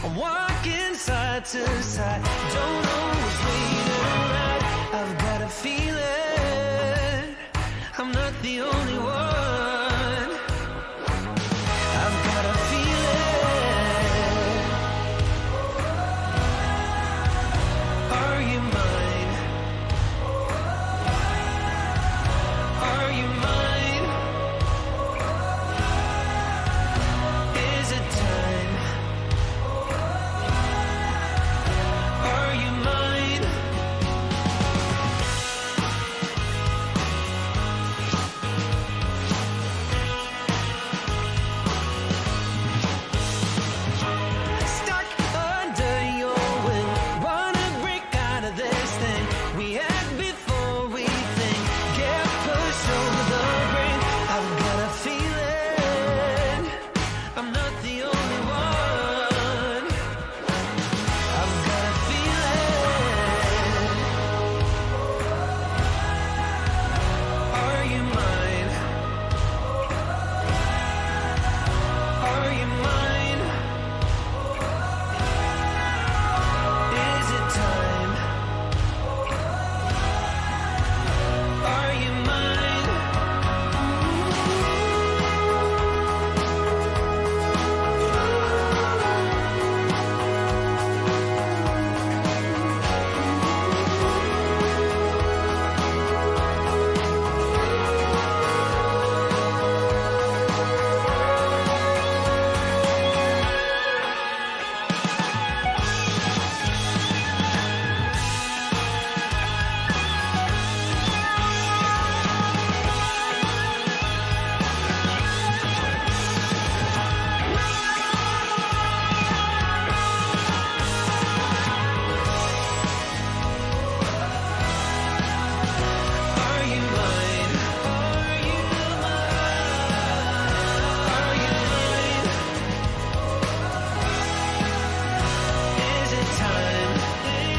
I'm walking side to side, don't know which way to ride. I've got a feeling I'm not the only one. I've got a feeling. Are you mine? Are you mine? Is it time? Are you mine? Stuck under your wing, wanna break out of this thing we had before we think. Get pushed over the brink. I've got a feeling I'm not the only one. I've got a feeling. Are you mine? Are you mine? Is it time? Are you mine? Are you mine? Are you mine? Are you mine? Is it time?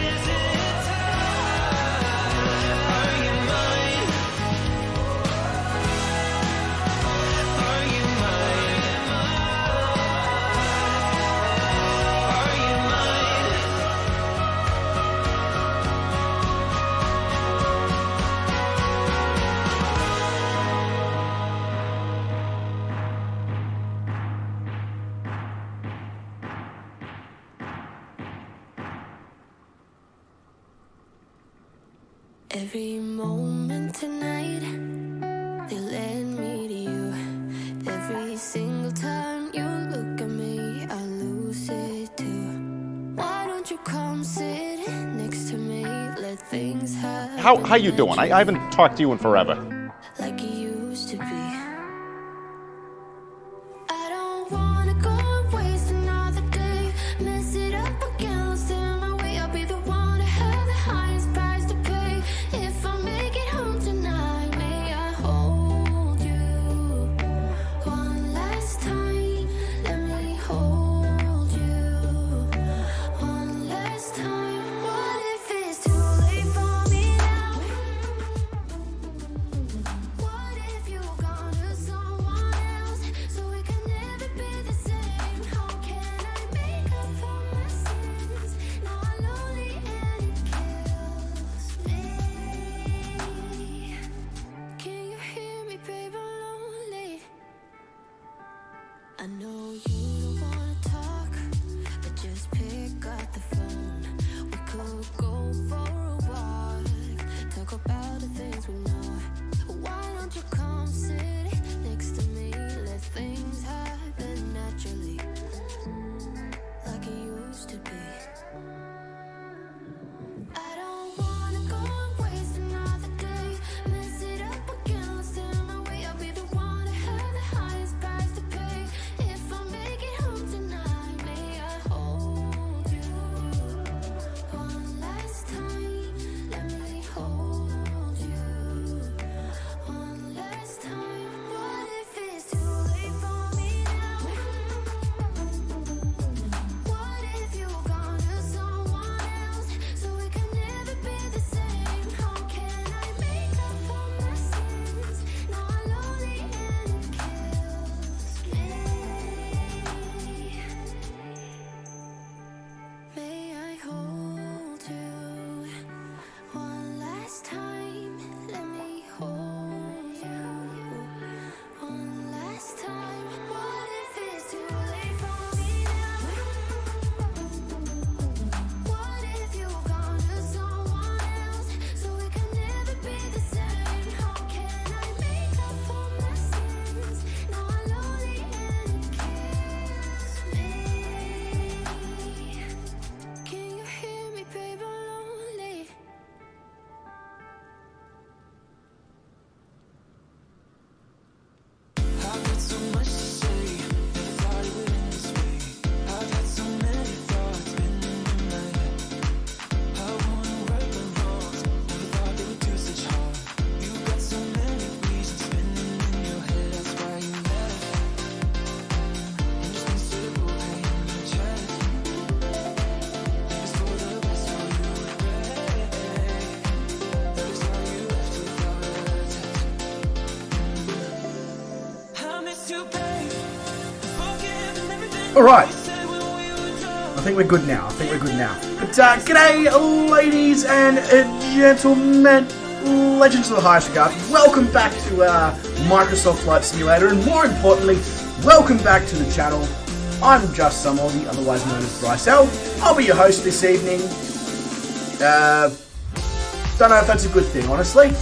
Is it time? Are you mine? Are you mine? Are you mine? Every moment tonight, they led me to you. Every single time you look at me, I lose it too. Why don't you come sit next to me? Let things happen. How you doing? I haven't talked to you in forever. Like it used to be. I don't wanna go and waste another day. Mess it up again, lost in my way. I'll be the one to have the highest price to pay. If I make it home tonight, may I hold you one last time? Let me hold you one last time. What if it's too late for me now? Alright. I think we're good now. But g'day, ladies and gentlemen, legends of the highest regard. Welcome back to Microsoft Flight Simulator, and more importantly, welcome back to the channel. I'm just some Aussie, otherwise known as Bryce L. I'll be your host this evening. Don't know if that's a good thing, honestly.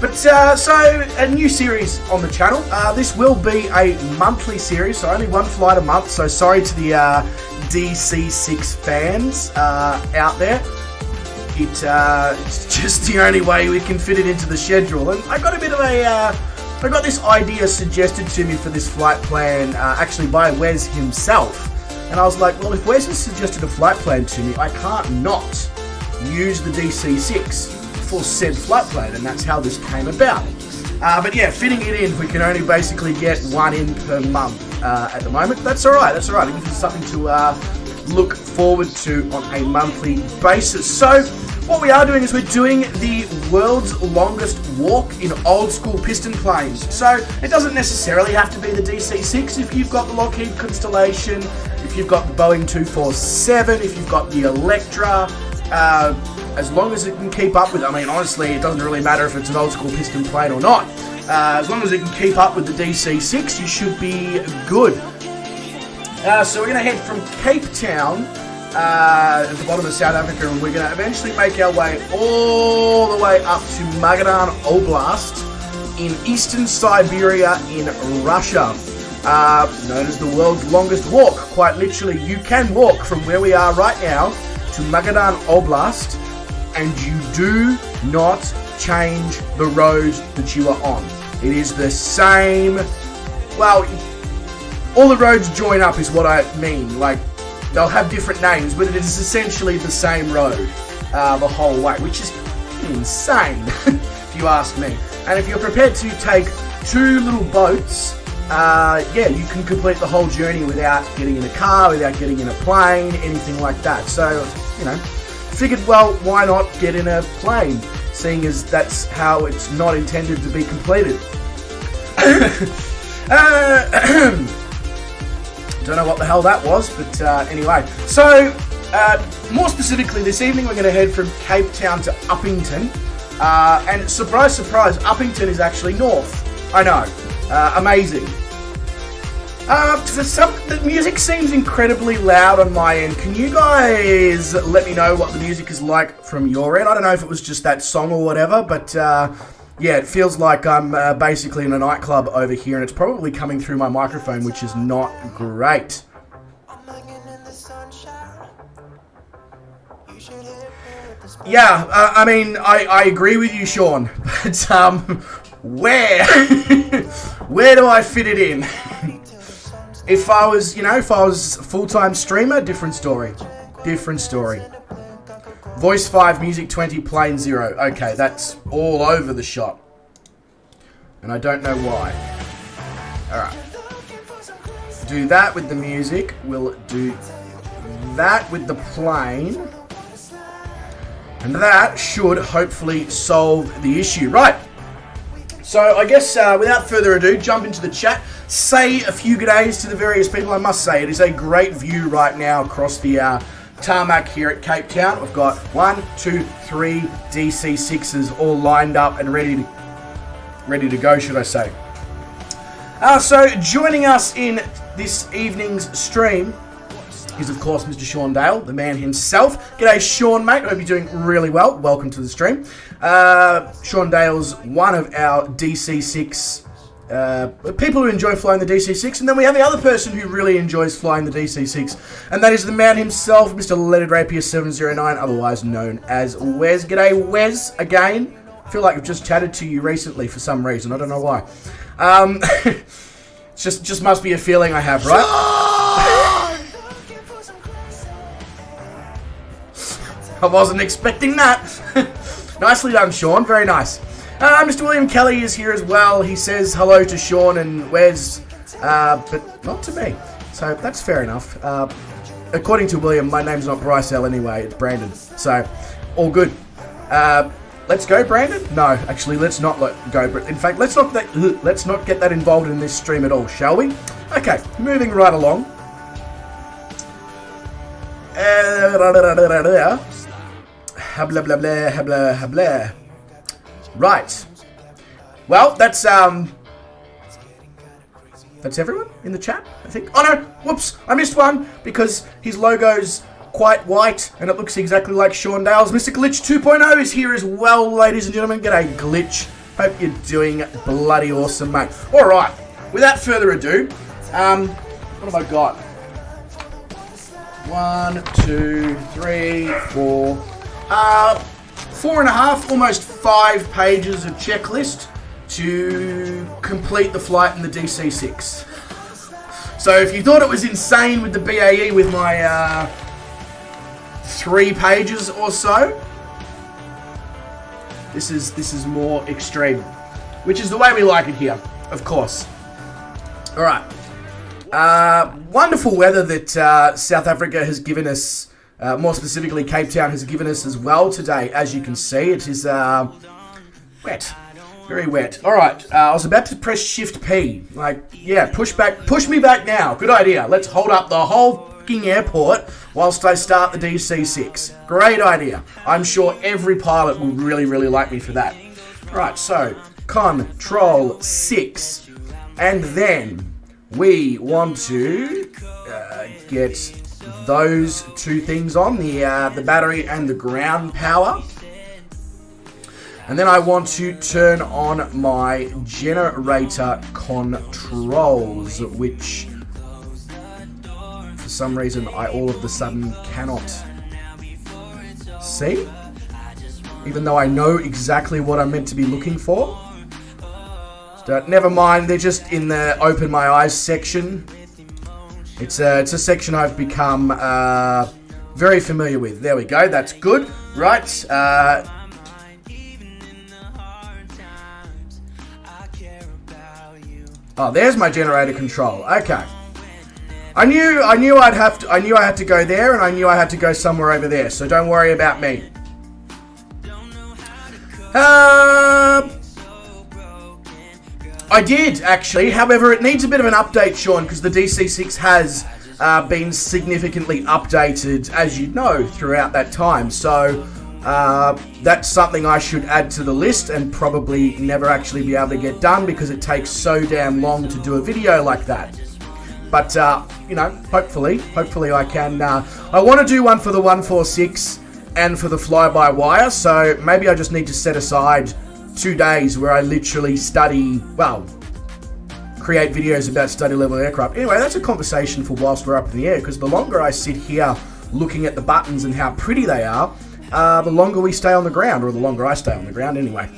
But, so, a new series on the channel. This will be a monthly series, so only one flight a month. So sorry to the DC6 fans out there. It's just the only way we can fit it into the schedule. And I got a bit of I got this idea suggested to me for this flight plan, actually by Wes himself. And I was like, well, if Wes has suggested a flight plan to me, I can't not use the DC6 for said flight plan, and that's how this came about. But yeah, fitting it in, we can only basically get one in per month at the moment. That's alright, It gives us something to look forward to on a monthly basis. So, what we are doing is we're doing the world's longest walk in old school piston planes. So, it doesn't necessarily have to be the DC6. If you've got the Lockheed Constellation, if you've got the Boeing 247, if you've got the Electra, as long as it can keep up with, I mean, honestly, it doesn't really matter if it's an old school piston plane or not. As long as it can keep up with the DC6, you should be good. So we're going to head from Cape Town at the bottom of South Africa, and we're going to eventually make our way all the way up to Magadan Oblast in eastern Siberia in Russia. Known as the world's longest walk. Quite literally, you can walk from where we are right now to Magadan Oblast, and you do not change the road that you are on. It is the same, well, all the roads join up is what I mean. Like, they'll have different names, but it is essentially the same road the whole way, which is insane, if you ask me. And if you're prepared to take two little boats, yeah, you can complete the whole journey without getting in a car, without getting in a plane, anything like that. So, you know, figured, well, why not get in a plane, seeing as that's how it's not intended to be completed. Don't know what the hell that was, but anyway. So, more specifically, this evening we're going to head from Cape Town to Upington. And surprise, surprise, Upington is actually north. I know. Amazing. The music seems incredibly loud on my end. Can you guys let me know what the music is like from your end? I don't know if it was just that song or whatever, but yeah, it feels like I'm basically in a nightclub over here, and it's probably coming through my microphone, which is not great. Yeah, I mean, I agree with you, Sean, but where? Where do I fit it in? If I was, you know, if I was a full-time streamer, different story. Different story. Voice 5, music 20, plane 0. Okay, that's all over the shop. And I don't know why. Alright. Do that with the music. We'll do that with the plane. And that should hopefully solve the issue. Right. So I guess without further ado, jump into the chat. Say a few good days to the various people. I must say, it is a great view right now across the tarmac here at Cape Town. We've got 1, 2, 3 DC6s all lined up and ready to go, should I say. So joining us in this evening's stream is, of course, Mr. Sean Dale, the man himself. G'day, Sean, mate. Hope you're doing really well. Welcome to the stream. Sean Dale's one of our DC6 people who enjoy flying the DC6, and then we have the other person who really enjoys flying the DC6, and that is the man himself, Mr. Leaded Rapier 709, otherwise known as Wes. G'day, Wes, again. I feel like I've just chatted to you recently for some reason. I don't know why. It's just must be a feeling I have, right? I wasn't expecting that. Nicely done, Sean. Very nice. Mr. William Kelly is here as well. He says hello to Sean and Wes, but not to me. So that's fair enough. According to William, my name's not Bryce L anyway. It's Brandon. So, all good. Let's go, Brandon? No, actually, let's not go. In fact, let's not get that involved in this stream at all, shall we? Okay, moving right along. Blah, blah, blah, blah, blah. Right. Well, that's everyone in the chat, I think. Oh no, whoops, I missed one because his logo's quite white and it looks exactly like Sean Dale's. Mr. Glitch 2.0 is here as well, ladies and gentlemen. G'day, Glitch. Hope you're doing bloody awesome, mate. Alright, without further ado, what have I got? 1, 2, 3, 4, 4.5, almost 5 pages of checklist to complete the flight in the DC6. So if you thought it was insane with the BAE with my 3 pages or so, this is more extreme, which is the way we like it here, of course. All right. Wonderful weather that South Africa has given us, more specifically Cape Town has given us as well today. As you can see, it is wet, very wet. All right, I was about to press Shift P, like, yeah, push me back now. Good idea. Let's hold up the whole fucking airport whilst I start the DC6. Great idea. I'm sure every pilot will really, really like me for that. All right, so Control 6, and then we want to get those 2 things on, the battery and the ground power. And then I want to turn on my generator controls, which for some reason I all of a sudden cannot see, even though I know exactly what I'm meant to be looking for. Never mind, they're just in the open my eyes section. It's a section I've become very familiar with. There we go, that's good. Right. Oh, there's my generator control. Okay. I knew I had to go there, and I knew I had to go somewhere over there. So don't worry about me. I did, actually. However, it needs a bit of an update, Sean, because the DC6 has been significantly updated, as you know, throughout that time. So that's something I should add to the list and probably never actually be able to get done because it takes so damn long to do a video like that. But, you know, hopefully I can. I want to do one for the 146 and for the fly-by-wire, so maybe I just need to set aside 2 days where I literally create videos about study level aircraft. Anyway, that's a conversation for whilst we're up in the air, because the longer I sit here looking at the buttons and how pretty they are, the longer we stay on the ground, or the longer I stay on the ground anyway.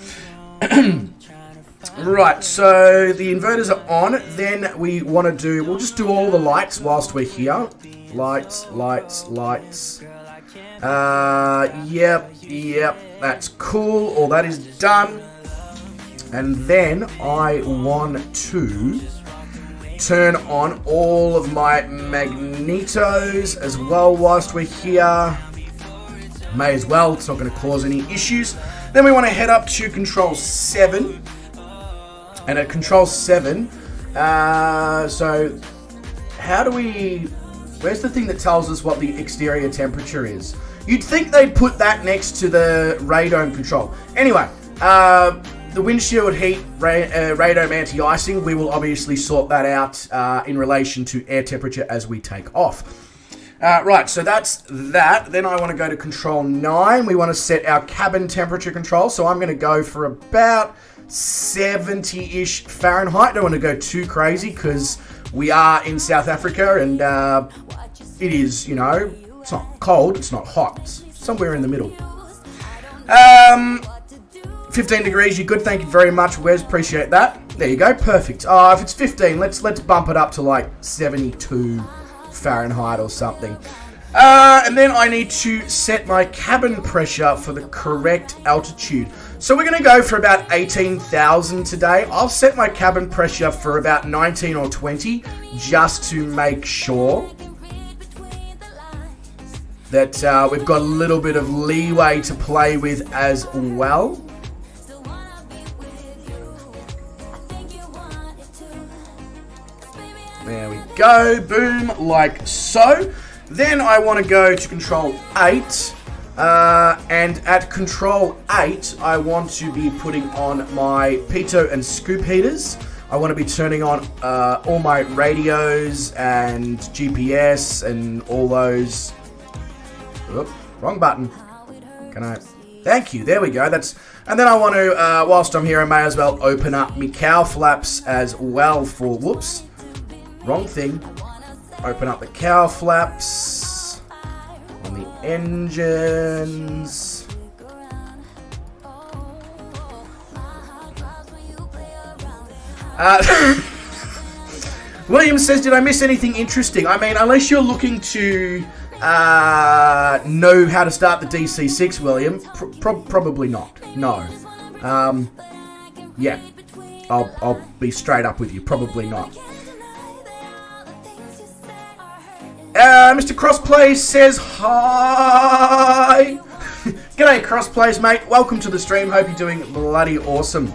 Right, so the inverters are on. Then we'll just do all the lights whilst we're here. Lights. Yep, that's cool. All that is done. And then I want to turn on all of my magnetos as well whilst we're here. May as well, it's not going to cause any issues. Then we want to head up to Control 7. And at Control 7, so how do we... Where's the thing that tells us what the exterior temperature is? You'd think they'd put that next to the radome control. Anyway, the windshield heat, radome anti-icing, we will obviously sort that out in relation to air temperature as we take off. Right, so that's that. Then I want to go to Control 9. We want to set our cabin temperature control. So I'm going to go for about 70-ish Fahrenheit. Don't want to go too crazy because we are in South Africa and it is, you know, it's not cold, it's not hot. It's somewhere in the middle. 15 degrees, you're good. Thank you very much, Wes. Appreciate that. There you go. Perfect. If it's 15, let's bump it up to like 72 Fahrenheit or something. And then I need to set my cabin pressure for the correct altitude. So we're going to go for about 18,000 today. I'll set my cabin pressure for about 19 or 20 just to make sure that we've got a little bit of leeway to play with as well. There go. Boom, like so. Then I want to go to control 8. And at control 8, I want to be putting on my pitot and scoop heaters. I want to be turning on all my radios and GPS and all those. Oop, wrong button. Can I? Thank you. There we go. And then I want to, whilst I'm here, I may as well open up my cow flaps as well for. Whoops. Wrong thing. Open up the cow flaps on the engines. William says, did I miss anything interesting? I mean, unless you're looking to know how to start the DC6, William, probably not. No. Yeah. I'll be straight up with you. Probably not. Mr. Crossplay says hi. G'day, Crossplays, mate. Welcome to the stream. Hope you're doing bloody awesome.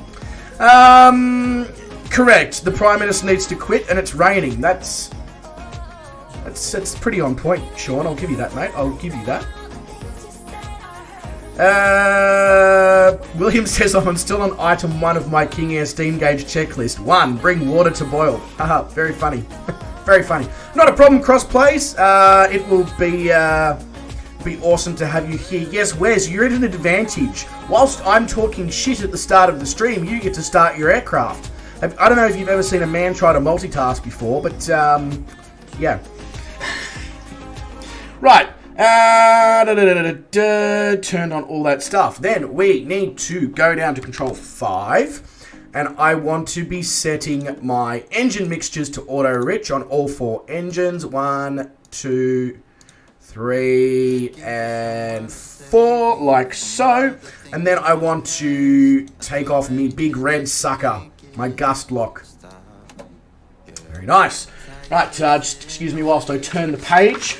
Correct. The Prime Minister needs to quit, and it's raining. That's pretty on point, Sean. I'll give you that, mate. I'll give you that. William says I'm still on item 1 of my King Air Steam Gauge checklist. 1. Bring water to boil. Haha, very funny. Very funny. Not a problem, Crossplays. It will be awesome to have you here. Yes, Wes, you're at an advantage. Whilst I'm talking shit at the start of the stream, you get to start your aircraft. I don't know if you've ever seen a man try to multitask before, but, yeah. Right. Turned on all that stuff. Then we need to go down to control 5. And I want to be setting my engine mixtures to auto-rich on all 4 engines. 1, 2, 3, and 4, like so. And then I want to take off me big red sucker, my gust lock. Very nice. Right, just excuse me whilst I turn the page.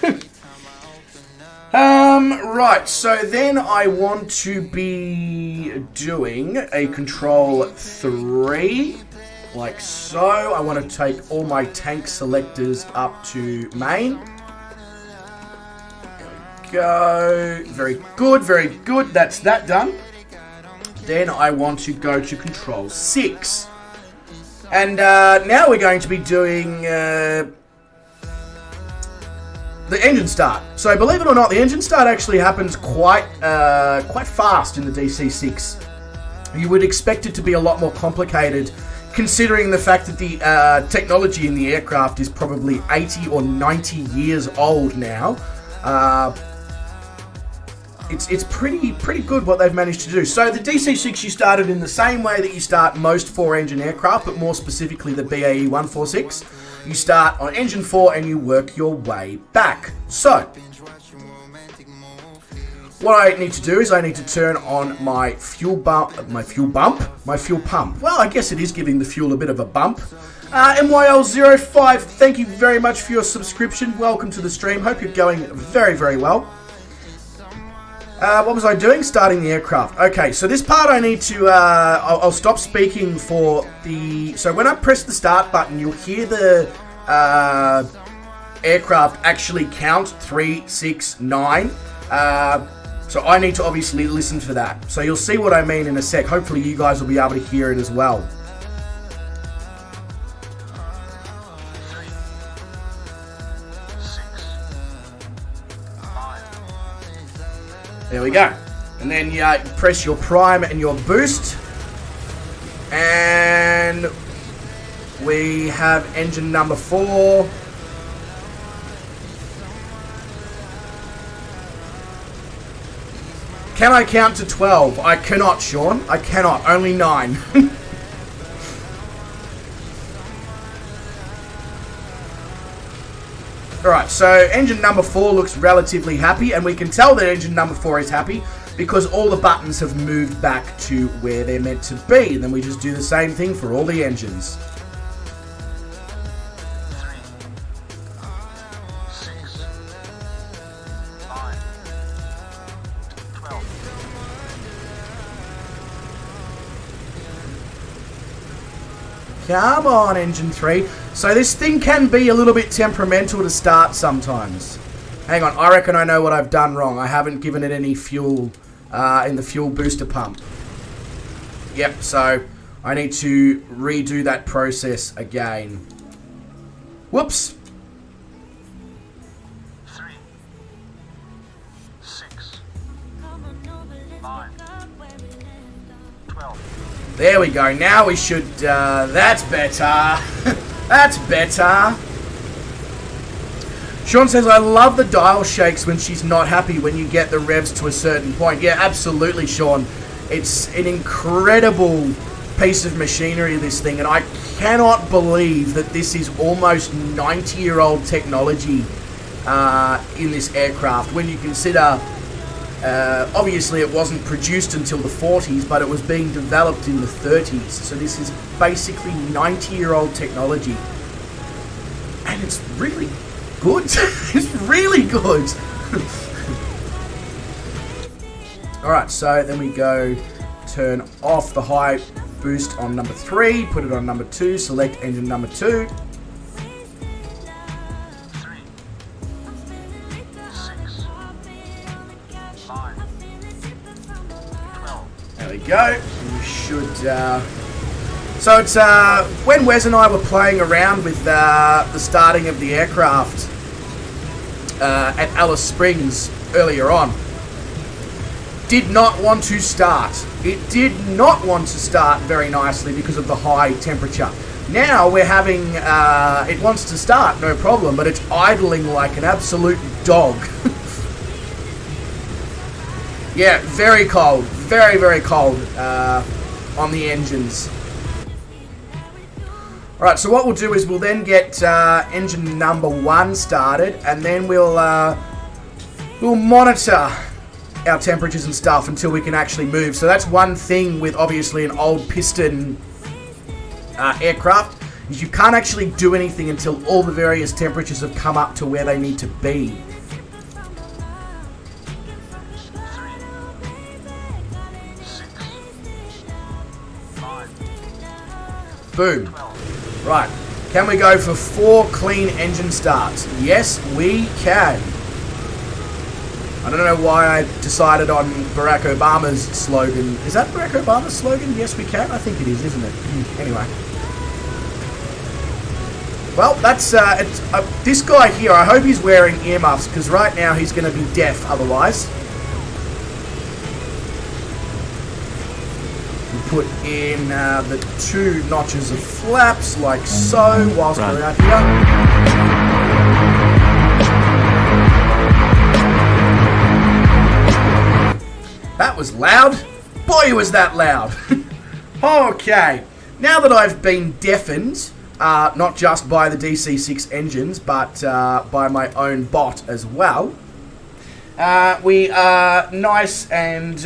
Right, so then I want to be doing a control 3, like so. I want to take all my tank selectors up to main. There we go. Very good, very good. That's that done. Then I want to go to control 6. And now we're going to be doing the engine start. So believe it or not, the engine start actually happens quite fast in the DC6. You would expect it to be a lot more complicated, considering the fact that the technology in the aircraft is probably 80 or 90 years old now. It's pretty good what they've managed to do. So the DC6, you started in the same way that you start most 4-engine aircraft, but more specifically the BAE 146. You start on engine 4 and you work your way back. So, what I need to do is I need to turn on my fuel pump. Well, I guess it is giving the fuel a bit of a bump. MYL05, thank you very much for your subscription. Welcome to the stream. Hope you're going very, very well. What was I doing? Starting the aircraft. Okay, so this part I need to, I'll stop speaking for the, so when I press the start button, you'll hear the aircraft actually count 3, 6, 9. So I need to obviously listen for that. So you'll see what I mean in a sec. Hopefully you guys will be able to hear it as well. There we go. And then you press your prime and your boost. And we have engine number 4. Can I count to 12? I cannot, Sean. I cannot. Only 9. Alright, so engine number 4 looks relatively happy, and we can tell that engine number 4 is happy because all the buttons have moved back to where they're meant to be. And then we just do the same thing for all the engines. 3, 6, 5, 12. Come on, engine 3. So this thing can be a little bit temperamental to start sometimes. Hang on, I reckon I know what I've done wrong. I haven't given it any fuel in the fuel booster pump. Yep, so I need to redo that process again. Whoops. 3, 6, 9, 12. There we go. Now we should... that's better. That's better. Sean says, I love the dial shakes when she's not happy when you get the revs to a certain point. Yeah, absolutely, Sean. It's an incredible piece of machinery, this thing, and I cannot believe that this is almost 90-year-old technology in this aircraft. When you consider, obviously it wasn't produced until the 40s, but it was being developed in the 30s. So this is basically 90-year-old technology. And it's really good. It's really good. Alright, so then we go turn off the high boost on number 3, put it on number 2, select engine number 2. 3, 6, 9, 12. There we go. And we should... So it's when Wes and I were playing around with the starting of the aircraft at Alice Springs earlier on. Did not want to start. It did not want to start very nicely because of the high temperature. Now we're having, it wants to start, no problem, but it's idling like an absolute dog. Yeah, very cold. Very, very cold on the engines. Alright, so what we'll do is we'll then get engine number 1 started, and then we'll monitor our temperatures and stuff until we can actually move. So that's one thing with obviously an old piston aircraft, is you can't actually do anything until all the various temperatures have come up to where they need to be. 3, 6, 9, Boom. 12. Right. Can we go for 4 clean engine starts? Yes, we can. I don't know why I decided on Barack Obama's slogan. Is that Barack Obama's slogan? Yes, we can. I think it is, isn't it? Anyway. Well, that's this guy here. I hope he's wearing earmuffs, because right now he's going to be deaf otherwise. We put in the 2 notches of flaps, like so, whilst we're out here. That was loud. Boy, was that loud. Okay. Now that I've been deafened, not just by the DC6 engines, but by my own bot as well, we are nice and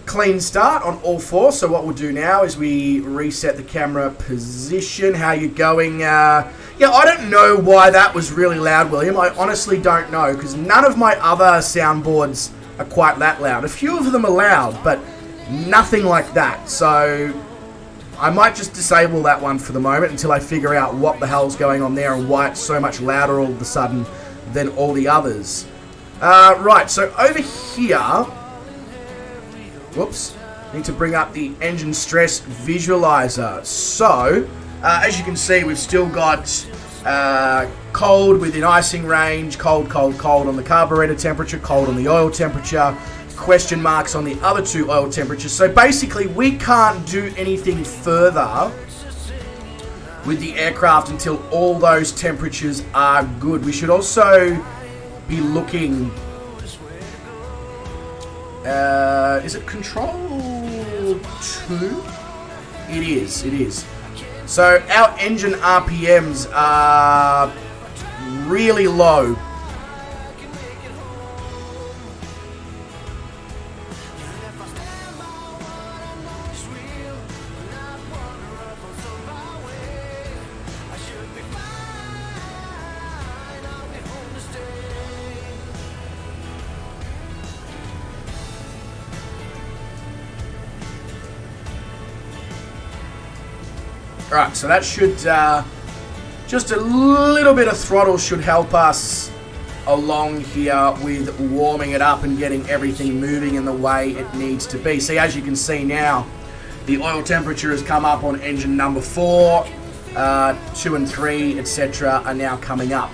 clean start on all 4. So what we'll do now is we reset the camera position. How you going? Yeah, I don't know why that was really loud, William. I honestly don't know, because none of my other soundboards are quite that loud. A few of them are loud, but nothing like that. So I might just disable that one for the moment until I figure out what the hell's going on there and why it's so much louder all of a sudden than all the others. Right, so over here, whoops, need to bring up the engine stress visualizer. So, as you can see, we've still got cold within icing range, cold, cold, cold on the carburetor temperature, cold on the oil temperature, question marks on the other 2 oil temperatures. So basically, we can't do anything further with the aircraft until all those temperatures are good. We should also be looking... is it control 2? It is, it is. So our engine RPMs are really low. Alright, so that should, just a little bit of throttle should help us along here with warming it up and getting everything moving in the way it needs to be. See, as you can see now, the oil temperature has come up on engine number 4, 2 and 3, etc. are now coming up.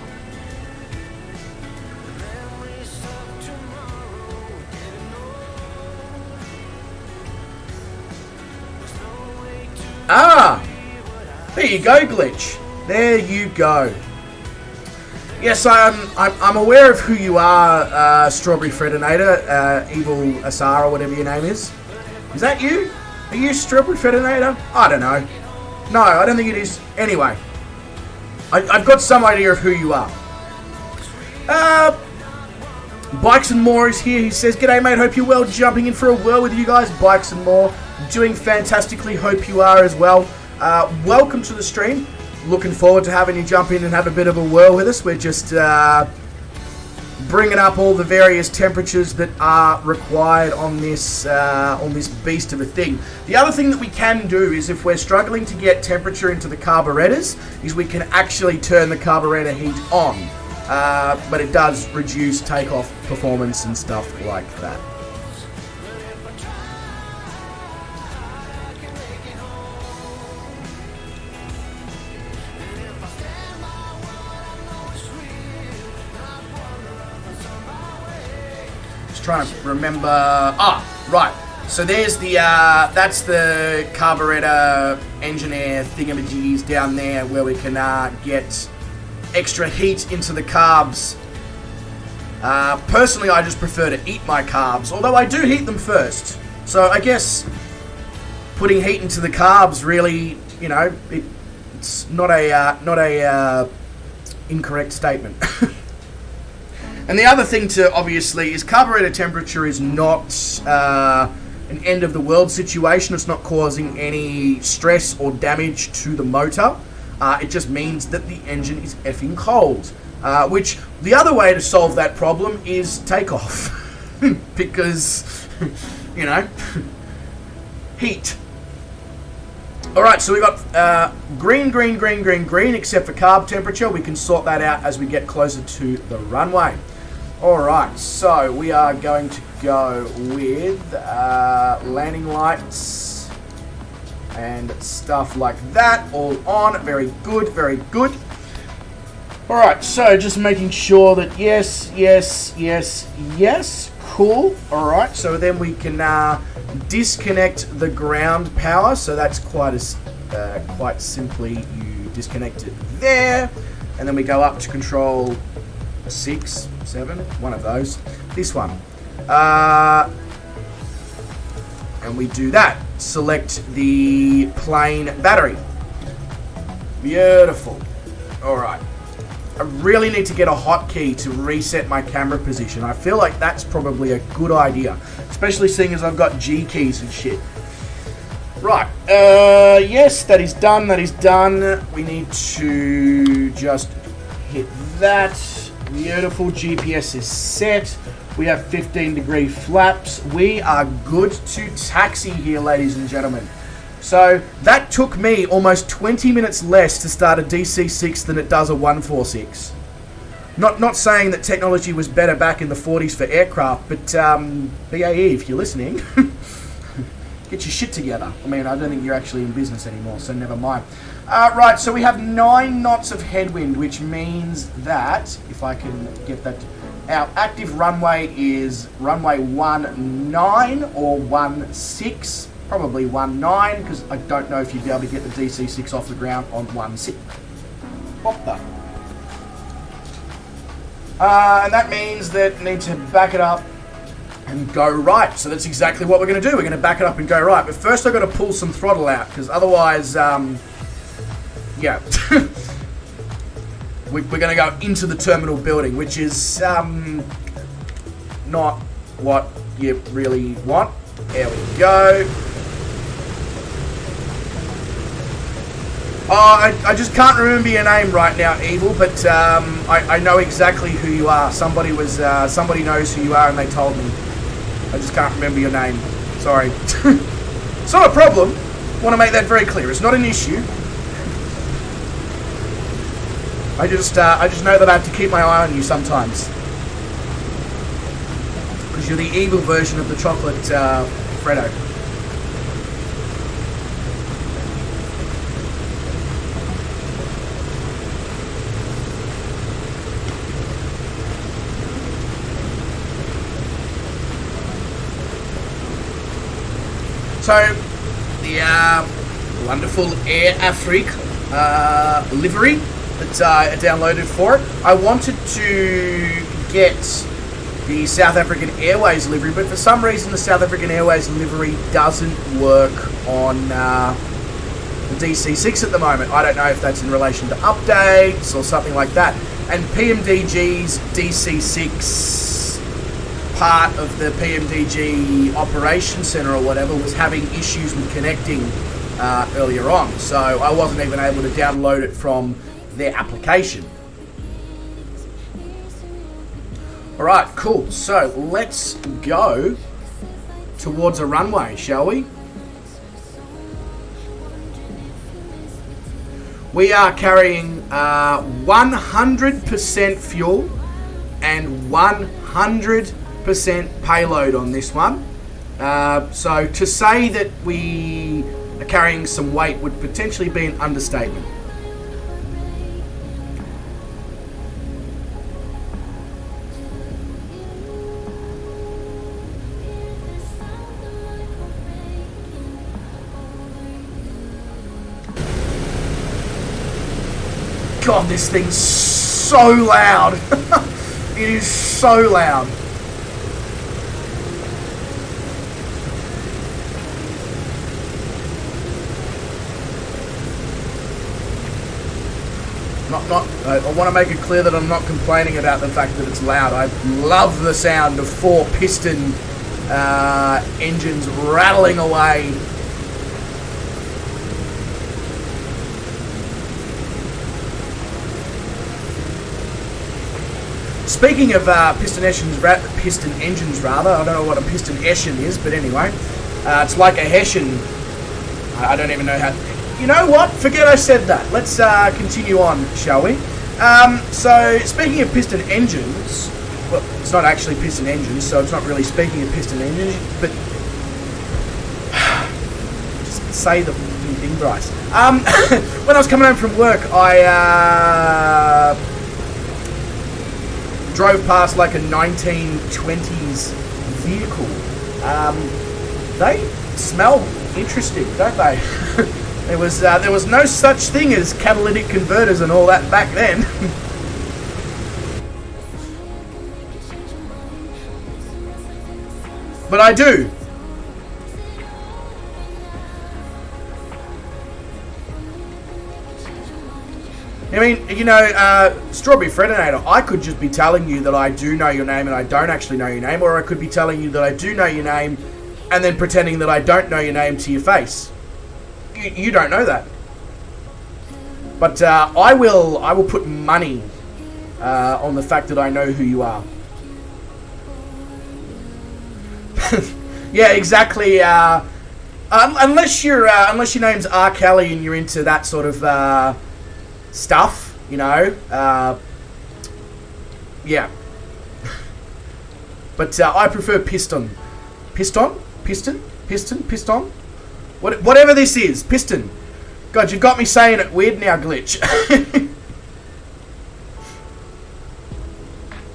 Ah! There you go, Glitch. There you go. Yes, I'm aware of who you are, Strawberry Fredinator, Evil Asara, whatever your name is. Is that you? Are you Strawberry Fredinator? I don't know. No, I don't think it is. Anyway, I've got some idea of who you are. Bikes and More is here. He says, "G'day, mate. Hope you're well. Jumping in for a whirl with you guys. Bikes and More. Doing fantastically. Hope you are as well. Welcome to the stream. Looking forward to having you jump in and have a bit of a whirl with us. We're just bringing up all the various temperatures that are required on this beast of a thing. The other thing that we can do is, if we're struggling to get temperature into the carburetors, is we can actually turn the carburetor heat on. But it does reduce takeoff performance and stuff like that. Trying to remember. Right. So there's the that's the carburetor engine air thingamajiggies down there where we can get extra heat into the carbs. Personally, I just prefer to eat my carbs, although I do heat them first. So I guess putting heat into the carbs really, you know, it's not a incorrect statement. And the other thing to, obviously, is carburetor temperature is not an end-of-the-world situation. It's not causing any stress or damage to the motor. It just means that the engine is effing cold. Which, the other way to solve that problem is Takeoff. Because, you know, heat. Alright, so we've got green, except for carb temperature. We can sort that out as we get closer to the runway. Alright, so we are going to go with landing lights and stuff like that. All on. Very good, very good. Alright, so just making sure that yes. Cool. Alright, so then we can disconnect the ground power. So that's quite simply, you disconnect it there. And then we go up to control 6, 7, one of those. This one. And we do that. Select the plain battery. Beautiful. Alright. I really need to get a hotkey to reset my camera position. I feel like that's probably a good idea. Especially seeing as I've got G keys and shit. Right. Yes, that is done. That is done. We need to just hit that. Beautiful. GPS is set. We have 15-degree flaps. We are good to taxi here, ladies and gentlemen. So that took me almost 20 minutes less to start a DC6 than it does a 146. Not saying that technology was better back in the 40s for aircraft, but BAE, if you're listening, get your shit together. I mean, I don't think you're actually in business anymore, so never mind. Right, so we have 9 knots of headwind, which means that, if I can get that, our active runway is runway 19 or 16. Probably 19, because I don't know if you'd be able to get the DC6 off the ground on 16. What the? And that means that we need to back it up and go right. So that's exactly what we're going to do. We're going to back it up and go right. But first I've got to pull some throttle out, because otherwise, yeah. We're going to go into the terminal building, which is not what you really want. There we go. Oh, I just can't remember your name right now, Evil, but I know exactly who you are. Somebody knows who you are and they told me. I just can't remember your name. Sorry. It's not a problem. I want to make that very clear. It's not an issue. I just know that I have to keep my eye on you sometimes. Because you're the evil version of the chocolate Freddo. So, the wonderful Air Afrique livery that I downloaded for it. I wanted to get the South African Airways livery, but for some reason the South African Airways livery doesn't work on the DC6 at the moment. I don't know if that's in relation to updates or something like that. And PMDG's DC6 part of the PMDG Operations Center or whatever was having issues with connecting earlier on, so I wasn't even able to download it from their application. Alright, cool. So let's go towards a runway, shall we? We are carrying 100% fuel and 100% payload on this one. So to say that we are carrying some weight would potentially be an understatement. God, this thing's so loud. It is so loud. I want to make it clear that I'm not complaining about the fact that it's loud. I love the sound of 4 piston engines rattling away. Speaking of piston engines, I don't know what a piston engine is, but anyway, it's like a Hessian. I don't even know how. You know what? Forget I said that. Let's continue on, shall we? So, speaking of piston engines, well, it's not actually piston engines, so it's not really speaking of piston engines, but just say the thing, Bryce. When I was coming home from work, I drove past like a 1920s vehicle. They smell interesting, don't they? There was no such thing as catalytic converters and all that back then. But I do. I mean, you know, Strawberry Fredinator, I could just be telling you that I do know your name and I don't actually know your name, or I could be telling you that I do know your name and then pretending that I don't know your name to your face. You don't know that. But I will put money on the fact that I know who you are. Yeah, exactly. Unless your name's R. Kelly and you're into that sort of stuff, you know. Yeah. But I prefer piston. Piston? Whatever this is, piston. God, you've got me saying it weird now, Glitch.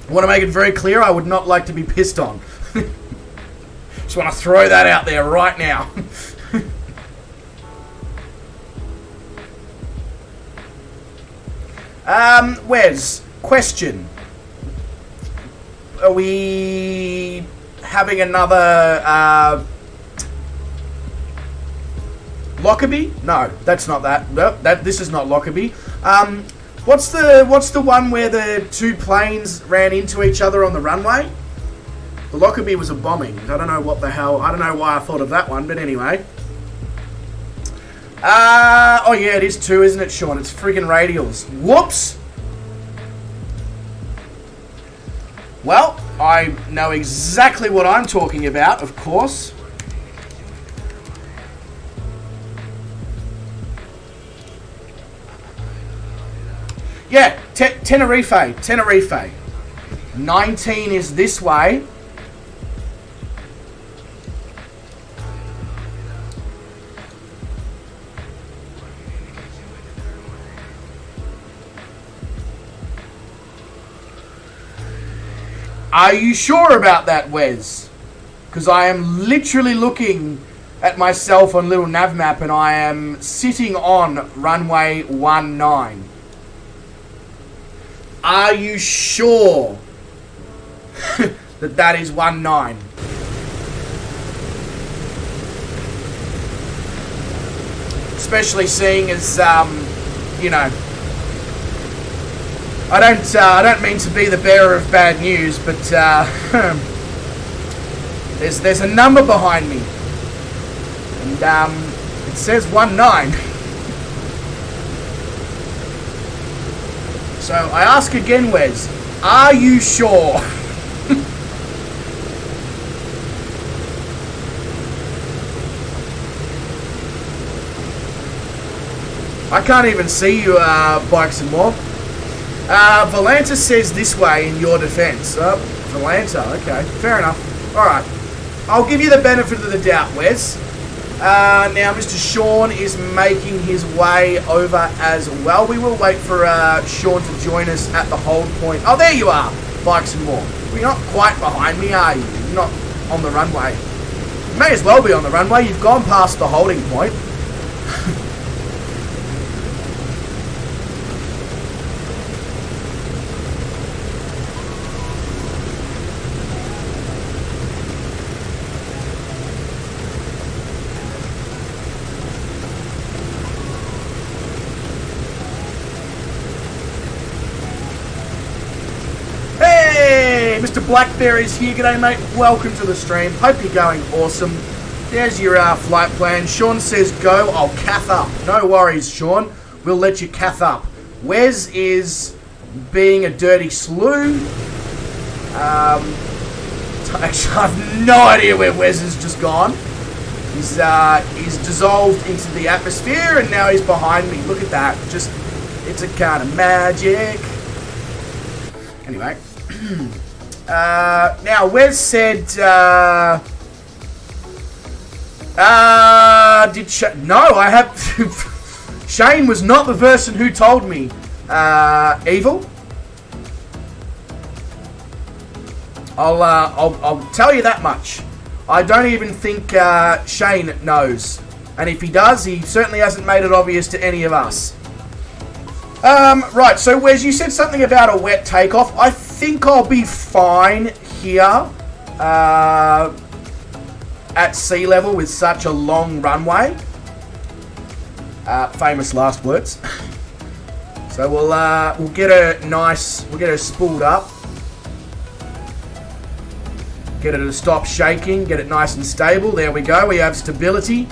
I want to make it very clear, I would not like to be pissed on. Just want to throw that out there right now. Wes, question. Are we having another Lockerbie? No, that's not that. No, this is not Lockerbie. What's the one where the 2 planes ran into each other on the runway? The Lockerbie was a bombing. I don't know what the hell. I don't know why I thought of that one, but anyway. Oh yeah, it is 2, isn't it, Sean? It's friggin' radials. Whoops. Well, I know exactly what I'm talking about, of course. Yeah, Tenerife. 19 is this way. Are you sure about that, Wes? Because I am literally looking at myself on little nav map and I am sitting on runway 19. Are you sure that is 19? Especially seeing as, you know, I don't mean to be the bearer of bad news, but there's a number behind me, and it says 19. So I ask again, Wes, are you sure? I can't even see you, Bikes and More. Valanta says this way in your defense. Valanta, okay, fair enough. Alright, I'll give you the benefit of the doubt, Wes. Now, Mr. Sean is making his way over as well. We will wait for Sean to join us at the hold point. Oh, there you are, Bikes and More. You're not quite behind me, are you? You're not on the runway. You may as well be on the runway. You've gone past the holding point. Mr. Blackberry's here. G'day, mate. Welcome to the stream. Hope you're going awesome. There's your flight plan. Sean says go. I'll cath up. No worries, Sean. We'll let you cath up. Wes is being a dirty slew. Actually, I have no idea where Wes has just gone. He's dissolved into the atmosphere, and now he's behind me. Look at that. Just, it's a kind of magic. Anyway. Now, Wes said, no, I have, Shane was not the person who told me, Evil. I'll tell you that much. I don't even think, Shane knows. And if he does, he certainly hasn't made it obvious to any of us. Right, so Wes, you said something about a wet takeoff. I think I'll be fine here at sea level with such a long runway. Famous last words. So we'll get her spooled up. Get it to stop shaking, get it nice and stable. There we go, we have stability.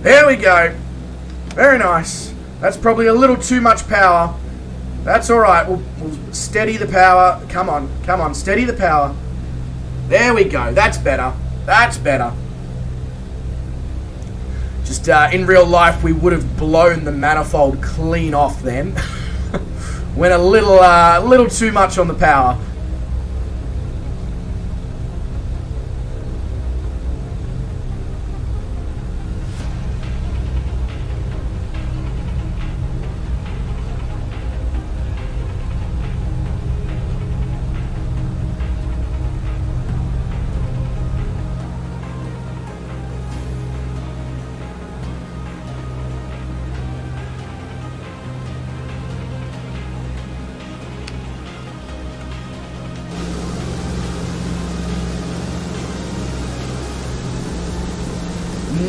There we go. Very nice. That's probably a little too much power. That's alright. We'll steady the power. Come on. Steady the power. There we go. That's better. That's better. Just in real life, we would have blown the manifold clean off then. Went a little too much on the power.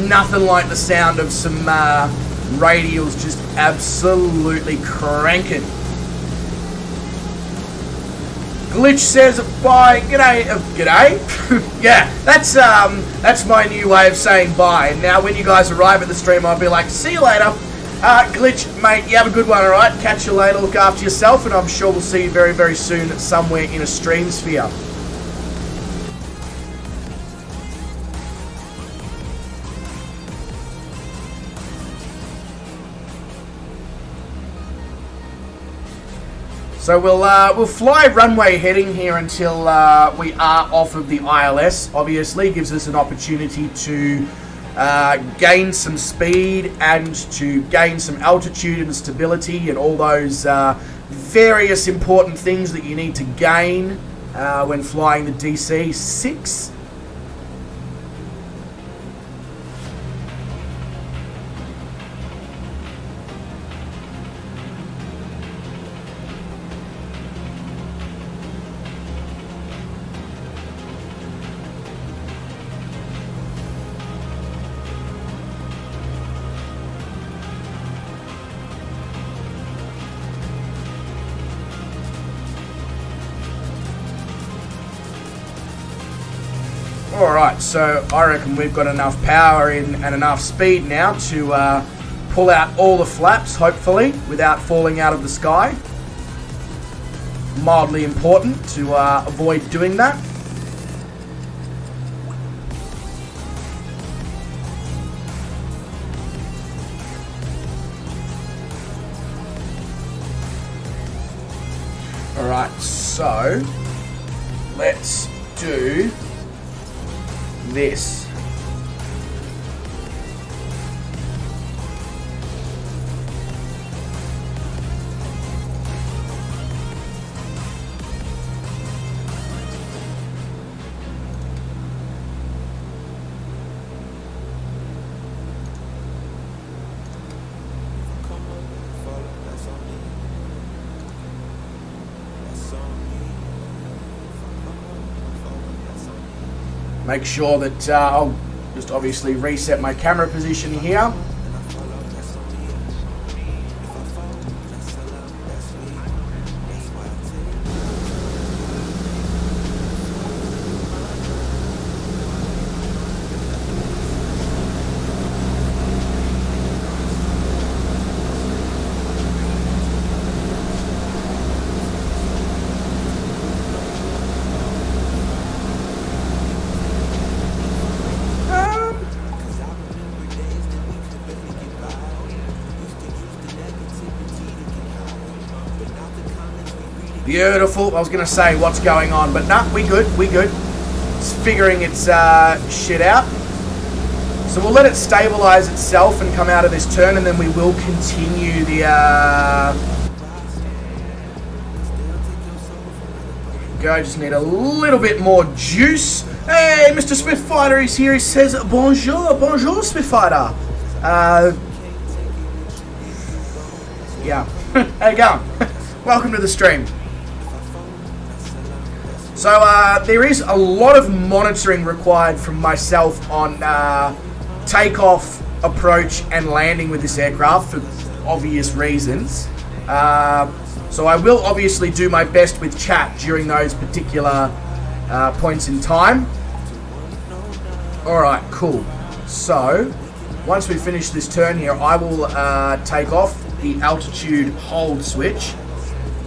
Nothing like the sound of some radials just absolutely cranking. Glitch says bye. G'day. G'day? Yeah, that's my new way of saying bye. And now when you guys arrive at the stream, I'll be like, see you later. Glitch, mate, you have a good one, alright? Catch you later, look after yourself, and I'm sure we'll see you very, very soon somewhere in a stream sphere. So we'll fly runway heading here until we are off of the ILS. Obviously, gives us an opportunity to gain some speed and to gain some altitude and stability and all those various important things that you need to gain when flying the DC6. Alright, so I reckon we've got enough power in and enough speed now to pull out all the flaps, hopefully, without falling out of the sky. Mildly important to avoid doing that. Alright, so let's do this. Make sure that I'll just obviously reset my camera position here. Beautiful. I was going to say what's going on, but nah, we good, we good. It's figuring its shit out. So we'll let it stabilize itself and come out of this turn, and then we will continue the... Go, just need a little bit more juice. Hey, Mr. Spitfighter is here. He says, bonjour, bonjour, Spitfighter. Yeah. How you going? Welcome to the stream. So there is a lot of monitoring required from myself on takeoff, approach, and landing with this aircraft for obvious reasons. So I will obviously do my best with chat during those particular points in time. Alright, cool. So, once we finish this turn here, I will take off the altitude hold switch.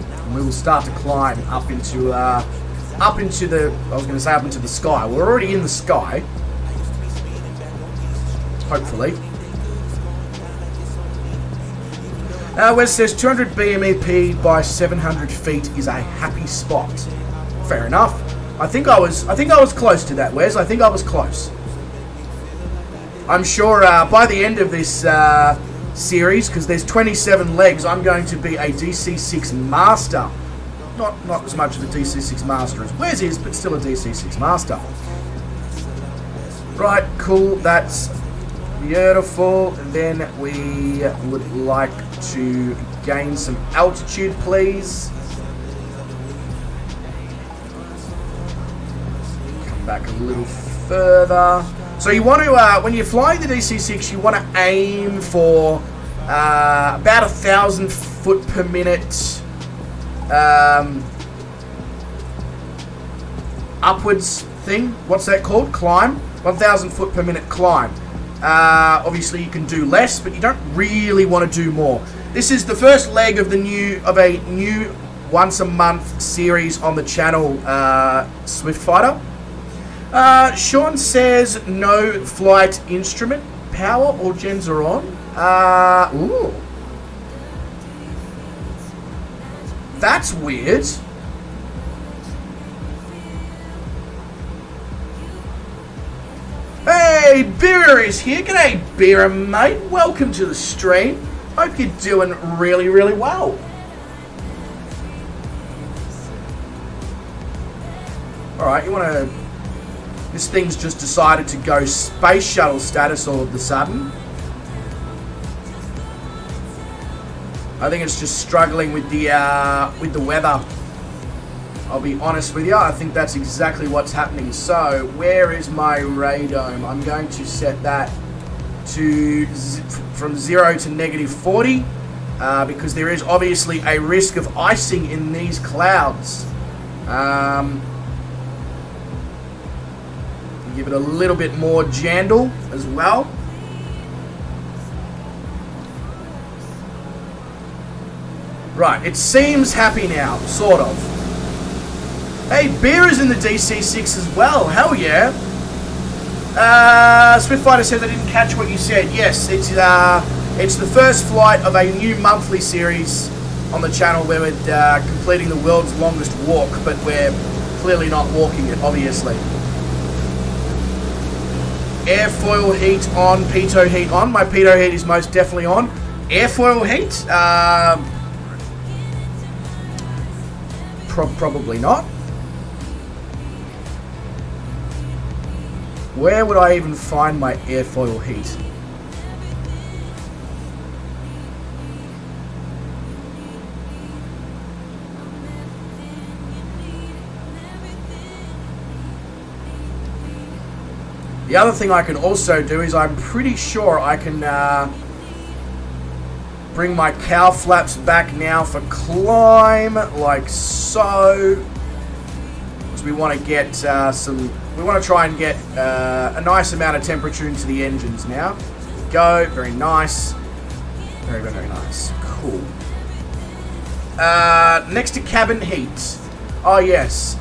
And we will start to climb up into the sky. We're already in the sky. Hopefully. Wes says 200 BMEP by 700 feet is a happy spot. Fair enough. I think I was close to that, Wes. I think I was close. I'm sure by the end of this series, because there's 27 legs, I'm going to be a DC6 master. Not as much of a DC6 master as Wes is, but still a DC6 master. Right, cool. That's beautiful. And then we would like to gain some altitude, please. Come back a little further. So you want to, when you're flying the DC6, you want to aim for about 1,000 foot per minute upwards thing. What's that called? Climb. 1,000 foot per minute climb. Obviously, you can do less, but you don't really want to do more. This is the first leg of a new once a month series on the channel, Swift Fighter. Sean says no flight instrument power or gens are on. Ooh. That's weird. Hey, Beer is here. G'day, Beer, mate. Welcome to the stream. Hope you're doing really, really well. Alright, you want to... This thing's just decided to go space shuttle status all of a sudden. I think it's just struggling with the weather. I'll be honest with you, I think that's exactly what's happening. So, where is my radome? I'm going to set that to from 0 to -40 because there is obviously a risk of icing in these clouds. Give it a little bit more jandle as well. Right, it seems happy now, sort of. Hey, Beer is in the DC6 as well. Hell yeah. Swiftfighter says I didn't catch what you said. Yes, it's the first flight of a new monthly series on the channel where we're completing the world's longest walk, but we're clearly not walking it, obviously. Airfoil heat on, pitot heat on. My pitot heat is most definitely on. Airfoil heat? Probably not. Where would I even find my airfoil heat? The other thing I can also do is I'm pretty sure I can bring my cow flaps back now for climb, like so. Because we want to get we want to try and get a nice amount of temperature into the engines now. Go, very nice. Very, very, very nice. Cool. Next to cabin heat. Oh, yes.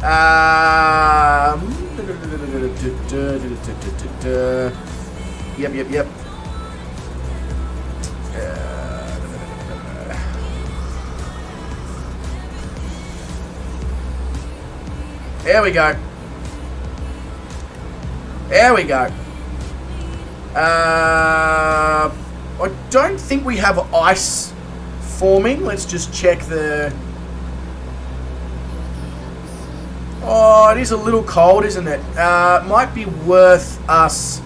Yep. There we go. There we go. I don't think we have ice forming. Let's just check the... Oh, it is a little cold, isn't it? Might be worth us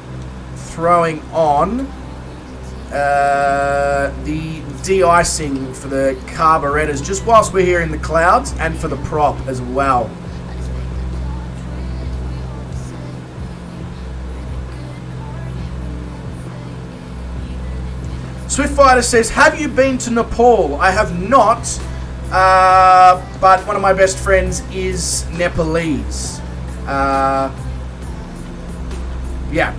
throwing on the de-icing for the carburetors just whilst we're here in the clouds, and for the prop as well. Swiftfighter says, have you been to Nepal? I have not, but one of my best friends is Nepalese. Yeah.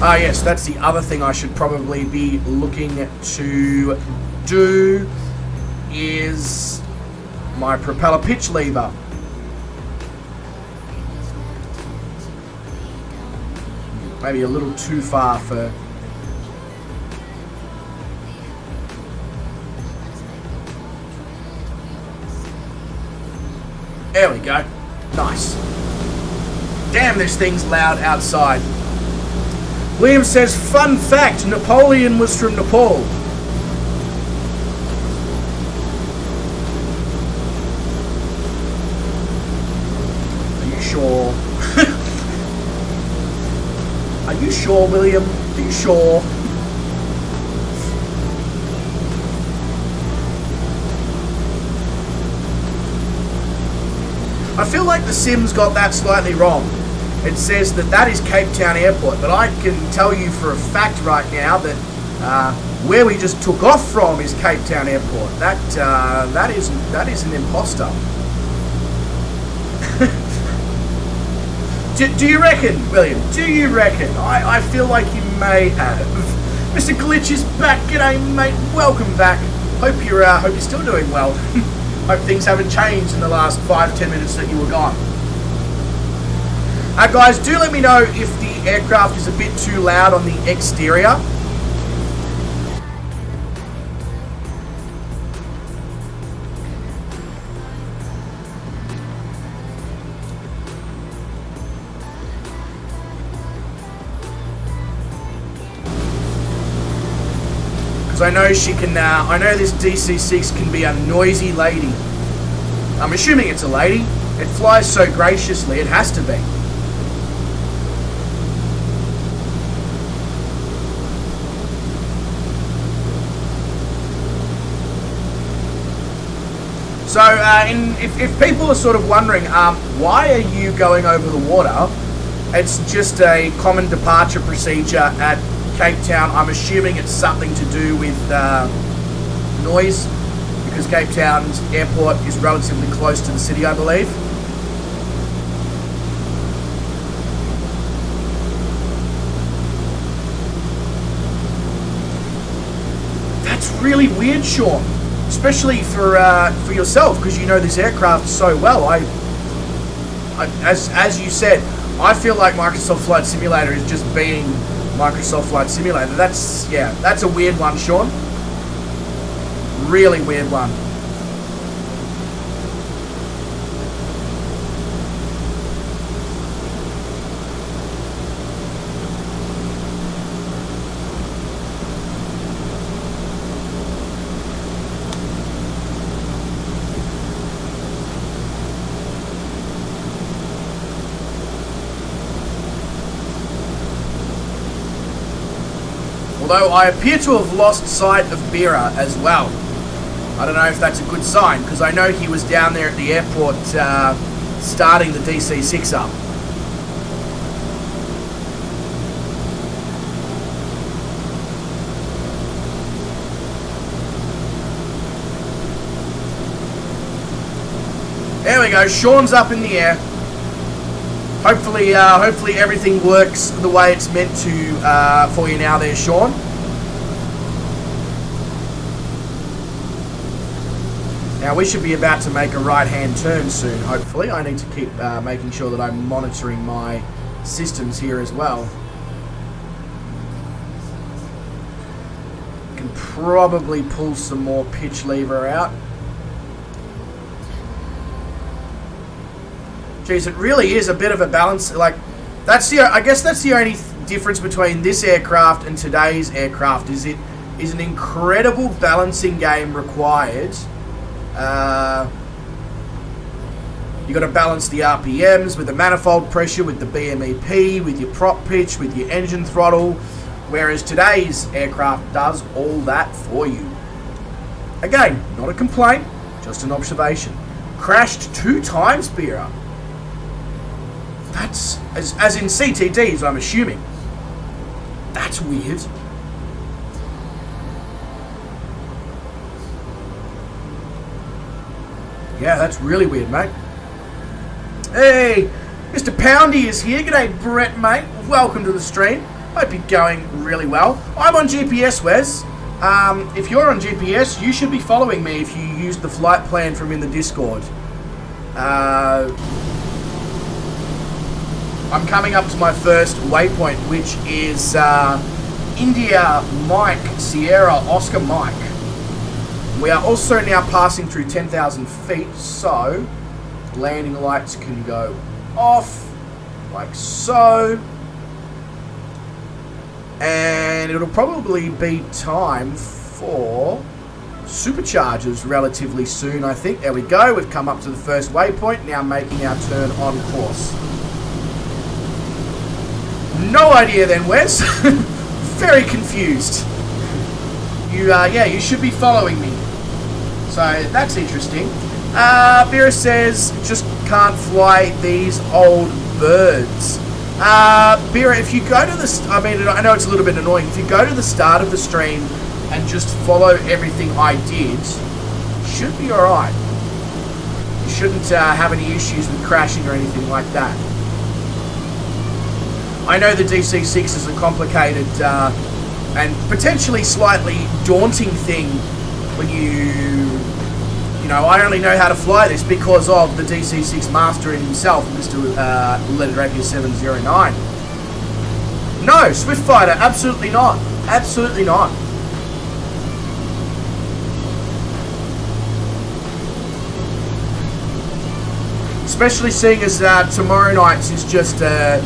Ah, yes, that's the other thing I should probably be looking to do is my propeller pitch lever. Maybe a little too far for... There we go. Nice. Damn, this thing's loud outside. Liam says, fun fact, Napoleon was from Nepal. Are you sure? Are you sure, William? Are you sure? I feel like The Sims got that slightly wrong. it says that is Cape Town Airport, but I can tell you for a fact right now that where we just took off from is Cape Town Airport. That is an imposter. Do you reckon, William? Do you reckon? I feel like you may have. Mr. Glitch is back. G'day, mate. Welcome back. Hope you're still doing well. Hope things haven't changed in the last 5-10 minutes that you were gone. Guys, do let me know if the aircraft is a bit too loud on the exterior. I know she can. I know this DC6 can be a noisy lady. I'm assuming it's a lady. It flies so graciously, it has to be. So, if people are sort of wondering, why are you going over the water? It's just a common departure procedure at Cape Town. I'm assuming it's something to do with noise, because Cape Town's airport is relatively close to the city, I believe. That's really weird, Sean, especially for yourself, because you know this aircraft so well. As you said, I feel like Microsoft Flight Simulator is just being Microsoft Flight Simulator. That's a weird one, Sean. Really weird one. Although I appear to have lost sight of Bira as well. I don't know if that's a good sign, because I know he was down there at the airport starting the DC6 up. There we go, Sean's up in the air. Hopefully everything works the way it's meant to for you now there, Sean. Now we should be about to make a right-hand turn soon, hopefully. I need to keep making sure that I'm monitoring my systems here as well. Can probably pull some more pitch lever out. Jeez, it really is a bit of a balance. Like, I guess that's the only difference between this aircraft and today's aircraft. Is it is an incredible balancing game required. You got to balance the RPMs with the manifold pressure, with the BMEP, with your prop pitch, with your engine throttle, whereas today's aircraft does all that for you. Again, not a complaint, just an observation. Crashed 2 times, Bira. That's, as in CTDs, I'm assuming. That's weird. Yeah, that's really weird, mate. Hey, Mr. Poundy is here. G'day, Brett, mate. Welcome to the stream. Hope you're going really well. I'm on GPS, Wes. If you're on GPS, you should be following me if you use the flight plan from in the Discord. I'm coming up to my first waypoint, which is India Mike Sierra Oscar Mike. We are also now passing through 10,000 feet, so landing lights can go off, like so. And it'll probably be time for superchargers relatively soon, I think. There we go, we've come up to the first waypoint, now making our turn on course. No idea then, Wes. Very confused. Yeah, you should be following me. So, that's interesting. Vera says, just can't fly these old birds. Bira, if you go to the... I mean, I know it's a little bit annoying. If you go to the start of the stream and just follow everything I did, you should be alright. You shouldn't have any issues with crashing or anything like that. I know the DC6 is a complicated and potentially slightly daunting thing when you know, I only know how to fly this because of the DC6 master himself, Mr. Leadradial 709. No, Swift Fighter, absolutely not. Absolutely not. Especially seeing as tomorrow night's is just a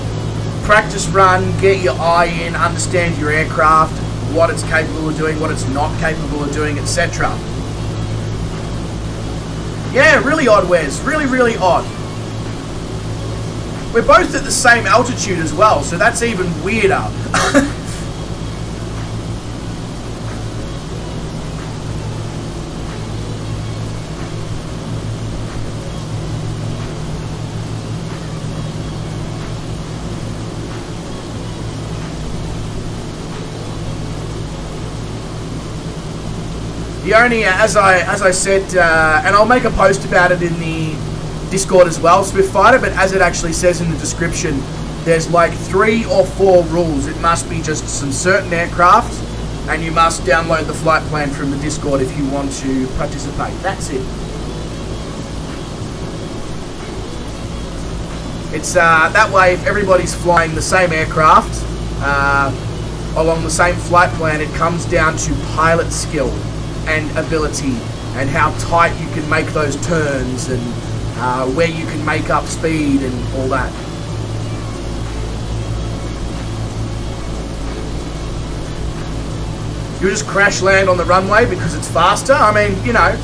practice run, get your eye in, understand your aircraft, what it's capable of doing, what it's not capable of doing, etc. Yeah, really odd, Wes. Really, really odd. We're both at the same altitude as well, so that's even weirder. The only, as I said, and I'll make a post about it in the Discord as well, Swift Fighter, but as it actually says in the description, there's like 3 or 4 rules. It must be just some certain aircraft, and you must download the flight plan from the Discord if you want to participate. That's it. It's that way, if everybody's flying the same aircraft along the same flight plan, it comes down to pilot skill and ability and how tight you can make those turns and where you can make up speed and all that. You just crash land on the runway because it's faster. I mean, you know,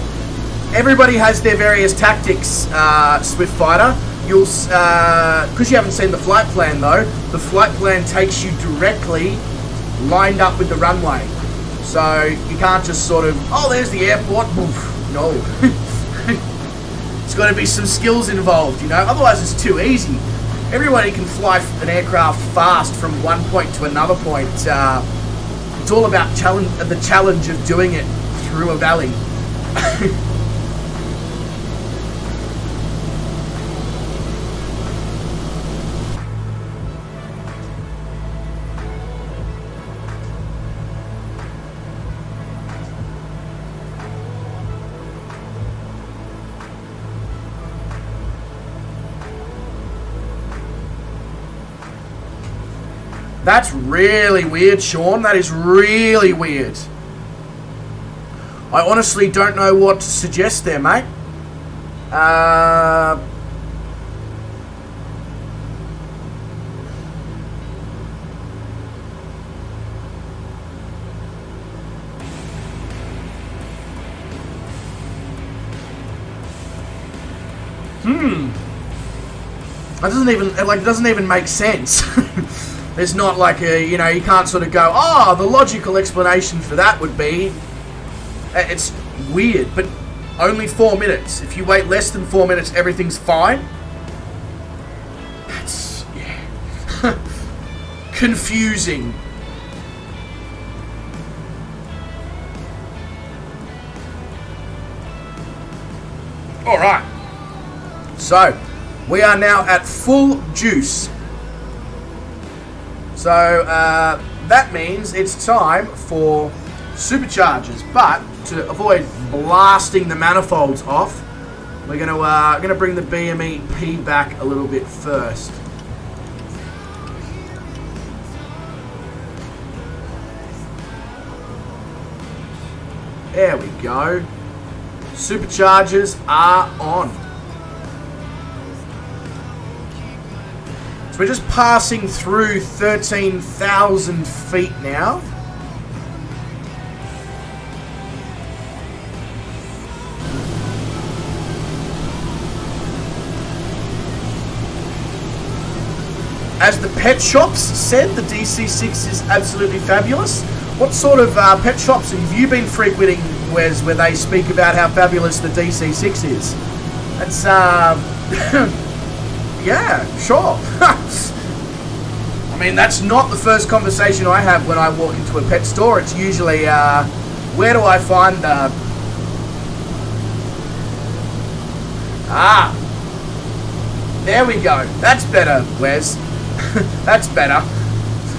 everybody has their various tactics, Swift Fighter. You'll, because you haven't seen the flight plan though, the flight plan takes you directly lined up with the runway. So you can't just sort of, oh, there's the airport. No. It's got to be some skills involved, you know. Otherwise, it's too easy. Everybody can fly an aircraft fast from one point to another point. It's all about the challenge of doing it through a valley. That's really weird, Sean. That is really weird. I honestly don't know what to suggest there, mate. That doesn't even make sense. There's not like a, you know, you can't sort of go, oh, the logical explanation for that would be, it's weird, but only 4 minutes. If you wait less than 4 minutes, everything's fine. That's, yeah, confusing. All right. So, we are now at full juice. So that means it's time for superchargers, but to avoid blasting the manifolds off, we're gonna bring the BMEP back a little bit first. There we go. Superchargers are on. So we're just passing through 13,000 feet now. As the pet shops said, the DC6 is absolutely fabulous. What sort of pet shops have you been frequenting, Wes, where they speak about how fabulous the DC6 is? That's, yeah, sure. I mean, that's not the first conversation I have when I walk into a pet store. It's usually, where do I find the... Ah! There we go. That's better, Wes. That's better.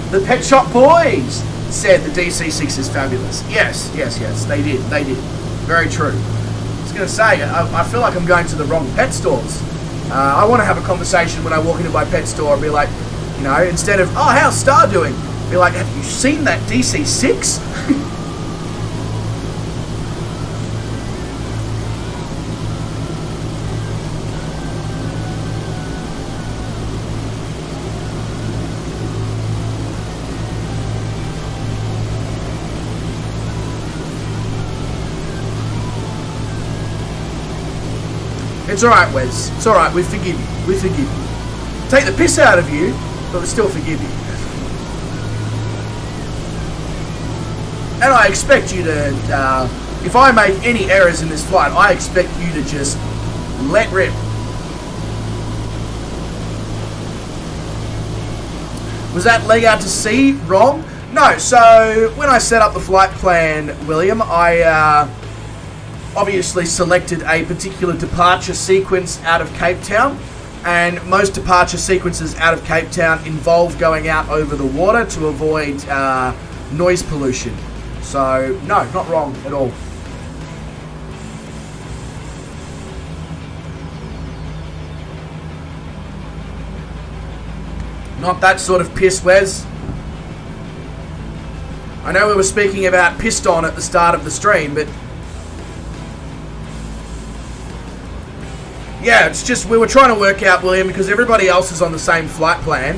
The Pet Shop Boys said the DC6 is fabulous. Yes, they did. Very true. I was going to say, I feel like I'm going to the wrong pet stores. I want to have a conversation when I walk into my pet store and be like, you know, instead of, oh, how's Star doing? Be like, have you seen that DC6? It's alright, Wes. It's alright, we forgive you. We forgive you. Take the piss out of you, but we still forgive you. And I expect you to, if I make any errors in this flight, I expect you to just let rip. Was that leg out to sea wrong? No, so when I set up the flight plan, William, I obviously selected a particular departure sequence out of Cape Town, and most departure sequences out of Cape Town involve going out over the water to avoid noise pollution. So, no, not wrong at all. Not that sort of piss, Wes. I know we were speaking about pissed on at the start of the stream, but yeah, it's just we were trying to work out, William, because everybody else is on the same flight plan,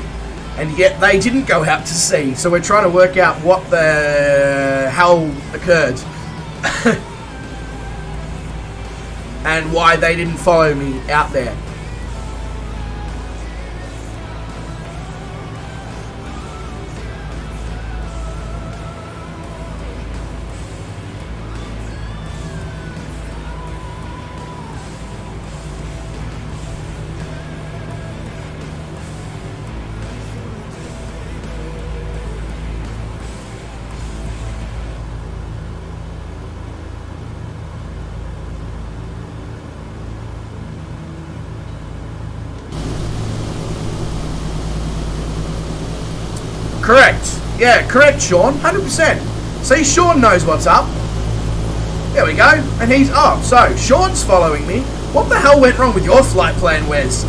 and yet they didn't go out to sea. So we're trying to work out what the hell occurred. And why they didn't follow me out there. Correct. Yeah, correct, Sean. 100%. See, Sean knows what's up. There we go. And he's... Oh, so, Sean's following me. What the hell went wrong with your flight plan, Wes?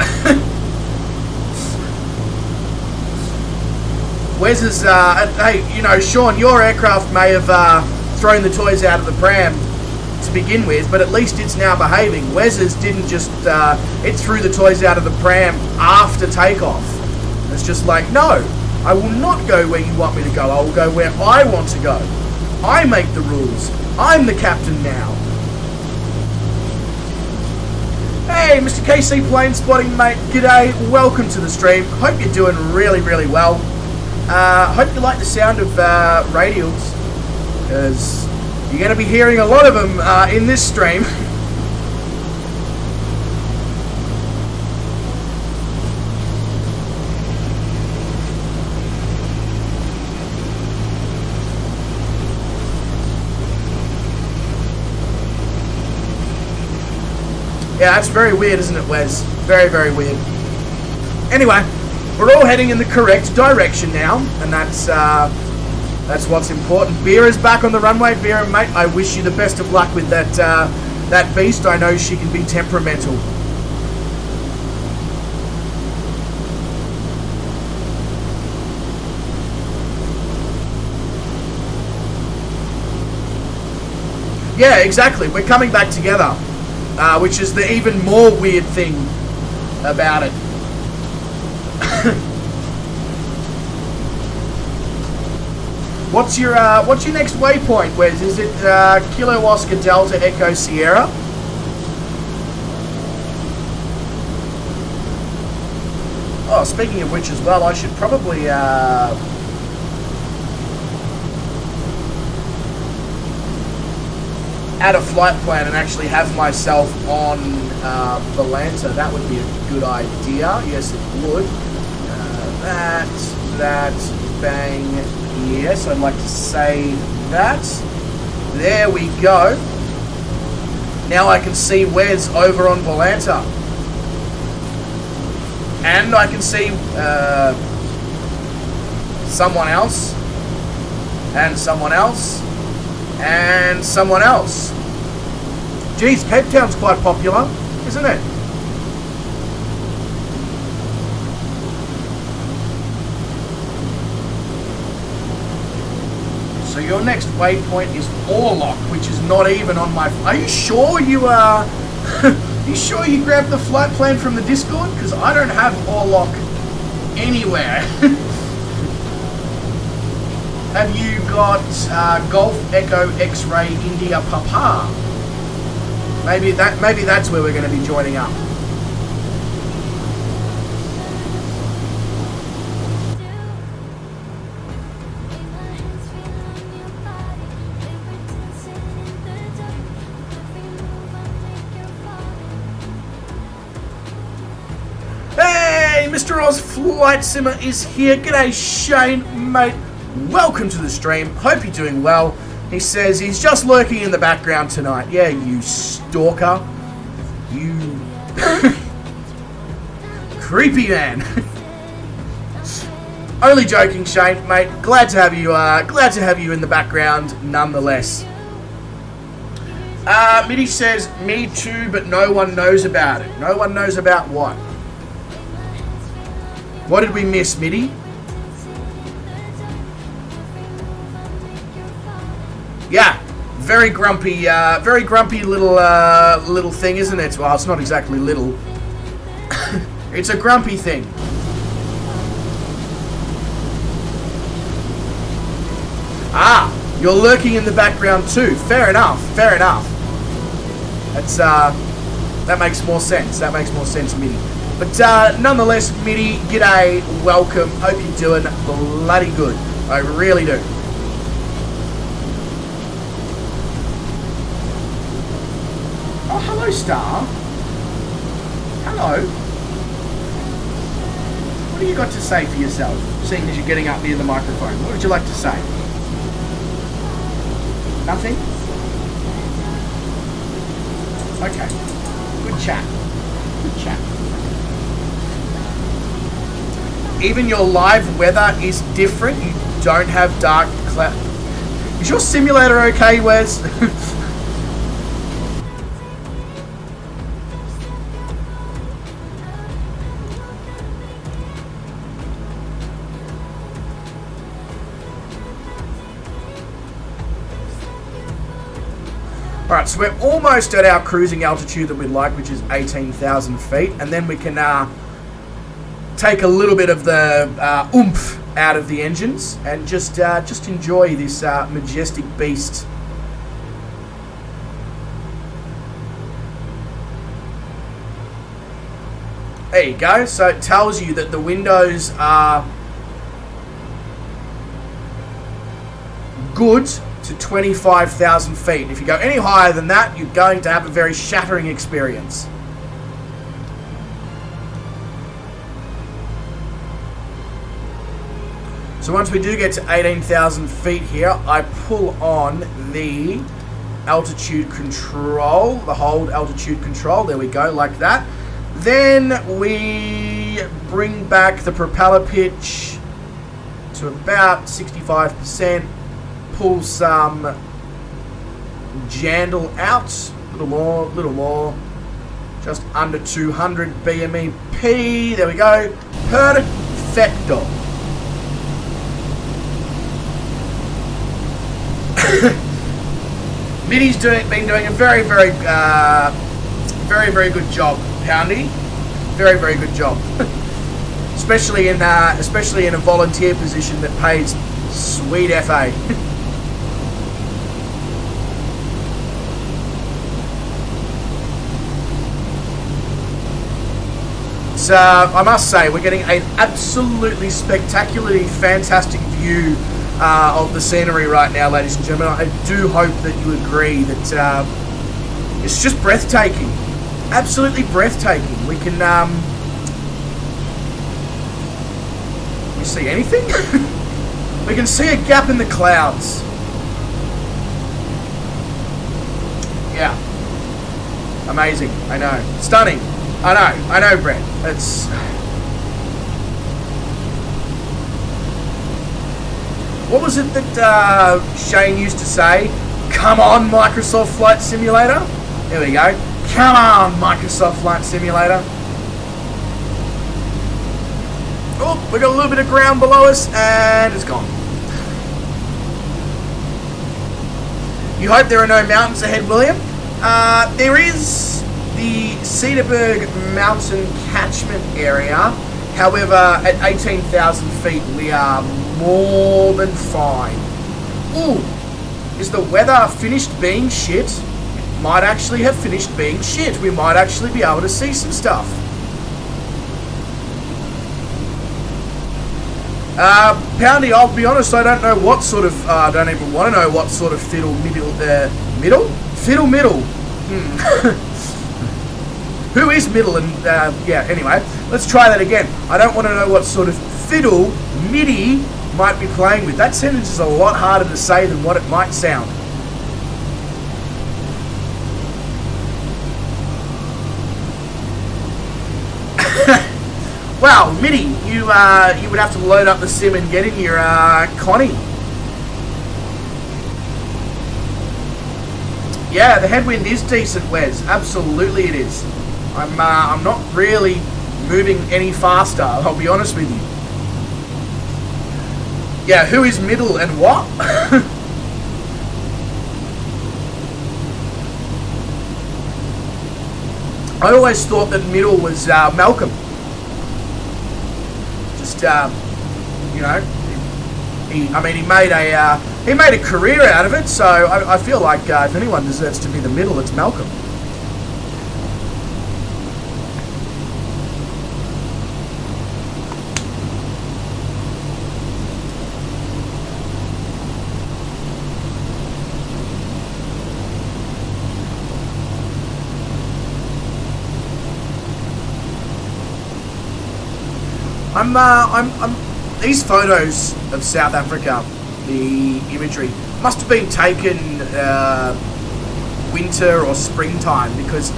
Wes is... hey, you know, Sean, your aircraft may have thrown the toys out of the pram to begin with, but at least it's now behaving. Wes's didn't just... it threw the toys out of the pram after takeoff. It's just like, no. I will not go where you want me to go. I will go where I want to go. I make the rules. I'm the captain now. Hey, Mr. KC Plane Spotting, mate. G'day. Welcome to the stream. Hope you're doing really, really well. Hope you like the sound of radials, because you're going to be hearing a lot of them in this stream. Yeah, that's very weird, isn't it, Wes? Very, very weird. Anyway, we're all heading in the correct direction now, and that's what's important. Beer is back on the runway. Beer, mate, I wish you the best of luck with that beast. I know she can be temperamental. Yeah, exactly. We're coming back together. Which is the even more weird thing about it. What's your next waypoint, Wes? Is it Kilo Oscar Delta Echo Sierra? Oh, speaking of which as well, I should probably add a flight plan and actually have myself on Valanta. That would be a good idea. Yes, it would. That that. Bang. Yes, I'd like to save that. There we go. Now I can see Wes over on Volanta. And I can see someone else. And someone else. And someone else. Geez, Cape Town's quite popular, isn't it? So your next waypoint is Orlok, which is not even on my... Are you sure you are... you sure you grabbed the flight plan from the Discord? Because I don't have Orlok anywhere. Have you got Golf Echo X-Ray India Papa? Maybe that's where we're going to be joining up. Hey, Mr. Oz Flight Simmer is here. G'day, Shane, mate. Welcome to the stream. Hope you're doing well. He says he's just lurking in the background tonight. Yeah, you stalker. You creepy man. Only joking, Shane, mate. Glad to have you. Glad to have you in the background, nonetheless. Mitty says, me too, but no one knows about it. No one knows about what? What did we miss, Mitty? Yeah, very grumpy little thing, isn't it? Well, it's not exactly little. It's a grumpy thing. Ah, you're lurking in the background too. Fair enough. Fair enough. That's that makes more sense. That makes more sense, Mitty. But nonetheless, Mitty, g'day, welcome. Hope you're doing bloody good. I really do. Oh, hello, Star. Hello. What do you got to say for yourself, seeing as you're getting up near the microphone? What would you like to say? Nothing? Okay. Good chat. Good chat. Even your live weather is different. You don't have dark cloud. Is your simulator okay, Wes? Alright, so we're almost at our cruising altitude that we'd like, which is 18,000 feet, and then we can take a little bit of the oomph out of the engines and just enjoy this majestic beast. There you go. So it tells you that the windows are good to 25,000 feet. If you go any higher than that, you're going to have a very shattering experience. So once we do get to 18,000 feet here, I pull on the altitude control, the hold altitude control. There we go, like that. Then we bring back the propeller pitch to about 65%. Pull some jandle out, a little more, just under 200 BMEP. There we go, perfecto. Mitty's been doing a very good job, Poundy. Very good job, especially in a volunteer position that pays sweet FA. So I must say, we're getting an absolutely spectacularly fantastic view of the scenery right now, ladies and gentlemen. I do hope that you agree that it's just breathtaking, absolutely breathtaking. We see anything. We can see a gap in the clouds. Yeah. Amazing. I know. Stunning. I know, Brett. It's... What was it that Shane used to say? Come on, Microsoft Flight Simulator. There we go. Come on, Microsoft Flight Simulator. Oh, we got a little bit of ground below us, and it's gone. You hope there are no mountains ahead, William? There is the Cedarburg Mountain catchment area. However, at 18,000 feet, we are more than fine. Ooh, is the weather finished being shit? It might actually have finished being shit. We might actually be able to see some stuff. Poundy, I'll be honest, I don't know what sort of, I don't even want to know what sort of fiddle middle. Who is middle? And yeah, anyway, let's try that again. I don't want to know what sort of fiddle MIDI might be playing with. That sentence is a lot harder to say than what it might sound. Wow, MIDI, you would have to load up the sim and get in your Connie. Yeah, the headwind is decent, Wes. Absolutely it is. I'm not really moving any faster, I'll be honest with you. Yeah, who is middle and what? I always thought that middle was Malcolm. Just you know, he made a career out of it. So I feel like if anyone deserves to be the middle, it's Malcolm. These photos of South Africa, the imagery, must have been taken winter or springtime, because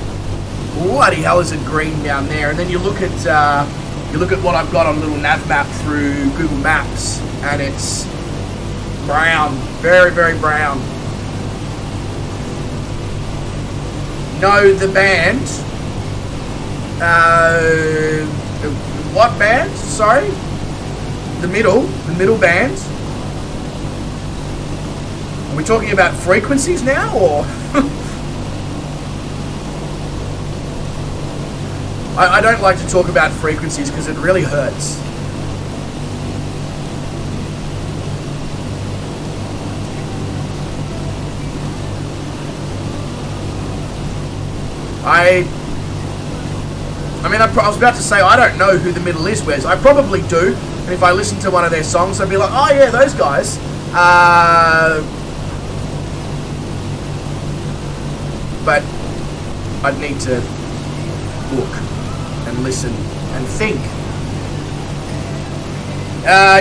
bloody hell is it green down there. And then you look at what I've got on a little nav map through Google Maps, and it's brown, very, very brown. No, the band. What band? Sorry? The middle band. Are we talking about frequencies now, or? I don't like to talk about frequencies because it really hurts. I mean, I was about to say, I don't know who the middle is, Wes. I probably do. And if I listen to one of their songs, I'd be like, oh yeah, those guys. But I'd need to look and listen and think.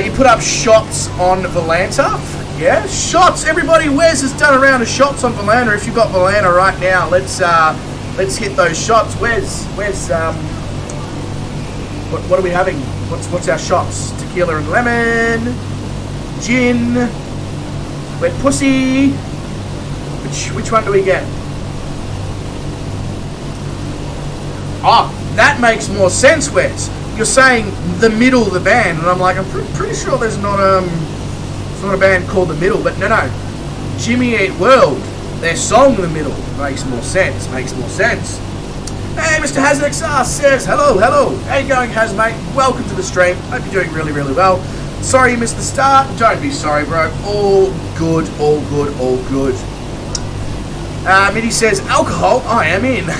You put up shots on Volanta? Yeah, shots. Everybody, Wes has done a round of shots on Volanta. If you've got Volanta right now, let's hit those shots. Wes, what are we having? What's our shots? Tequila and lemon, gin, wet pussy. Which one do we get? Ah, that makes more sense, Wes. You're saying the middle, the band, and I'm like, I'm pretty sure there's not a band called the Middle, but no, Jimmy Eat World, their song The Middle makes more sense. Hey, Mr. HazXR says, hello. How you going, Haz, mate? Welcome to the stream. Hope you're doing really, really well. Sorry you missed the start. Don't be sorry, bro. All good. Mitty says, alcohol, I am in.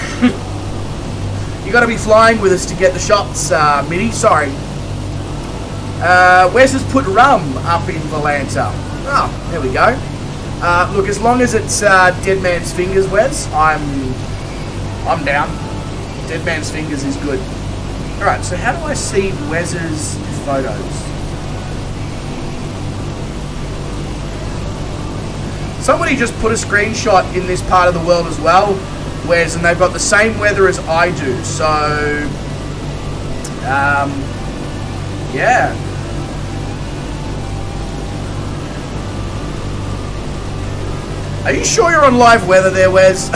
You got to be flying with us to get the shots, Mitty. Sorry. Wes has put rum up in Volanta. Oh, there we go. Look, as long as it's Dead Man's Fingers, Wes, I'm down. Dead Man's Fingers is good. Alright, so how do I see Wes's photos? Somebody just put a screenshot in this part of the world as well, Wes, and they've got the same weather as I do. So, yeah. Are you sure you're on live weather there, Wes?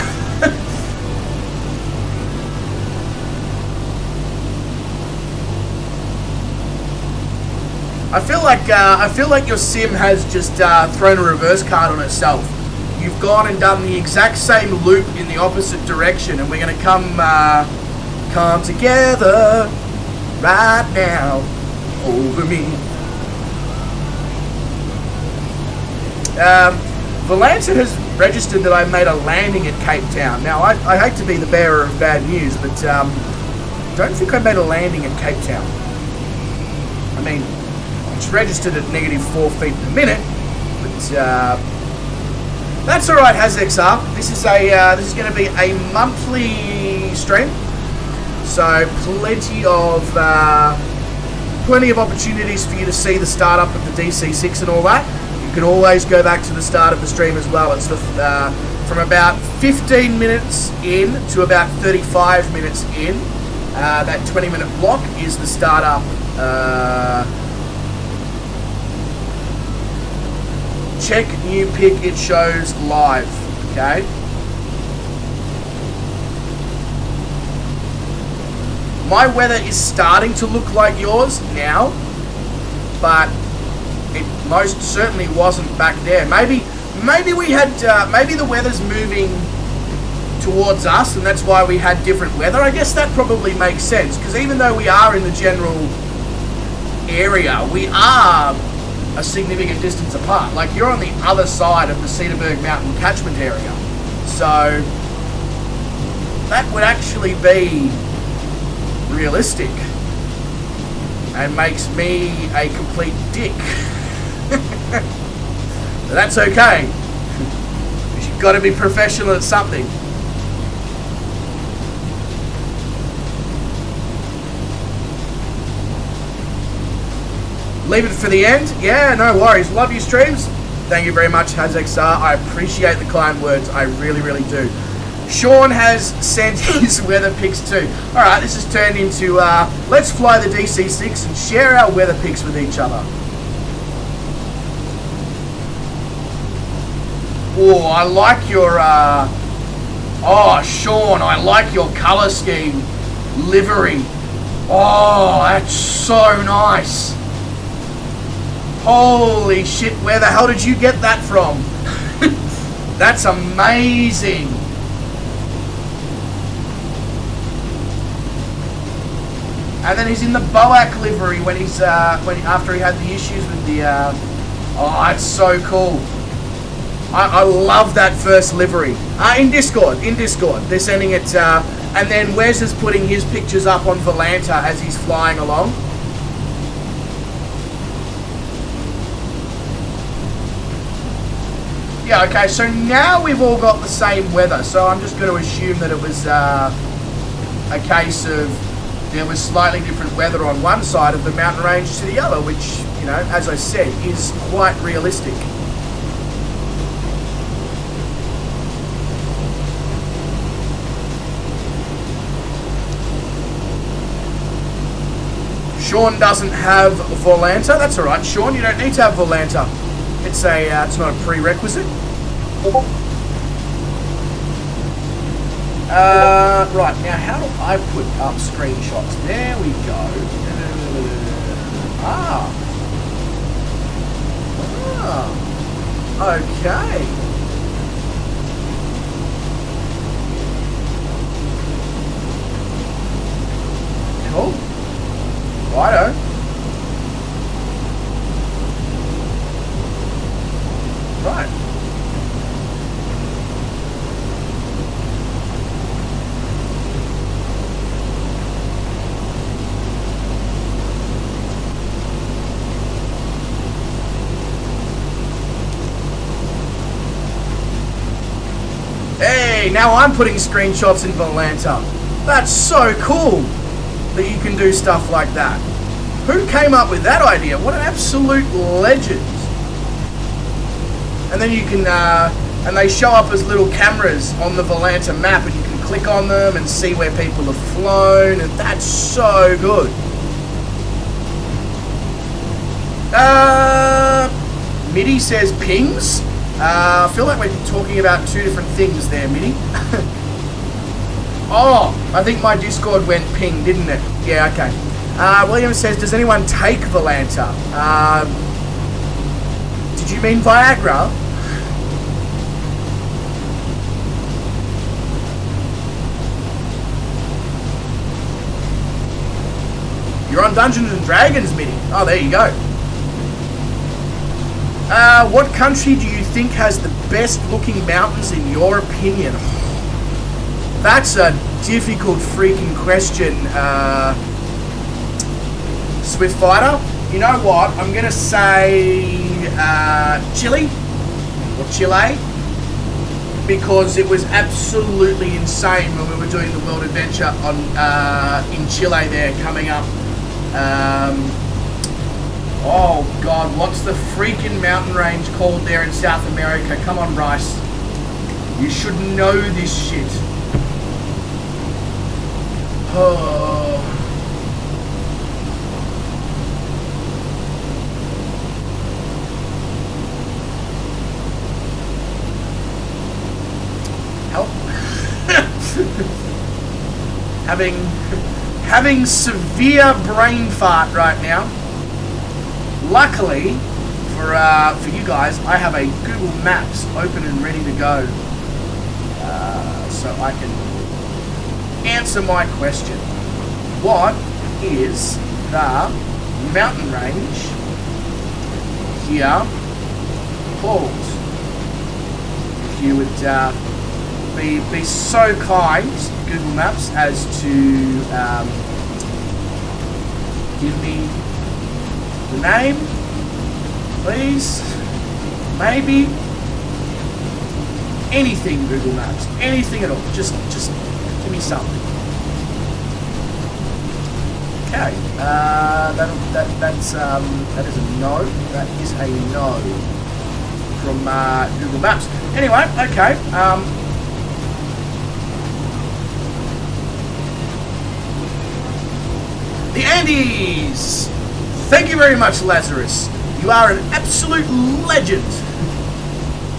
I feel like your sim has just thrown a reverse card on itself. You've gone and done the exact same loop in the opposite direction, and we're gonna come together right now over me. Valanta has registered that I made a landing at Cape Town. Now, I hate to be the bearer of bad news, but don't think I made a landing at Cape Town. I mean, it's registered at -4 feet per minute, but that's all right, HazXR. This is going to be a monthly stream, so plenty of opportunities for you to see the startup of the DC6 and all that. You can always go back to the start of the stream as well. It's the from about 15 minutes in to about 35 minutes in. That 20-minute block is the startup. Check new pic, it shows live, okay? My weather is starting to look like yours now, but it most certainly wasn't back there. Maybe we had, maybe the weather's moving towards us, and that's why we had different weather. I guess that probably makes sense, because even though we are in the general area, we are a significant distance apart. Like, you're on the other side of the Cedarburg Mountain catchment area. So that would actually be realistic and makes me a complete dick. But that's okay. You've got to be professional at something. Leave it for the end? Yeah, no worries. Love your streams. Thank you very much, HazXR. I appreciate the kind words. I really, really do. Sean has sent his weather pics too. Alright, this has turned into, let's fly the DC6 and share our weather pics with each other. Oh, I like your, oh, Sean, I like your colour scheme. Livery. Oh, that's so nice. Holy shit, where the hell did you get that from? That's amazing. And then he's in the Boac livery when he's after he had the issues with the oh, it's so cool. I love that first livery. In Discord, they're sending it, and then Wes is putting his pictures up on Valanta as he's flying along. Yeah, okay, so now we've all got the same weather, so I'm just going to assume that it was a case of there was slightly different weather on one side of the mountain range to the other, which, you know, as I said, is quite realistic. Sean doesn't have Volanta. That's all right, Sean, you don't need to have Volanta. It's it's not a prerequisite. Right, now how do I put up screenshots? There we go. Okay. Cool. Righto. Right. Hey, now I'm putting screenshots in Volanta. That's so cool that you can do stuff like that. Who came up with that idea? What an absolute legend. And then you can and they show up as little cameras on the Volanta map, and you can click on them and see where people have flown, and that's so good. Mitty says pings. I feel like we're talking about two different things there, Mitty. Oh, I think my Discord went ping, didn't it? Yeah, okay. William says, does anyone take Volanta? Did you mean Viagra? You're on Dungeons and Dragons, Mitty. Oh, there you go. What country do you think has the best looking mountains in your opinion? That's a difficult freaking question, Swift Fighter. You know what? I'm going to say Chile or Chile, because it was absolutely insane when we were doing the World Adventure on in Chile there coming up. Oh God, what's the freaking mountain range called there in South America? Come on, Bryce. You should know this shit. Oh. Help. Having severe brain fart right now. Luckily for you guys, I have a Google Maps open and ready to go, so I can answer my question. What is the mountain range here called? If you would be so kind, Google Maps, as to give me the name, please. Maybe anything, Google Maps, anything at all. Just give me something. Okay, that is a no. That is a no from Google Maps. Anyway, okay. The Andes. Thank you very much, Lazarus. You are an absolute legend.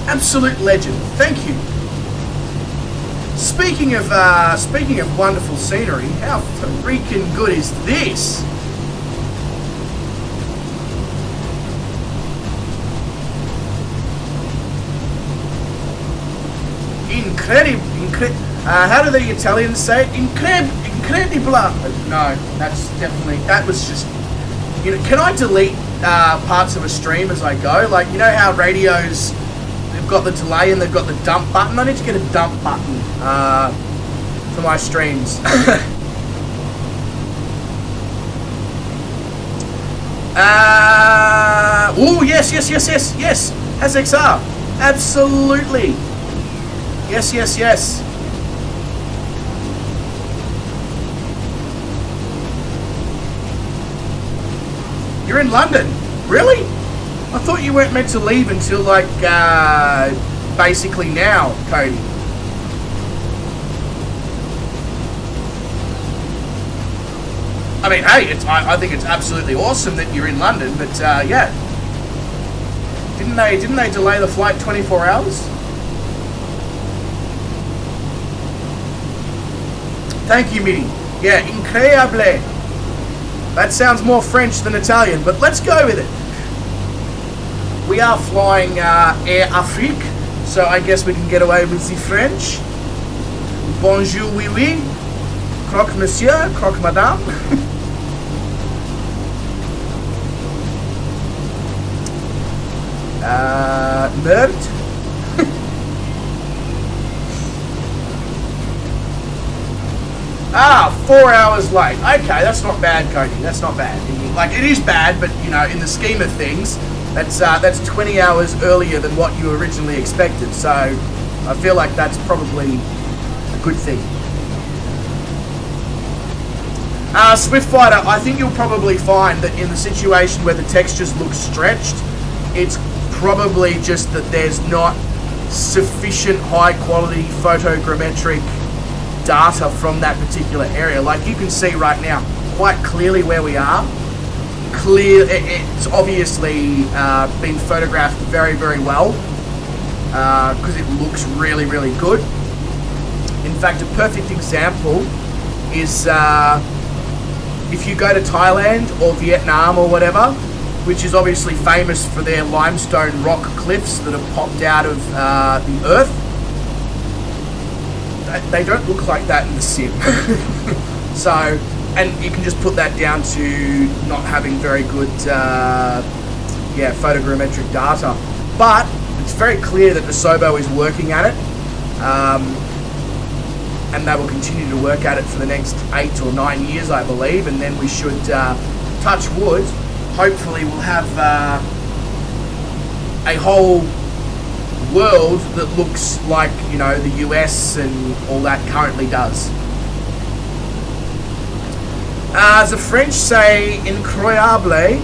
Absolute legend. Thank you. Speaking of wonderful scenery, how freaking good is this? Incredible. How do the Italians say it? Incredible. No, that was just. You know, can I delete parts of a stream as I go? Like, you know how radios, they've got the delay and they've got the dump button? I need to get a dump button for my streams. Oh, yes. Has XR. Absolutely. Yes. You're in London? Really? I thought you weren't meant to leave until, like, basically now, Cody. I mean, hey, I think it's absolutely awesome that you're in London, but, yeah. Didn't they delay the flight 24 hours? Thank you, Mitty. Yeah, incredible. That sounds more French than Italian, but let's go with it. We are flying Air Afrique, so I guess we can get away with the French. Bonjour, oui, oui. Croque monsieur, croque madame. Nerd. 4 hours late. Okay, that's not bad, Cody. That's not bad. Like, it is bad, but, you know, in the scheme of things, that's 20 hours earlier than what you originally expected. So I feel like that's probably a good thing. Swift Fighter, I think you'll probably find that in the situation where the textures look stretched, it's probably just that there's not sufficient high quality photogrammetric data from that particular area. Like you can see right now quite clearly where we are. It's obviously been photographed very, very well because it looks really, really good. In fact, a perfect example is if you go to Thailand or Vietnam or whatever, which is obviously famous for their limestone rock cliffs that have popped out of the earth. They don't look like that in the sim. So, and you can just put that down to not having very good photogrammetric data. But it's very clear that Asobo is working at it. And they will continue to work at it for the next 8 or 9 years, I believe, and then we should, touch wood, hopefully we'll have a whole world that looks like, you know, the US and all that currently does. The French say incroyable,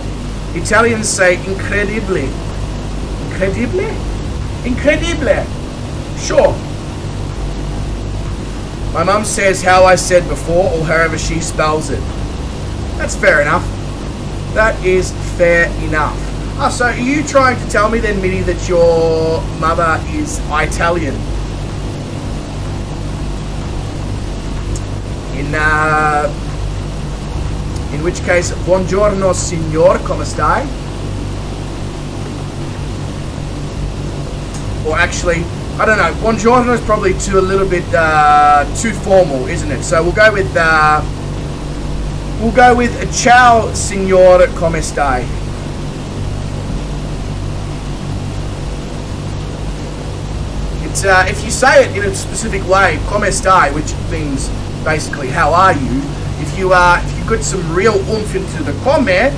Italians say incredibile. Incredibile? Incredibile. Sure. My mum says how I said before, or however she spells it. That's fair enough. That is fair enough. Oh, so are you trying to tell me then, Mitty, that your mother is Italian? In which case, buongiorno signor, come stai? Or actually, I don't know, buongiorno is probably a little bit too formal, isn't it? So we'll go with ciao signor, come stai? It's if you say it in a specific way, come stai, which means basically how are you? If you put some real oomph into the come, it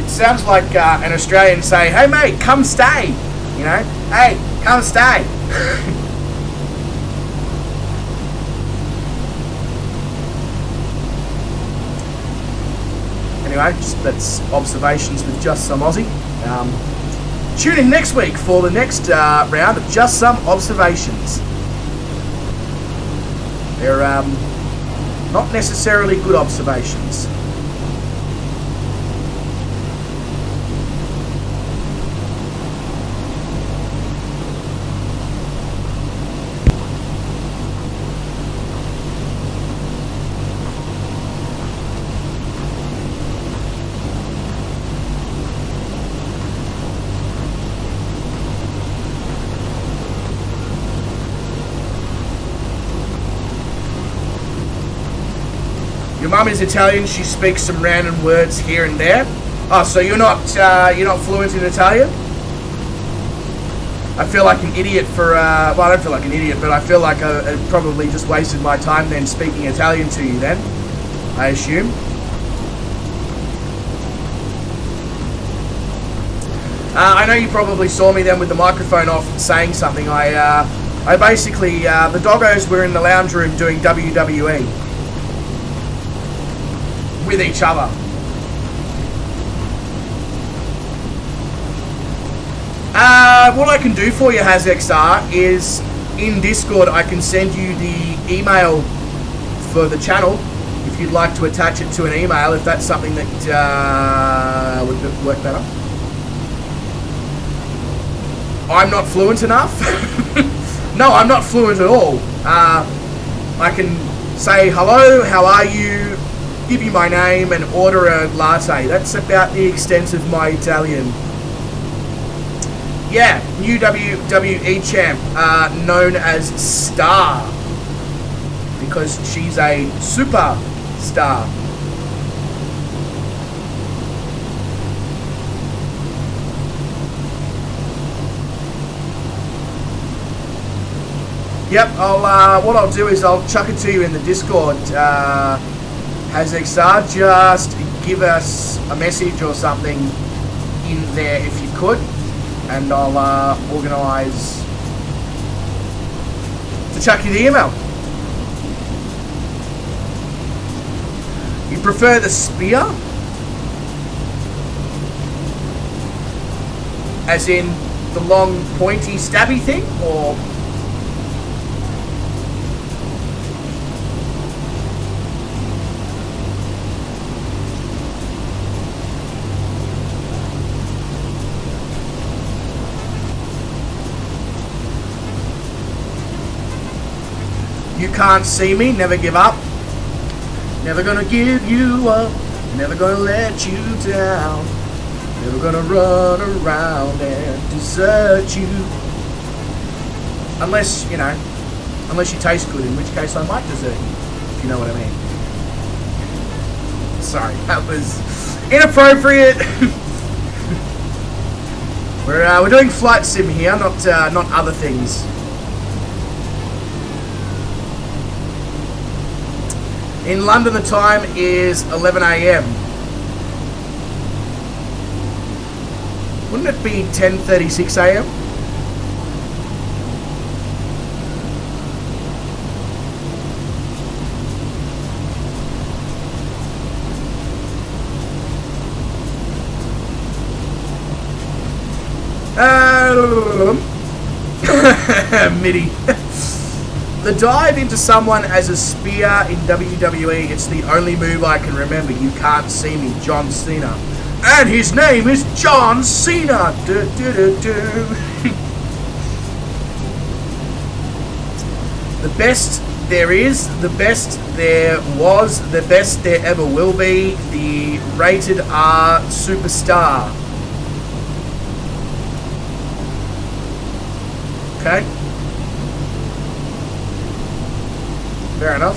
sounds like an Australian say, hey mate, come stay. You know, hey, come stay. Anyway, that's observations with Just Some Aussie. Tune in next week for the next round of Just Some Observations. They're not necessarily good observations. Your mum is Italian. She speaks some random words here and there. Oh, so you're not fluent in Italian? I feel like an idiot for. Well, I don't feel like an idiot, but I feel like I probably just wasted my time then speaking Italian to you. Then, I assume. I know you probably saw me then with the microphone off saying something. I basically the doggos were in the lounge room doing WWE. With each other. What I can do for you, HazXR, is in Discord I can send you the email for the channel if you'd like to attach it to an email, if that's something that would work better. I'm not fluent enough? No, I'm not fluent at all. I can say hello, how are you? Give you my name and order a latte. That's about the extent of my Italian. Yeah, new WWE champ, known as Star, because she's a super star. Yep, what I'll do is I'll chuck it to you in the Discord. HazXR, just give us a message or something in there if you could, and I'll organise to chuck you the email. You prefer the spear? As in the long pointy stabby thing, or You can't see me, never give up. Never gonna give you up. Never gonna let you down. Never gonna run around and desert you. Unless, you know, unless you taste good, in which case I might desert you. If you know what I mean. Sorry, that was inappropriate. We're doing flight sim here, not other things. In London, the time is 11 a.m. Wouldn't it be 10:36 a.m.? MIDI. The dive into someone as a spear in WWE, it's the only move I can remember. You can't see me, John Cena. And his name is John Cena. Du, du, du, du. The best there is, the best there was, the best there ever will be, the rated R superstar. Okay. Fair enough.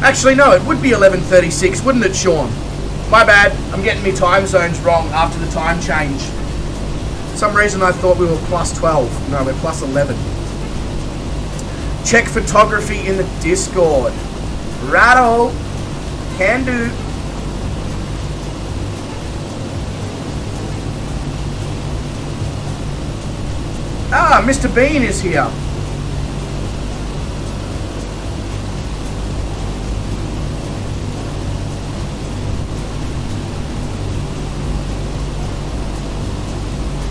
Actually, no, it would be 11:36, wouldn't it, Sean? My bad. I'm getting me time zones wrong after the time change. For some reason, I thought we were plus 12. No, we're plus 11. Check photography in the Discord. Rattle. Can do. Ah, Mr. Bean is here.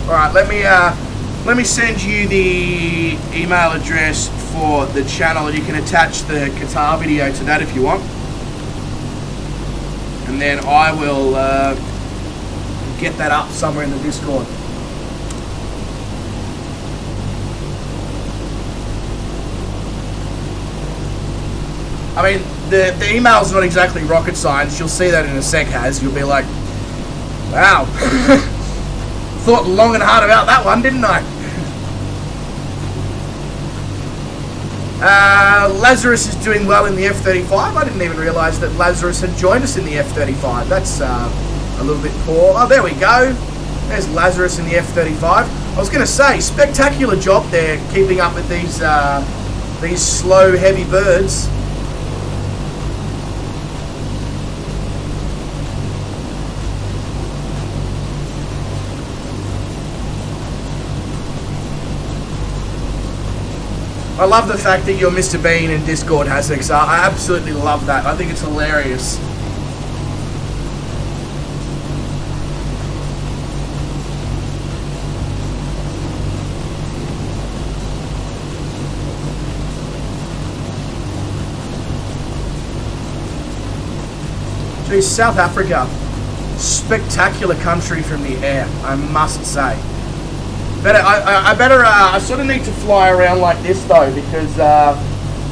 All right, let me send you the email address for the channel, and you can attach the Qatar video to that if you want. And then I will get that up somewhere in the Discord. I mean, the email's not exactly rocket science. You'll see that in a sec, Has. You'll be like, wow. Thought long and hard about that one, didn't I? Lazarus is doing well in the F-35. I didn't even realise that Lazarus had joined us in the F-35. That's a little bit poor. Oh, there we go. There's Lazarus in the F-35. I was going to say, spectacular job there, keeping up with these slow, heavy birds. I love the fact that you're Mr. Bean in Discord, Hasek. I absolutely love that. I think it's hilarious. Geez, South Africa. Spectacular country from the air, I must say. I sort of need to fly around like this though, because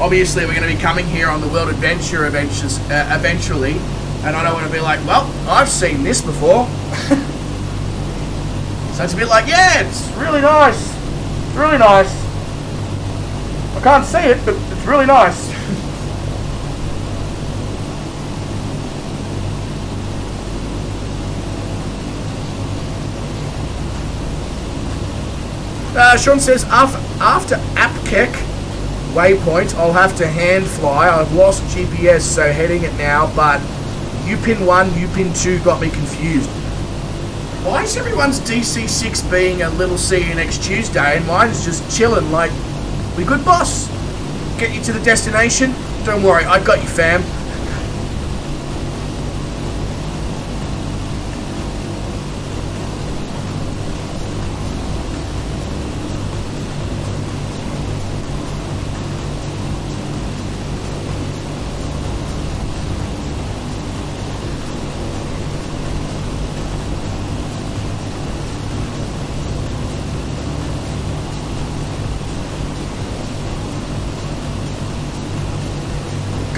obviously we're going to be coming here on the World Adventure eventually, and I don't want to be like, well, I've seen this before. So it's a bit like, yeah, it's really nice. It's really nice. I can't see it, but it's really nice. Sean says, after Apkek waypoint, I'll have to hand fly. I've lost GPS, so heading it now, but Upin 1, Upin 2 got me confused. Why is everyone's DC6 being a little see you next Tuesday and mine's just chilling like, we good, boss? Get you to the destination? Don't worry, I got you, fam.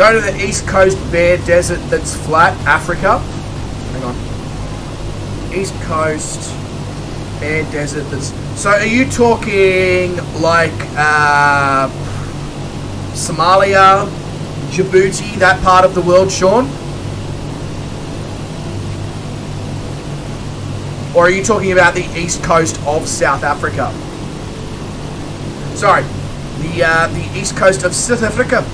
Go to the East Coast bare desert that's flat, Africa. Hang on. East Coast bare desert that's... So are you talking like Somalia, Djibouti, that part of the world, Sean? Or are you talking about the east coast of South Africa? Sorry, the east coast of South Africa.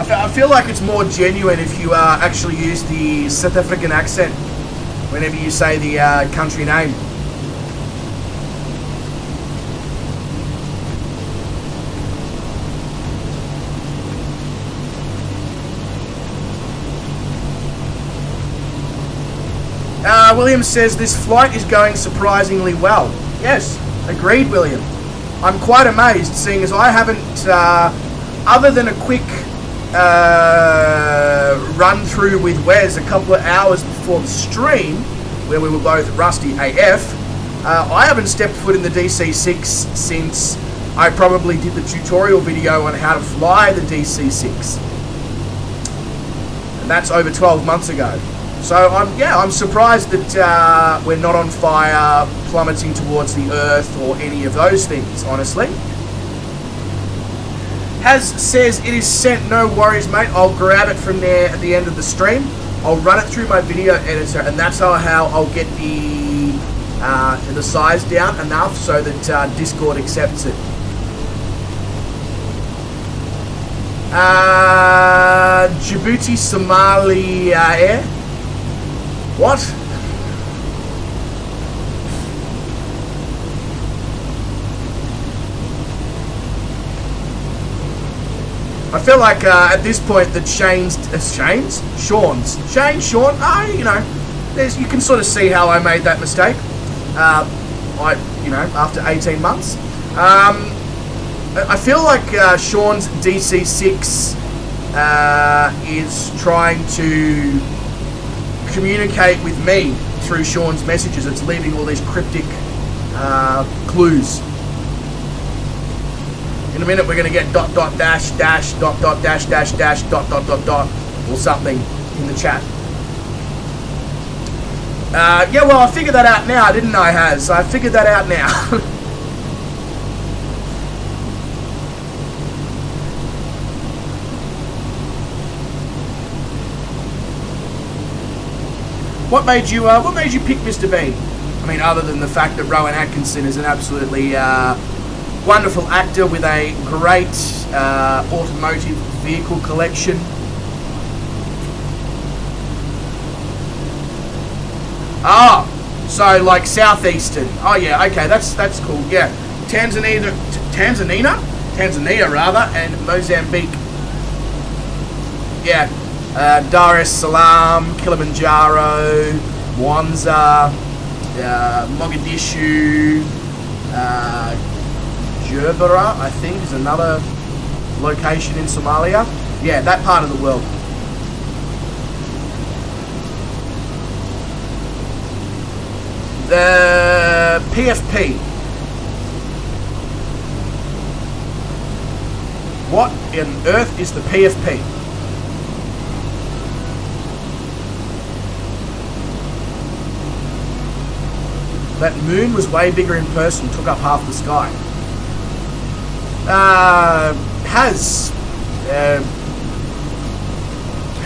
I feel like it's more genuine if you actually use the South African accent whenever you say the country name. William says this flight is going surprisingly well. Yes, agreed, William. I'm quite amazed, seeing as I haven't, other than a quick run through with Wes a couple of hours before the stream, where we were both rusty AF, I haven't stepped foot in the DC6 since I probably did the tutorial video on how to fly the DC6. And that's over 12 months ago. So I'm surprised that we're not on fire, plummeting towards the Earth, or any of those things, honestly. Haz says it is sent, no worries, mate. I'll grab it from there at the end of the stream. I'll run it through my video editor, and that's how I'll get the size down enough so that Discord accepts it. Djibouti, Somalia Air. What? I feel like at this point that Sean, you know, you can sort of see how I made that mistake. After 18 months. I feel like Sean's DC6 is trying to communicate with me through Sean's messages. It's leaving all these cryptic clues. In a minute we're going to get ... dash dash ... dash dash dash ... or something in the chat. Yeah, well, I figured that out now, didn't I, Haz? I figured that out now. What made you pick Mr. B? I mean, other than the fact that Rowan Atkinson is an absolutely wonderful actor with a great automotive vehicle collection. Ah, so like southeastern. Oh yeah, okay, that's cool. Yeah, Tanzania rather, and Mozambique. Yeah. Dar es Salaam, Kilimanjaro, Mwanza, Mogadishu, Gerbera, I think, is another location in Somalia. Yeah, that part of the world. The PFP. What on earth is the PFP? That moon was way bigger in person, took up half the sky. Have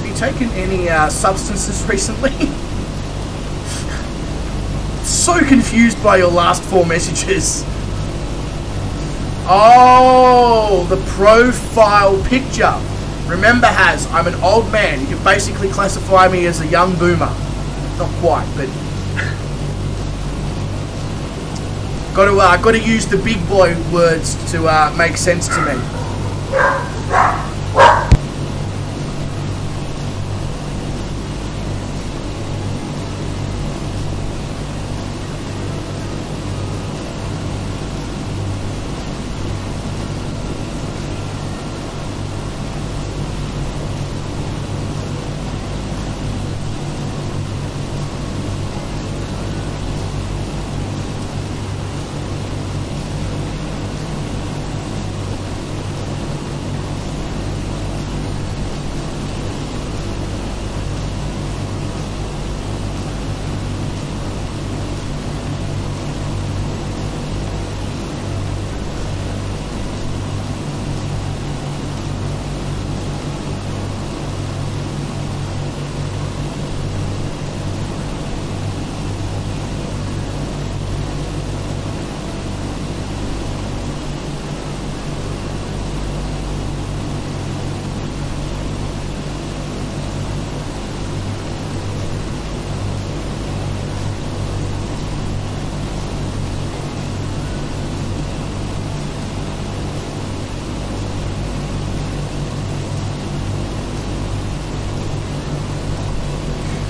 you taken any substances recently? So confused by your last 4 messages. Oh, the profile picture. Remember, Haz, I'm an old man. You can basically classify me as a young boomer. Not quite, but... Got to use the big boy words to make sense to me.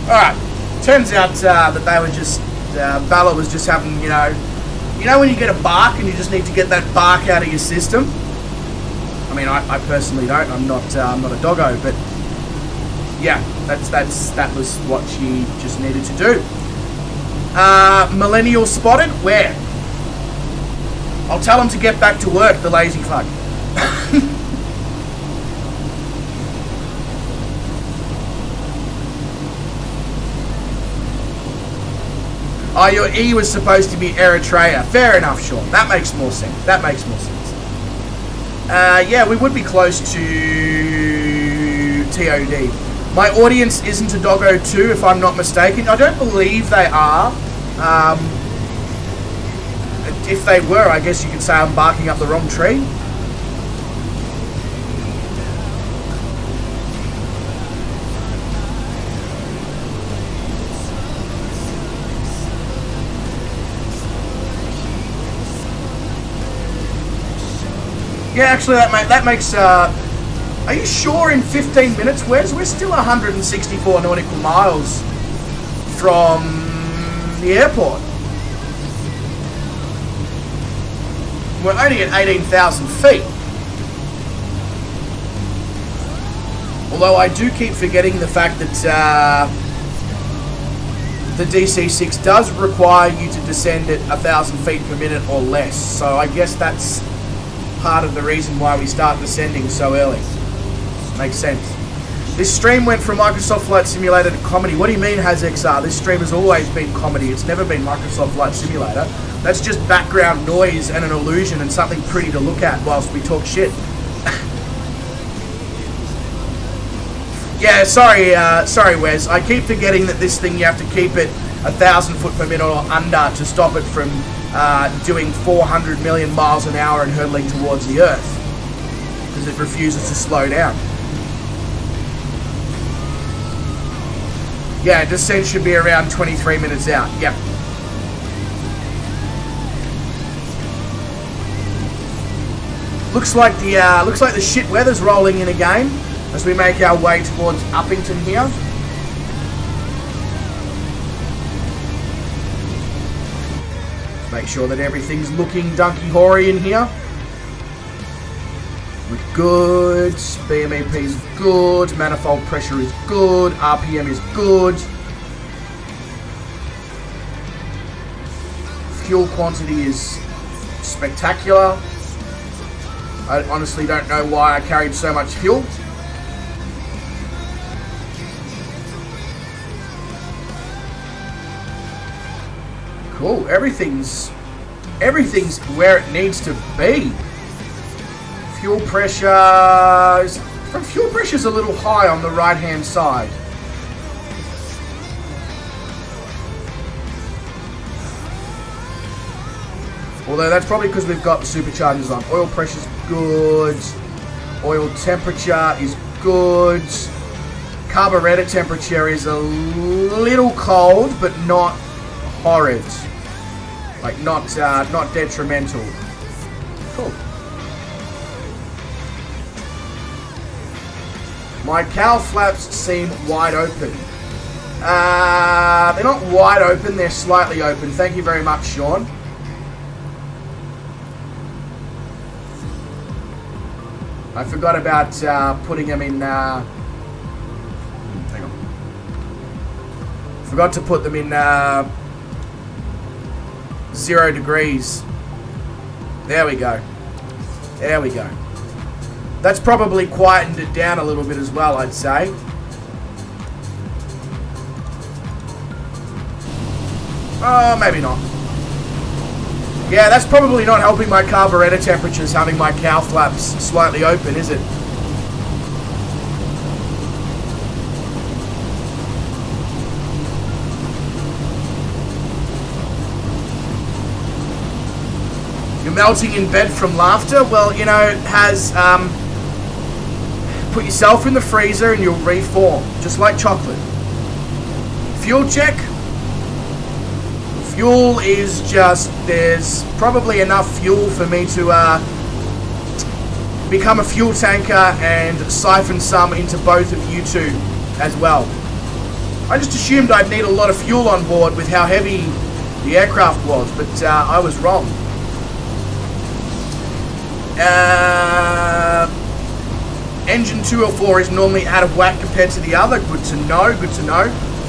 Alright, turns out that they were just, Bella was just having, you know when you get a bark and you just need to get that bark out of your system? I mean, I personally don't, I'm not a doggo, but yeah, that was what she just needed to do. Millennial spotted? Where? I'll tell him to get back to work, the lazy fuck. Oh, your E was supposed to be Eritrea. Fair enough, Sean. That makes more sense. That makes more sense. Yeah, we would be close to TOD. My audience isn't a doggo too, if I'm not mistaken. I don't believe they are. If they were, I guess you could say I'm barking up the wrong tree. Yeah, actually, that makes. Are you sure in 15 minutes, Wes? We're still 164 nautical miles from the airport. We're only at 18,000 feet. Although I do keep forgetting the fact that the DC6 does require you to descend at 1,000 feet per minute or less. So I guess that's part of the reason why we start descending so early. Makes sense. This stream went from Microsoft Flight Simulator to comedy. What do you mean, HazXR? This stream has always been comedy. It's never been Microsoft Flight Simulator. That's just background noise and an illusion and something pretty to look at whilst we talk shit. Yeah, sorry Wes. I keep forgetting that this thing you have to keep it 1,000 foot per minute or under to stop it from doing 400 million miles an hour and hurtling towards the Earth. Because it refuses to slow down. Yeah, descent should be around 23 minutes out. Yep. Looks like the shit weather's rolling in again as we make our way towards Upington here. Make sure that everything's looking donkey-hoary in here. We're good. BMEP is good. Manifold pressure is good. RPM is good. Fuel quantity is spectacular. I honestly don't know why I carried so much fuel. Cool. Everything's where it needs to be. Fuel pressure's a little high on the right-hand side. Although that's probably because we've got the superchargers on. Oil pressure's good. Oil temperature is good. Carburetor temperature is a little cold, but not horrid. Like not detrimental. Cool. My cowl flaps seem wide open. They're not wide open, they're slightly open. Thank you very much, Sean. I forgot about putting them in... hang on. Forgot to put them in 0 degrees. There we go. There we go. That's probably quietened it down a little bit as well, I'd say. Oh, maybe not. Yeah, that's probably not helping my carburetor temperatures, having my cowl flaps slightly open, is it? You're melting in bed from laughter? Well, you know, put yourself in the freezer and you'll reform, just like chocolate. Fuel check. Fuel is just, there's probably enough fuel for me to become a fuel tanker and siphon some into both of you two as well. I just assumed I'd need a lot of fuel on board with how heavy the aircraft was, but I was wrong. Engine 204 is normally out of whack compared to the other. Good to know, good to know.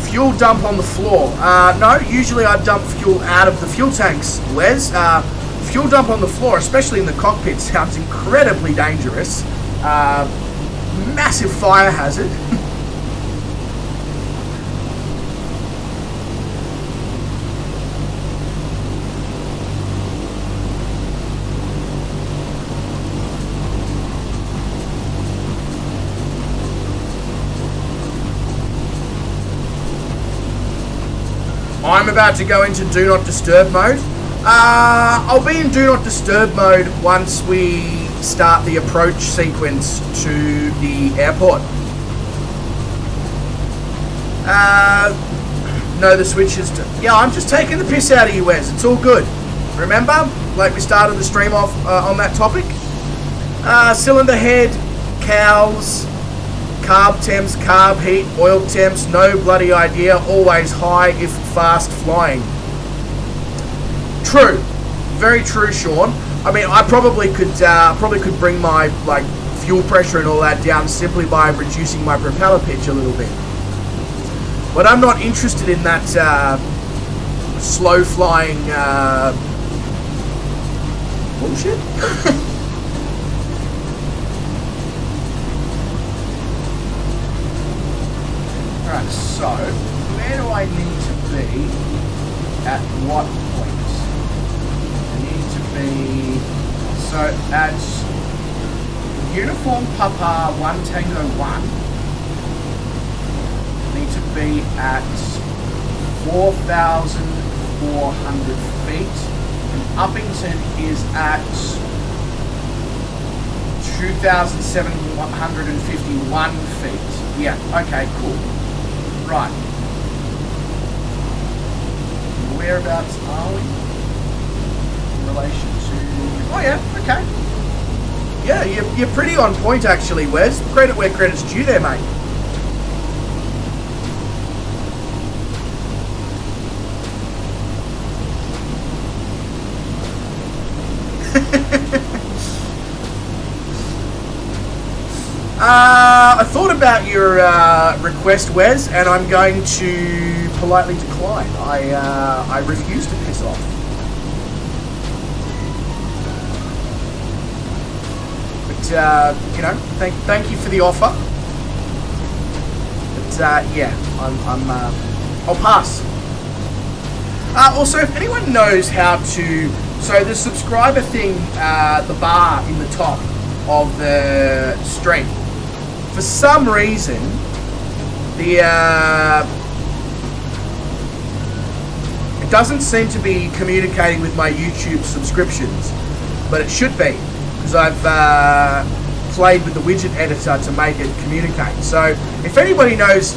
Fuel dump on the floor. No, usually I dump fuel out of the fuel tanks, Wes. Fuel dump on the floor, especially in the cockpit, sounds incredibly dangerous. Massive fire hazard. I'm about to go into Do Not Disturb mode. I'll be in Do Not Disturb mode once we start the approach sequence to the airport. No, the switch is... Yeah, I'm just taking the piss out of you, Wes. It's all good. Remember? Like we started the stream off on that topic. Cylinder head, cows... Carb temps, carb heat, oil temps, no bloody idea. Always high if fast flying. True, very true, Sean. I mean, I probably could bring my like fuel pressure and all that down simply by reducing my propeller pitch a little bit. But I'm not interested in that slow flying bullshit. Alright, so, where do I need to be at what point? I need to be, so at Uniform Papa 1 Tango 1, I need to be at 4,400 feet, and Upington is at 2,751 feet. Yeah, okay, cool. Right. Whereabouts are we? In relation to... Oh yeah, okay. Yeah, you're pretty on point actually, Wes. Credit where credit's due there, mate. I thought about your request, Wes, and I'm going to politely decline. I refuse to piss off. But you know, thank you for the offer. But yeah, I'll pass. Also, if anyone knows how to, so the subscriber thing, the bar in the top of the stream. For some reason, the it doesn't seem to be communicating with my YouTube subscriptions, but it should be, because I've played with the widget editor to make it communicate. So if anybody knows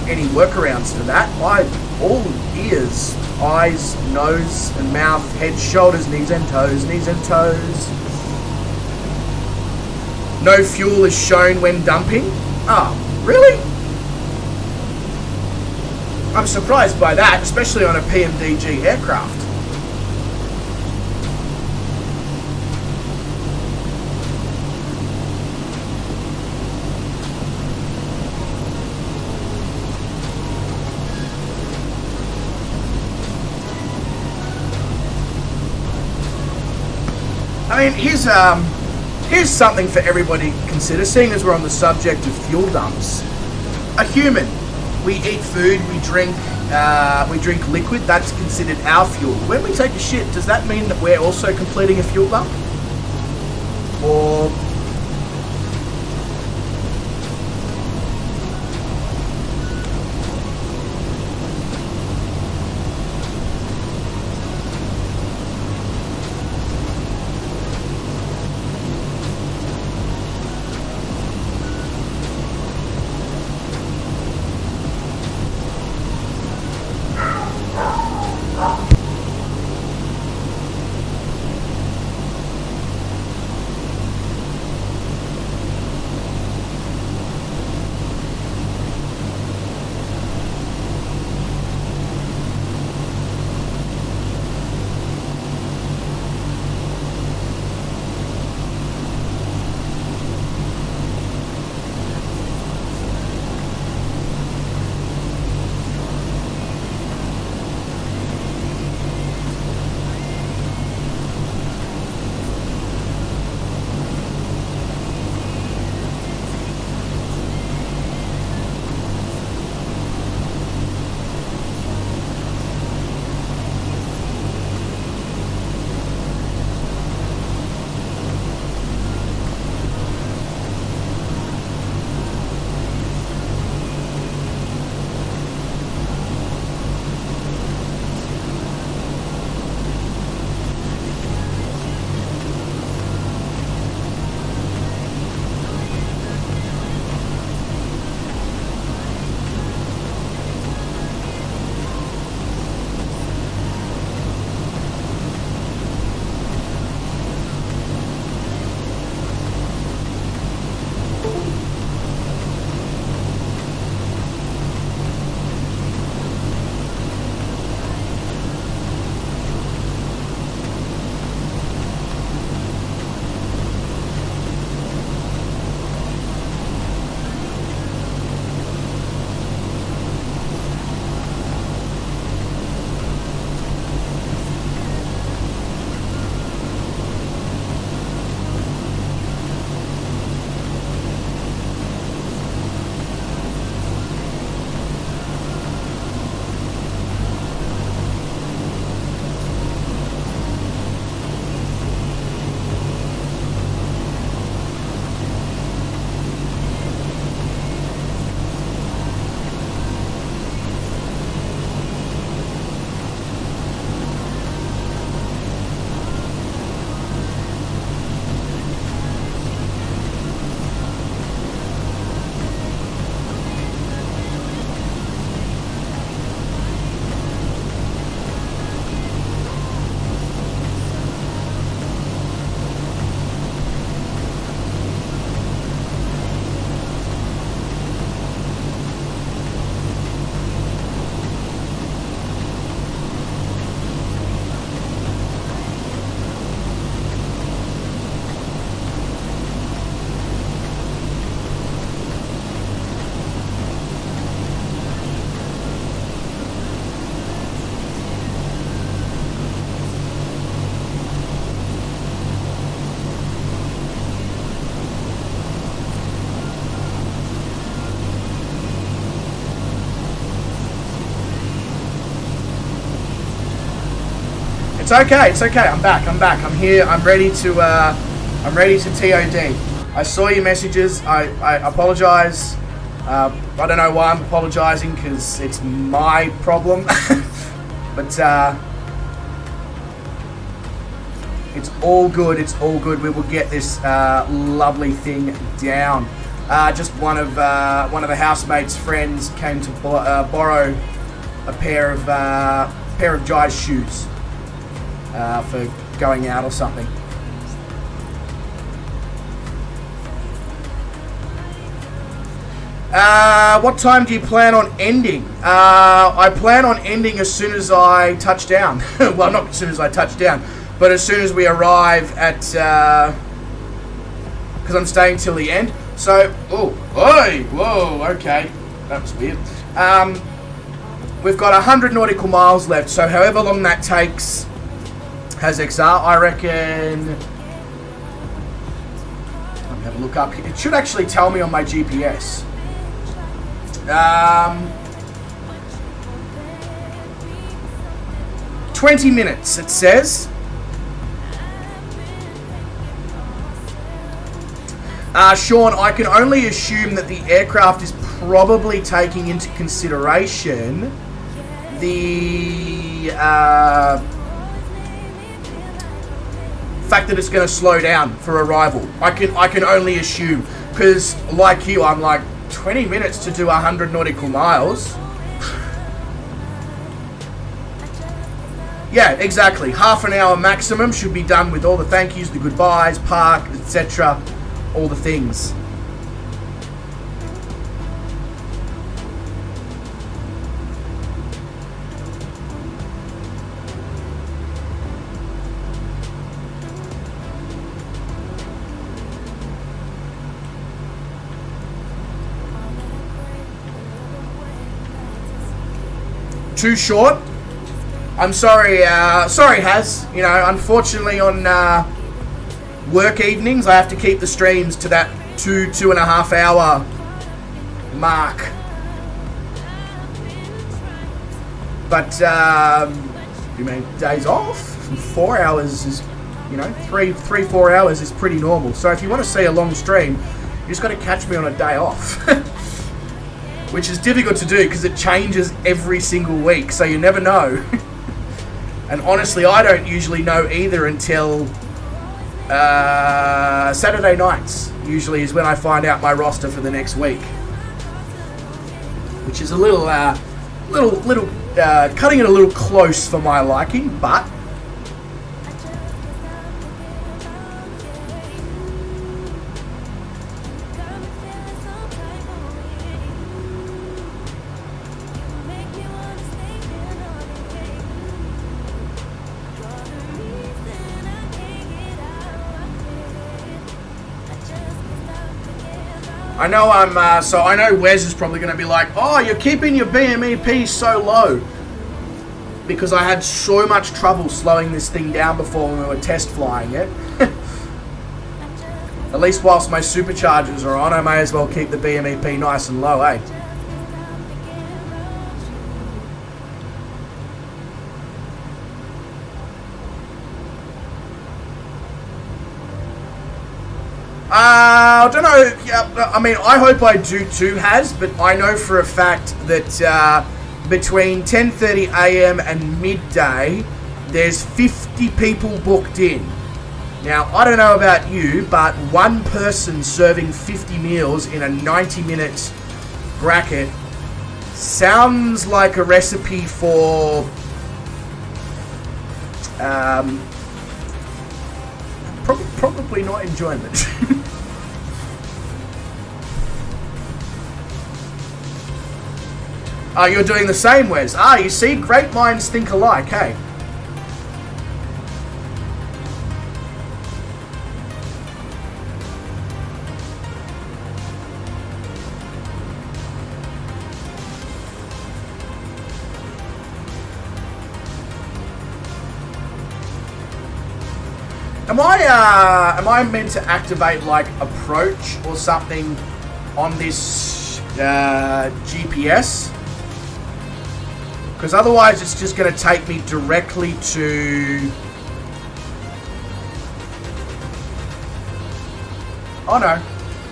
any workarounds for that, I'm all ears, eyes, nose and mouth, head, shoulders, knees and toes, knees and toes. No fuel is shown when dumping. Ah, really? I'm surprised by that, especially on a PMDG aircraft. I mean, here's something for everybody to consider, seeing as we're on the subject of fuel dumps. A human, we eat food, we drink liquid, that's considered our fuel. When we take a shit, does that mean that we're also completing a fuel dump? Or... It's okay. It's okay. I'm back. I'm here. I'm ready to TOD. I saw your messages. I apologize. I don't know why I'm apologizing, because it's my problem. But it's all good. It's all good. We will get this lovely thing down. Just one of the housemates' friends came to borrow a pair of Jai's shoes for going out or something. What time do you plan on ending? I plan on ending as soon as I touch down. Well, not as soon as I touch down, but as soon as we arrive at, because I'm staying till the end. So, whoa, okay, that was weird. We've got 100 nautical miles left, so however long that takes, has XR, I reckon. Let me have a look up here. It should actually tell me on my GPS. 20 minutes, it says. Sean, I can only assume that the aircraft is probably taking into consideration the fact that it's going to slow down for arrival. I can only assume, because like you, I'm like 20 minutes to do 100 nautical miles. Yeah, exactly. Half an hour maximum should be done with all the thank yous, the goodbyes, park, etc. All the things. Too short? I'm sorry, sorry Haz. You know, unfortunately on work evenings I have to keep the streams to that 2.5 hour mark. But, you mean days off? 4 hours is, you know, 4 hours is pretty normal. So if you want to see a long stream, you just got to catch me on a day off. Which is difficult to do because it changes every single week, so you never know. And honestly, I don't usually know either until Saturday nights. Usually is when I find out my roster for the next week, which is a little cutting it a little close for my liking, but. I know I know Wes is probably going to be like, oh, you're keeping your BMEP so low. Because I had so much trouble slowing this thing down before when we were test flying it. At least whilst my superchargers are on, I may as well keep the BMEP nice and low, eh? I don't know. Yeah, I mean, I hope I do too, Haz, but I know for a fact that between 10:30 a.m. and midday, there's 50 people booked in. Now, I don't know about you, but one person serving 50 meals in a 90-minute bracket sounds like a recipe for probably not enjoyment. You're doing the same, Wes. You see, great minds think alike, hey? Am I meant to activate like approach or something on this GPS? Because otherwise it's just going to take me directly to... Oh no.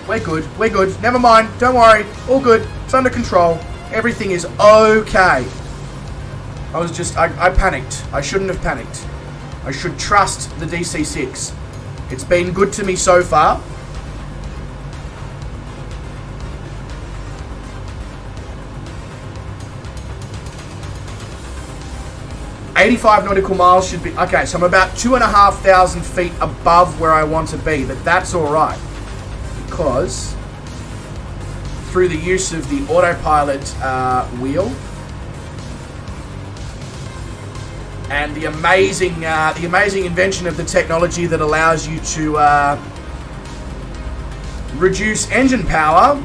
We're good. We're good. Never mind. Don't worry. All good. It's under control. Everything is okay. I panicked. I shouldn't have panicked. I should trust the DC6. It's been good to me so far. $85 nautical miles should be... Okay, so I'm about 2,500 feet above where I want to be, but that's alright. Because through the use of the autopilot wheel and the amazing invention of the technology that allows you to reduce engine power,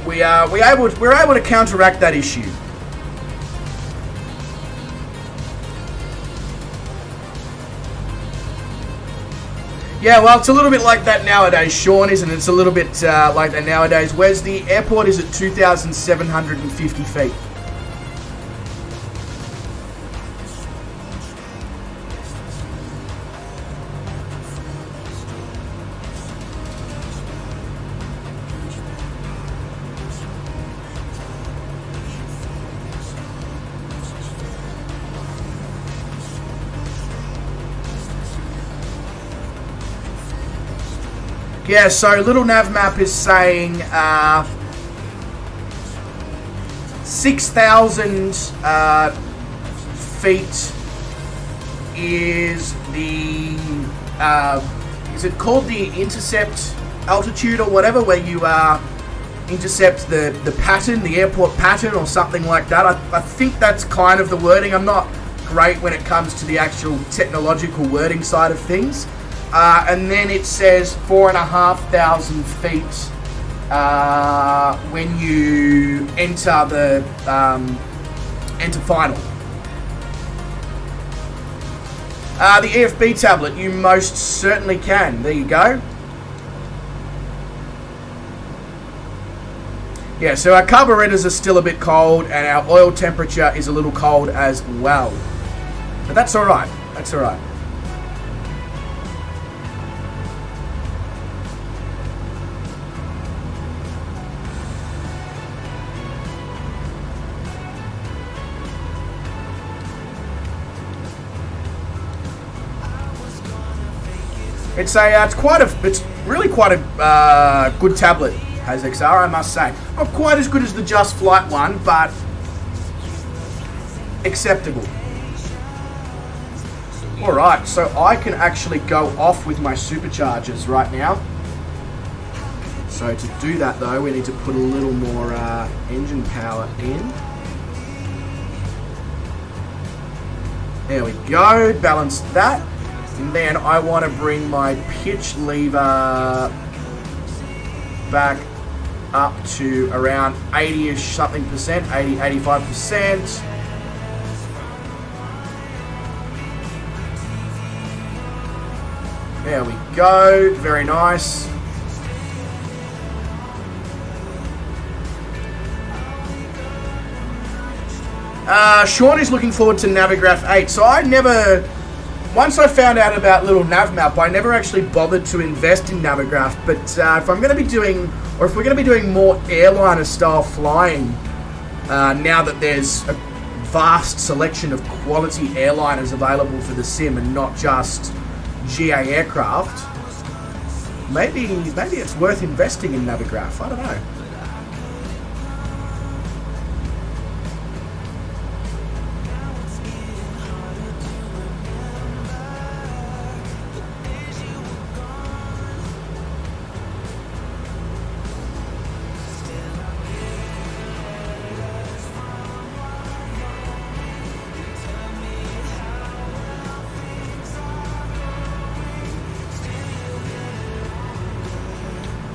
we're able to counteract that issue. Yeah, well, it's a little bit like that nowadays, Sean, isn't it? It's a little bit like that nowadays. Where's the airport is at 2,750 feet. Yeah, so little nav map is saying 6,000 feet is the is it called the intercept altitude or whatever, where you intercept the pattern, the airport pattern or something like that. I think that's kind of the wording. I'm not great when it comes to the actual technological wording side of things. And then it says 4,500 feet when you enter the enter final. The EFB tablet, you most certainly can. There you go. Yeah, so our carburetors are still a bit cold, and our oil temperature is a little cold as well. But that's all right. That's all right. It's really quite a good tablet, has XR, I must say. Not quite as good as the Just Flight one, but acceptable. Alright, so I can actually go off with my superchargers right now. So to do that though, we need to put a little more engine power in. There we go, balance that. And then I want to bring my pitch lever back up to around 80-ish something percent, 80, 85%. There we go, very nice. Sean is looking forward to Navigraph 8. So once I found out about little nav map, I never actually bothered to invest in Navigraph. But if I'm going to be doing, or if we're going to be doing more airliner style flying, now that there's a vast selection of quality airliners available for the sim and not just GA aircraft, maybe it's worth investing in Navigraph. I don't know.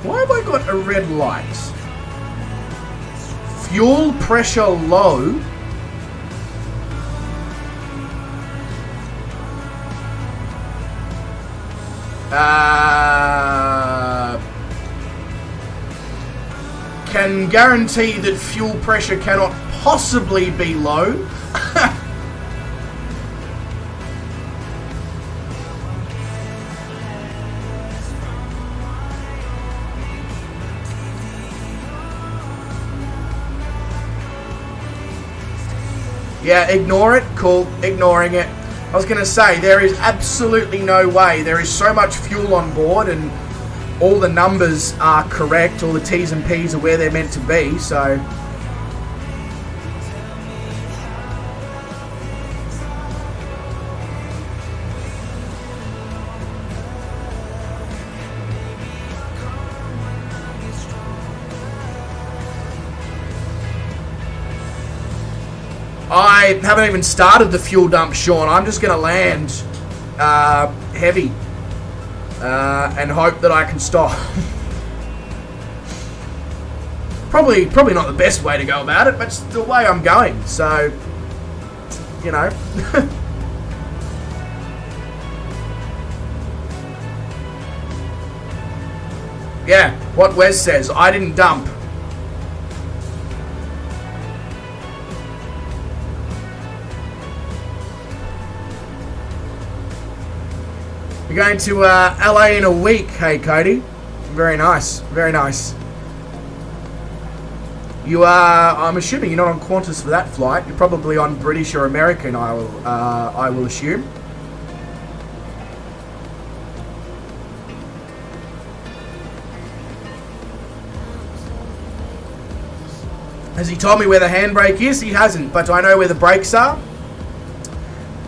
Why have I got a red light? Fuel pressure low. can guarantee that fuel pressure cannot possibly be low. Yeah, ignore it. Cool, ignoring it. I was going to say, there is absolutely no way. There is so much fuel on board and all the numbers are correct. All the T's and P's are where they're meant to be, so... I haven't even started the fuel dump, Sean. I'm just going to land heavy and hope that I can stop. probably not the best way to go about it, but it's the way I'm going. So, you know. Yeah, what Wes says. I didn't dump. We're going to LA in a week. Hey, Cody. Very nice. Very nice. You are, I'm assuming you're not on Qantas for that flight. You're probably on British or American, I will assume. Has he told me where the handbrake is? He hasn't, but I know where the brakes are.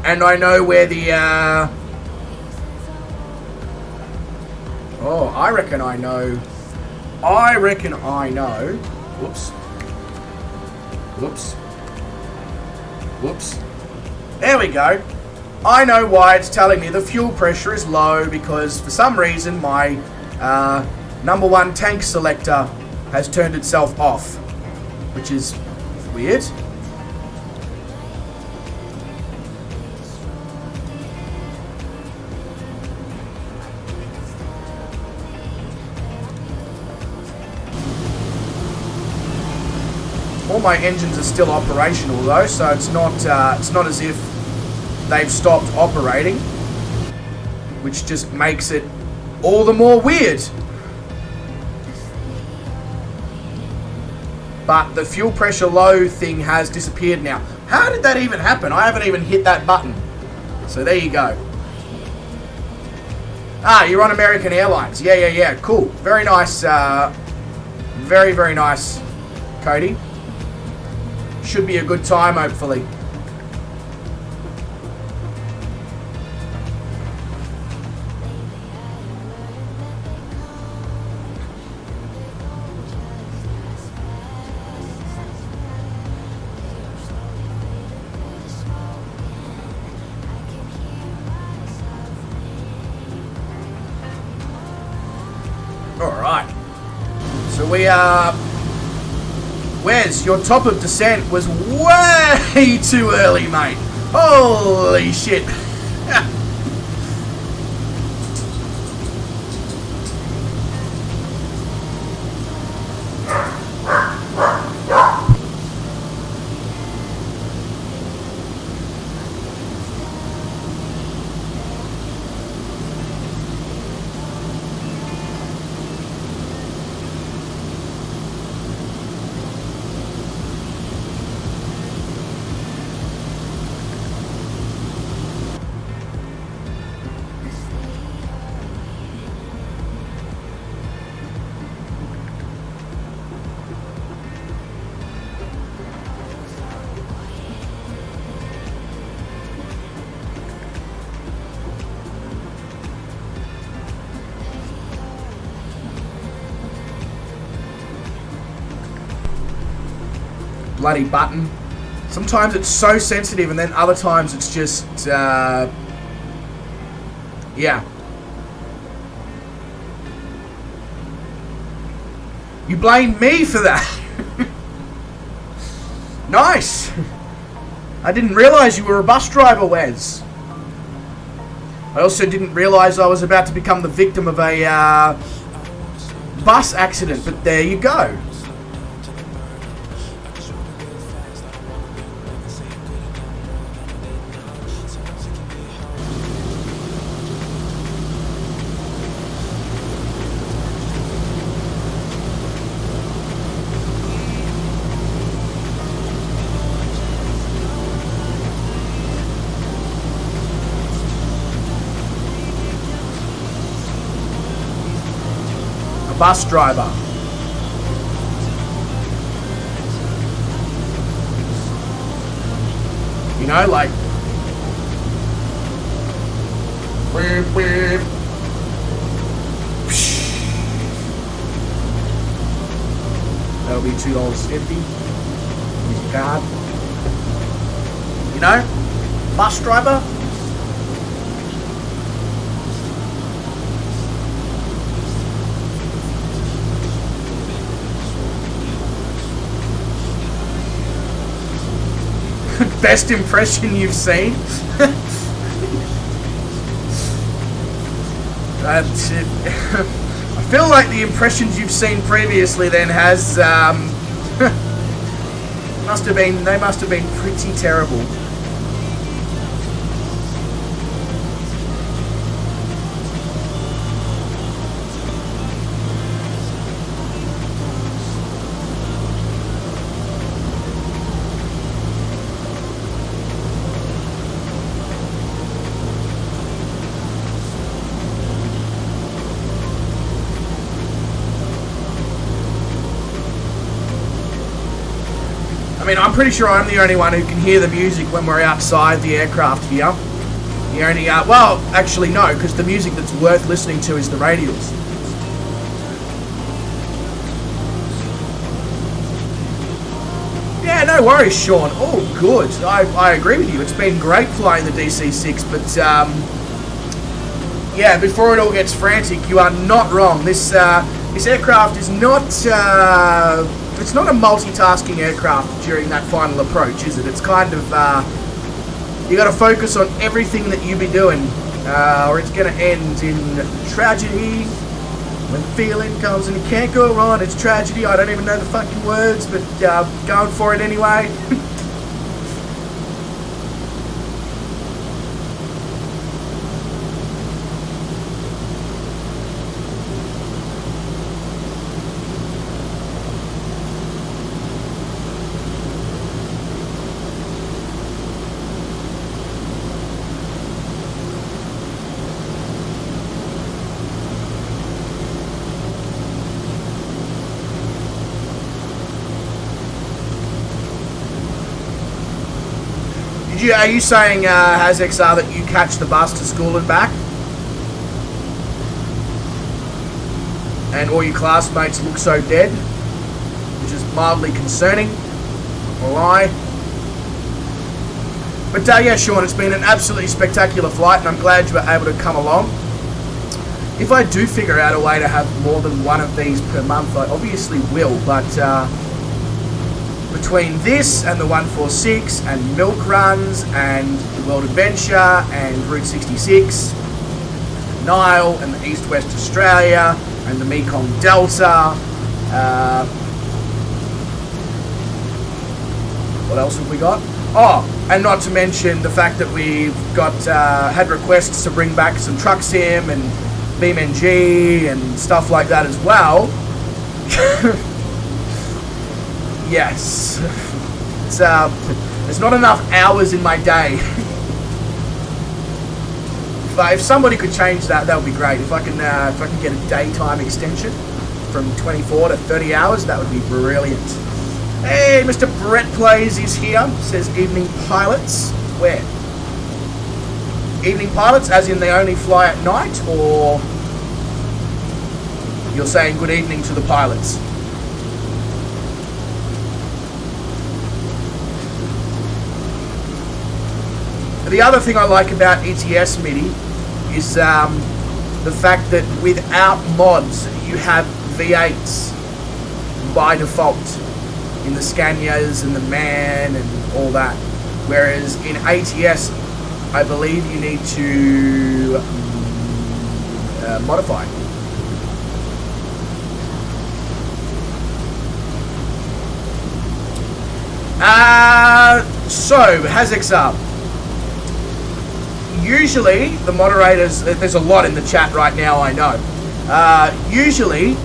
And I know where the... Oh, I reckon I know. Whoops. Whoops. There we go. I know why it's telling me the fuel pressure is low, because for some reason my number one tank selector has turned itself off, which is weird. All my engines are still operational though, so it's not as if they've stopped operating, which just makes it all the more weird. But the fuel pressure low thing has disappeared now. How did that even happen? I haven't even hit that button. So there you go. Ah, you're on American Airlines. Yeah. Cool. Very nice. Very, very nice, Cody. Should be a good time, hopefully. Alright. So we are... Wes, your top of descent was way too early, mate. Holy shit. Bloody button. Sometimes it's so sensitive, and then other times it's just yeah. You blame me for that. Nice. I didn't realise you were a bus driver, Wes. I also didn't realise I was about to become the victim of a bus accident, but there you go. bus driver. You know, like... Beep, beep. That'll be $2.50. Use your card. You know? Bus driver. Best impression you've seen? That's it. I feel like the impressions you've seen previously then has they must have been pretty terrible. I mean, I'm pretty sure I'm the only one who can hear the music when we're outside the aircraft here. The only, well, actually no, because the music that's worth listening to is the radials. Yeah, no worries, Sean. Oh, good. I agree with you. It's been great flying the DC6, but, yeah, before it all gets frantic, you are not wrong. This aircraft is not... it's not a multitasking aircraft during that final approach, is it? It's kind of, you got to focus on everything that you be doing, or it's going to end in tragedy. When feeling comes and you can't go wrong, it's tragedy. I don't even know the fucking words, but going for it anyway. Are you saying, HazXR, that you catch the bus to school and back? And all your classmates look so dead? Which is mildly concerning. Or lie. But yeah, Sean, it's been an absolutely spectacular flight, and I'm glad you were able to come along. If I do figure out a way to have more than one of these per month, I obviously will, but... between this and the 146 and milk runs and the World Adventure and Route 66, Nile and the East West Australia and the Mekong Delta, what else have we got? Oh, and not to mention the fact that we've got had requests to bring back some truck sim and BeamNG and stuff like that as well. Yes, it's, there's not enough hours in my day. But if somebody could change that, that would be great. If I can get a daytime extension from 24 to 30 hours, that would be brilliant. Hey, Mr. Brett Plays is here. Says evening pilots. Where? Evening pilots, as in they only fly at night, or you're saying good evening to the pilots? The other thing I like about ETS MIDI is the fact that without mods you have V8s by default in the Scanias and the MAN and all that, whereas in ATS I believe you need to modify. So HazXR. Usually, the moderators, there's a lot in the chat right now, I know. Usually,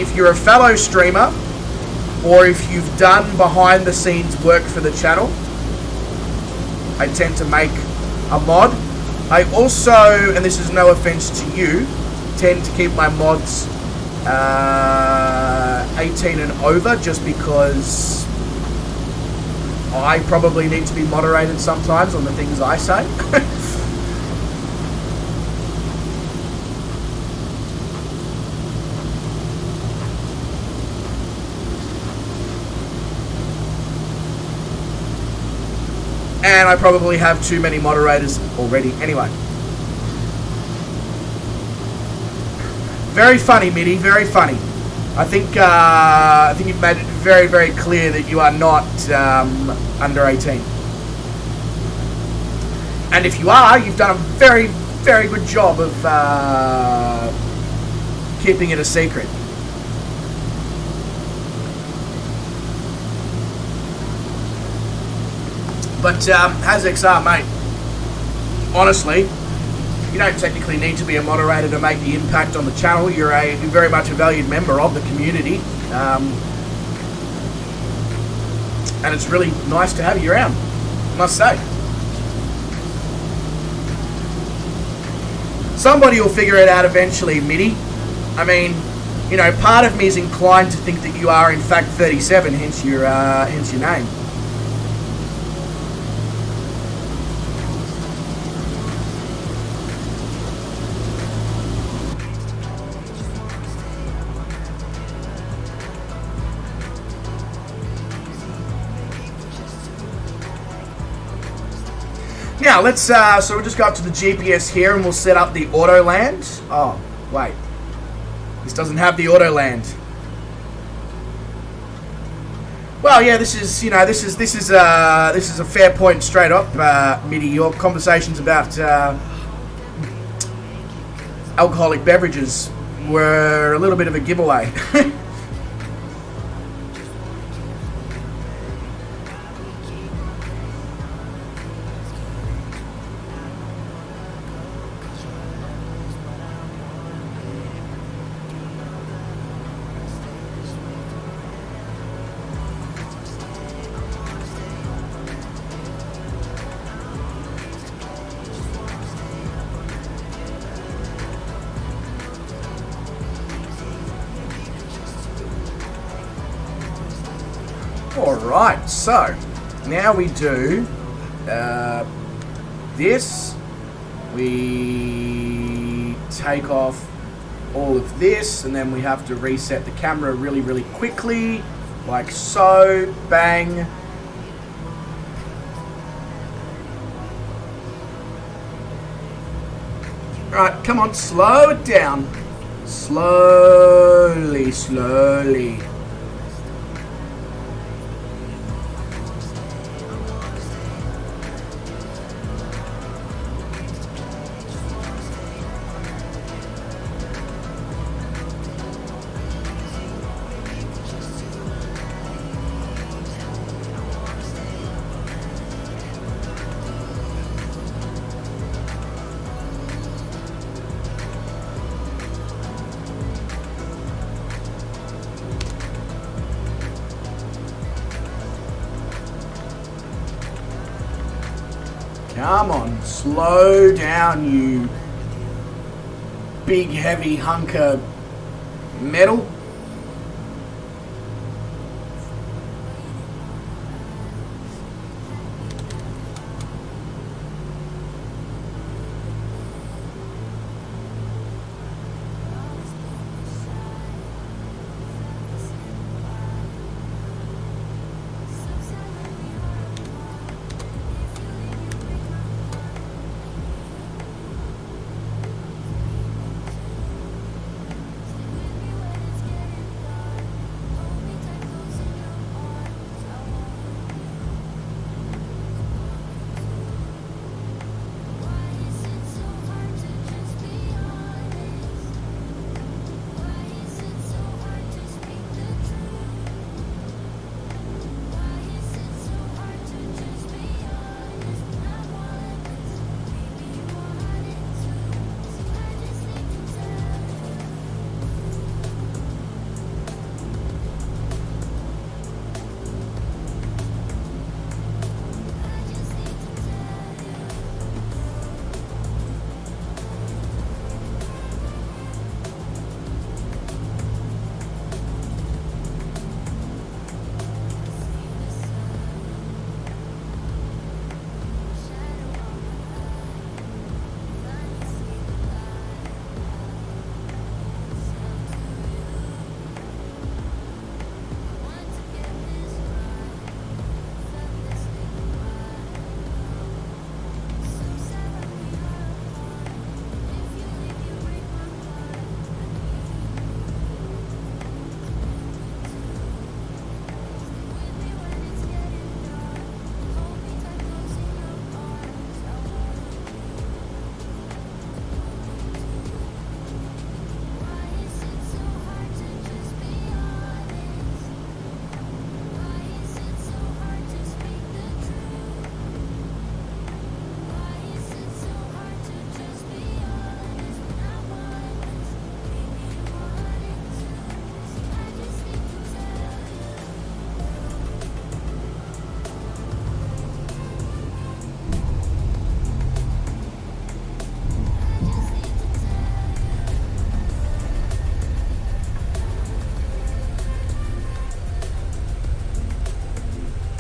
if you're a fellow streamer, or if you've done behind the scenes work for the channel, I tend to make a mod. I also, and this is no offense to you, tend to keep my mods 18 and over, just because I probably need to be moderated sometimes on the things I say. And I probably have too many moderators already anyway. Very funny, Mitty, very funny. I think you've made it very, very clear that you are not under 18. And if you are, you've done a very, very good job of keeping it a secret. But HazXR, mate, honestly, you don't technically need to be a moderator to make the impact on the channel. You're very much a valued member of the community. And it's really nice to have you around, I must say. Somebody will figure it out eventually, Mitty. I mean, you know, part of me is inclined to think that you are in fact 37, hence your name. Now let's so we'll just go up to the GPS here and we'll set up the auto land. Oh wait, this doesn't have the auto land. Well, yeah, this is a fair point straight up, Mitty. Your conversations about alcoholic beverages were a little bit of a giveaway. Alright, so now we do this. We take off all of this, and then we have to reset the camera really, really quickly, like so. Bang. Alright, come on, slow it down. Slowly, slowly. Come on, slow down, you big heavy hunk of metal.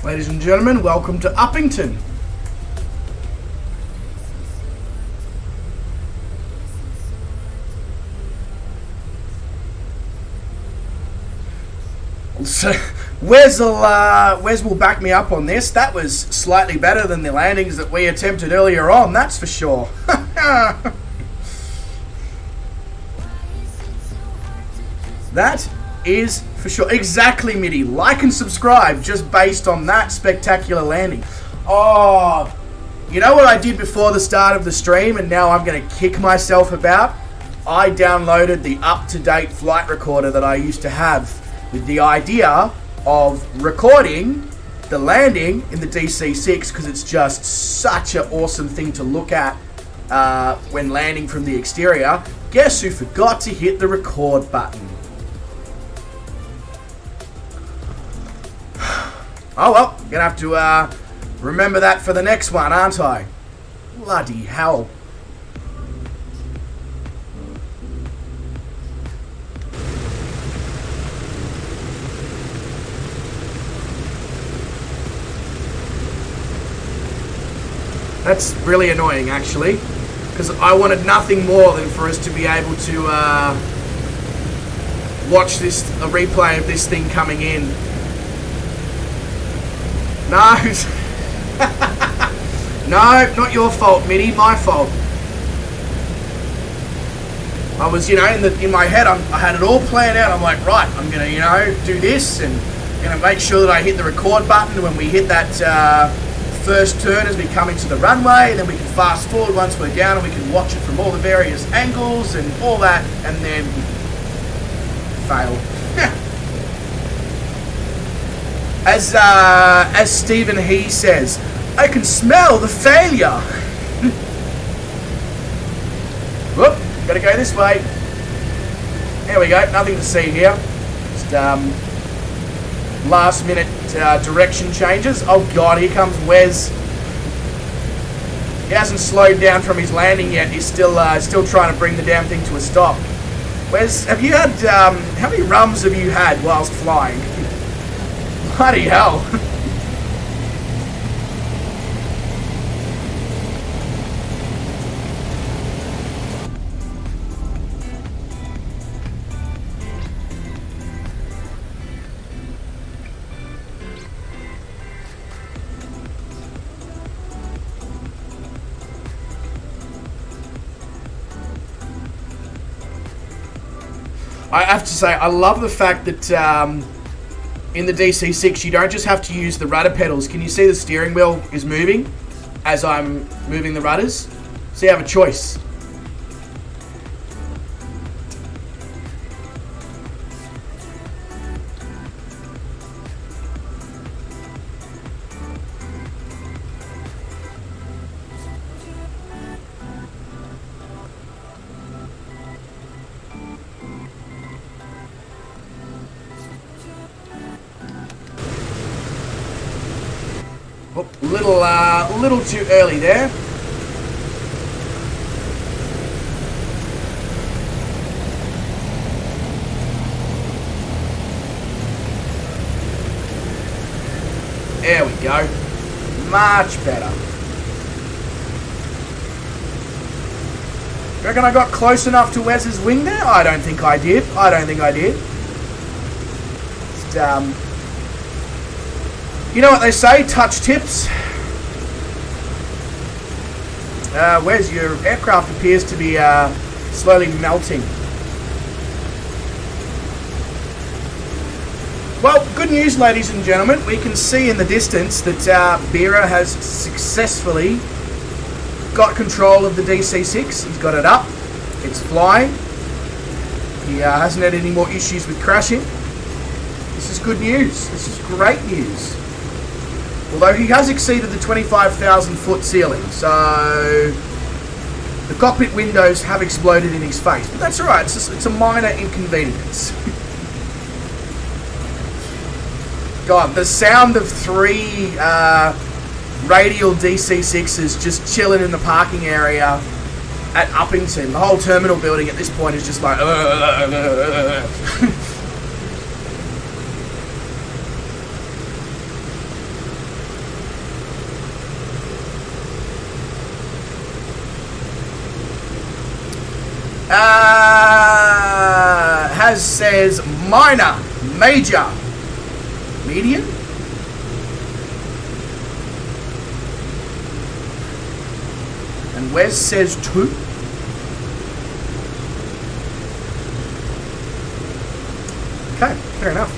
Ladies and gentlemen, welcome to Upington. So, Wes will back me up on this. That was slightly better than the landings that we attempted earlier on, that's for sure. That is for sure. Exactly, Mitty. Like and subscribe just based on that spectacular landing. Oh, you know what I did before the start of the stream and now I'm going to kick myself about? I downloaded the up-to-date flight recorder that I used to have with the idea of recording the landing in the DC6 because it's just such an awesome thing to look at when landing from the exterior. Guess who forgot to hit the record button? Oh well, gonna have to remember that for the next one, aren't I? Bloody hell. That's really annoying, actually, because I wanted nothing more than for us to be able to watch a replay of this thing coming in. No, no, not your fault, Mitty. My fault. I was, in my head, I had it all planned out. I'm like, right, I'm gonna, do this, and gonna make sure that I hit the record button when we hit that first turn as we come into the runway, and then we can fast forward once we're down, and we can watch it from all the various angles and all that, and then fail. As Stephen He says, I can smell the failure. Whoop, gotta go this way. There we go, nothing to see here. Just last minute direction changes. Oh god, here comes Wes. He hasn't slowed down from his landing yet. He's still trying to bring the damn thing to a stop. Wes, have you had, how many rums have you had whilst flying? Bloody hell. I have to say, I love the fact that in the DC6, you don't just have to use the rudder pedals. Can you see the steering wheel is moving as I'm moving the rudders? So you have a choice. Oh, little too early there. There we go. Much better. Reckon I got close enough to Wes's wing there? I don't think I did. Just, you know what they say, touch tips. Wes, your aircraft appears to be slowly melting. Well, good news, ladies and gentlemen. We can see in the distance that Bira has successfully got control of the DC6. He's got it up. It's flying. He hasn't had any more issues with crashing. This is good news. This is great news. Although he has exceeded the 25,000 foot ceiling, so the cockpit windows have exploded in his face. But that's alright, it's a minor inconvenience. God, the sound of 3 radial DC6s just chilling in the parking area at Upington. The whole terminal building at this point is just like... Has says minor, major, median. And Wes says 2. Okay, fair enough.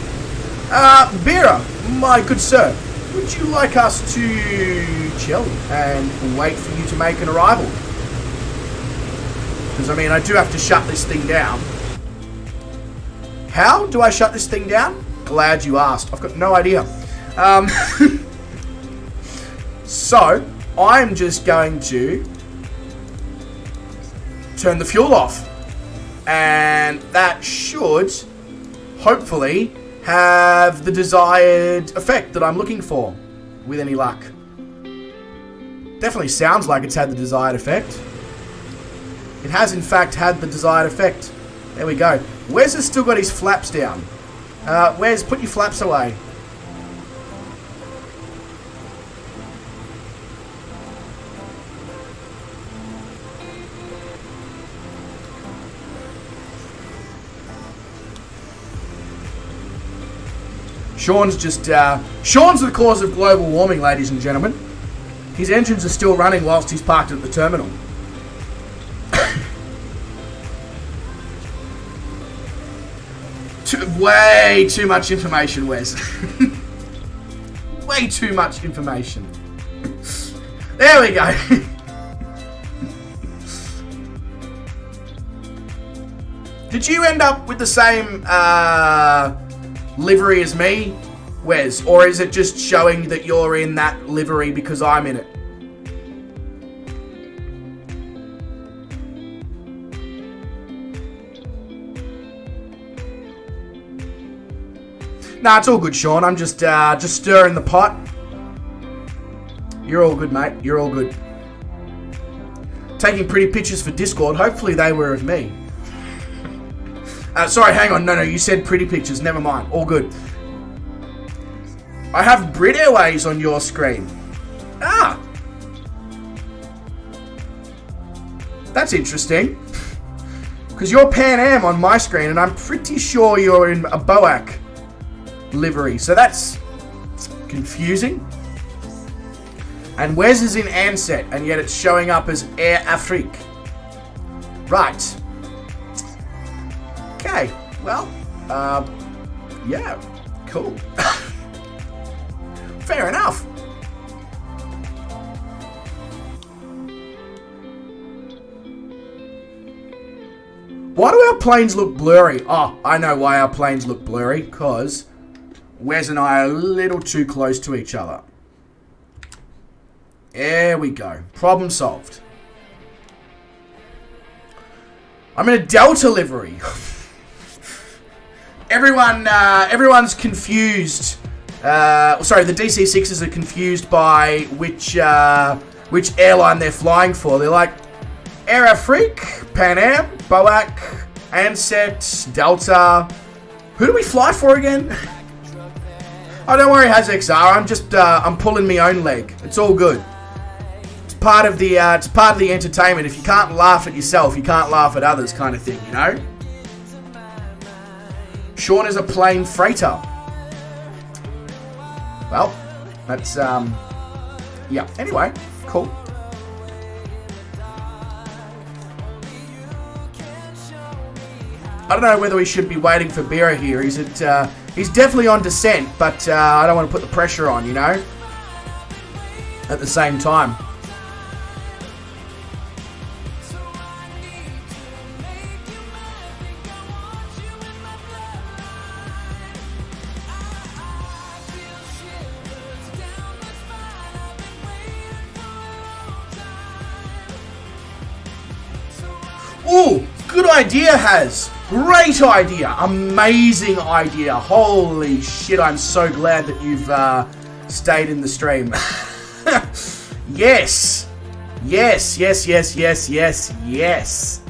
Bera, my good sir, would you like us to chill and wait for you to make an arrival? Because, I mean, I do have to shut this thing down. How do I shut this thing down? Glad you asked. I've got no idea. So, I'm just going to turn the fuel off. And that should, hopefully, have the desired effect that I'm looking for, with any luck. Definitely sounds like it's had the desired effect. It has, in fact, had the desired effect. There we go. Wes has still got his flaps down. Wes, put your flaps away. Sean's the cause of global warming, ladies and gentlemen. His engines are still running whilst he's parked at the terminal. Way too much information, Wes. Way too much information. There we go. Did you end up with the same livery as me, Wes? Or is it just showing that you're in that livery because I'm in it? Nah, it's all good, Sean. I'm just stirring the pot. You're all good, mate. You're all good. Taking pretty pictures for Discord. Hopefully they were of me. Sorry, hang on. No, you said pretty pictures. Never mind. All good. I have Brit Airways on your screen. Ah. That's interesting. Because you're Pan Am on my screen, and I'm pretty sure you're in a BOAC livery. So that's confusing. And Wes is in Ansett, and yet it's showing up as Air Afrique. Right. Okay. Well, yeah. Cool. Fair enough. Why do our planes look blurry? Oh, I know why our planes look blurry. Because Wes and I are a little too close to each other. There we go. Problem solved. I'm in a Delta livery. Everyone's confused. Sorry, the DC6s are confused by which airline they're flying for. They're like, Air Afrique, Pan Am, BOAC, Ansett, Delta. Who do we fly for again? Oh, don't worry, HazXR. I'm pulling my own leg. It's all good. It's part of the entertainment. If you can't laugh at yourself, you can't laugh at others, kind of thing, you know. Sean is a plain freighter. Well, that's yeah. Anyway, cool. I don't know whether we should be waiting for Bera here. He's definitely on descent, but I don't want to put the pressure on, you know. At the same time. Ooh, good idea, Haz. Great idea. Amazing idea. Holy shit, I'm so glad that you've stayed in the stream. Yes. Yes, yes, yes, yes, yes, yes.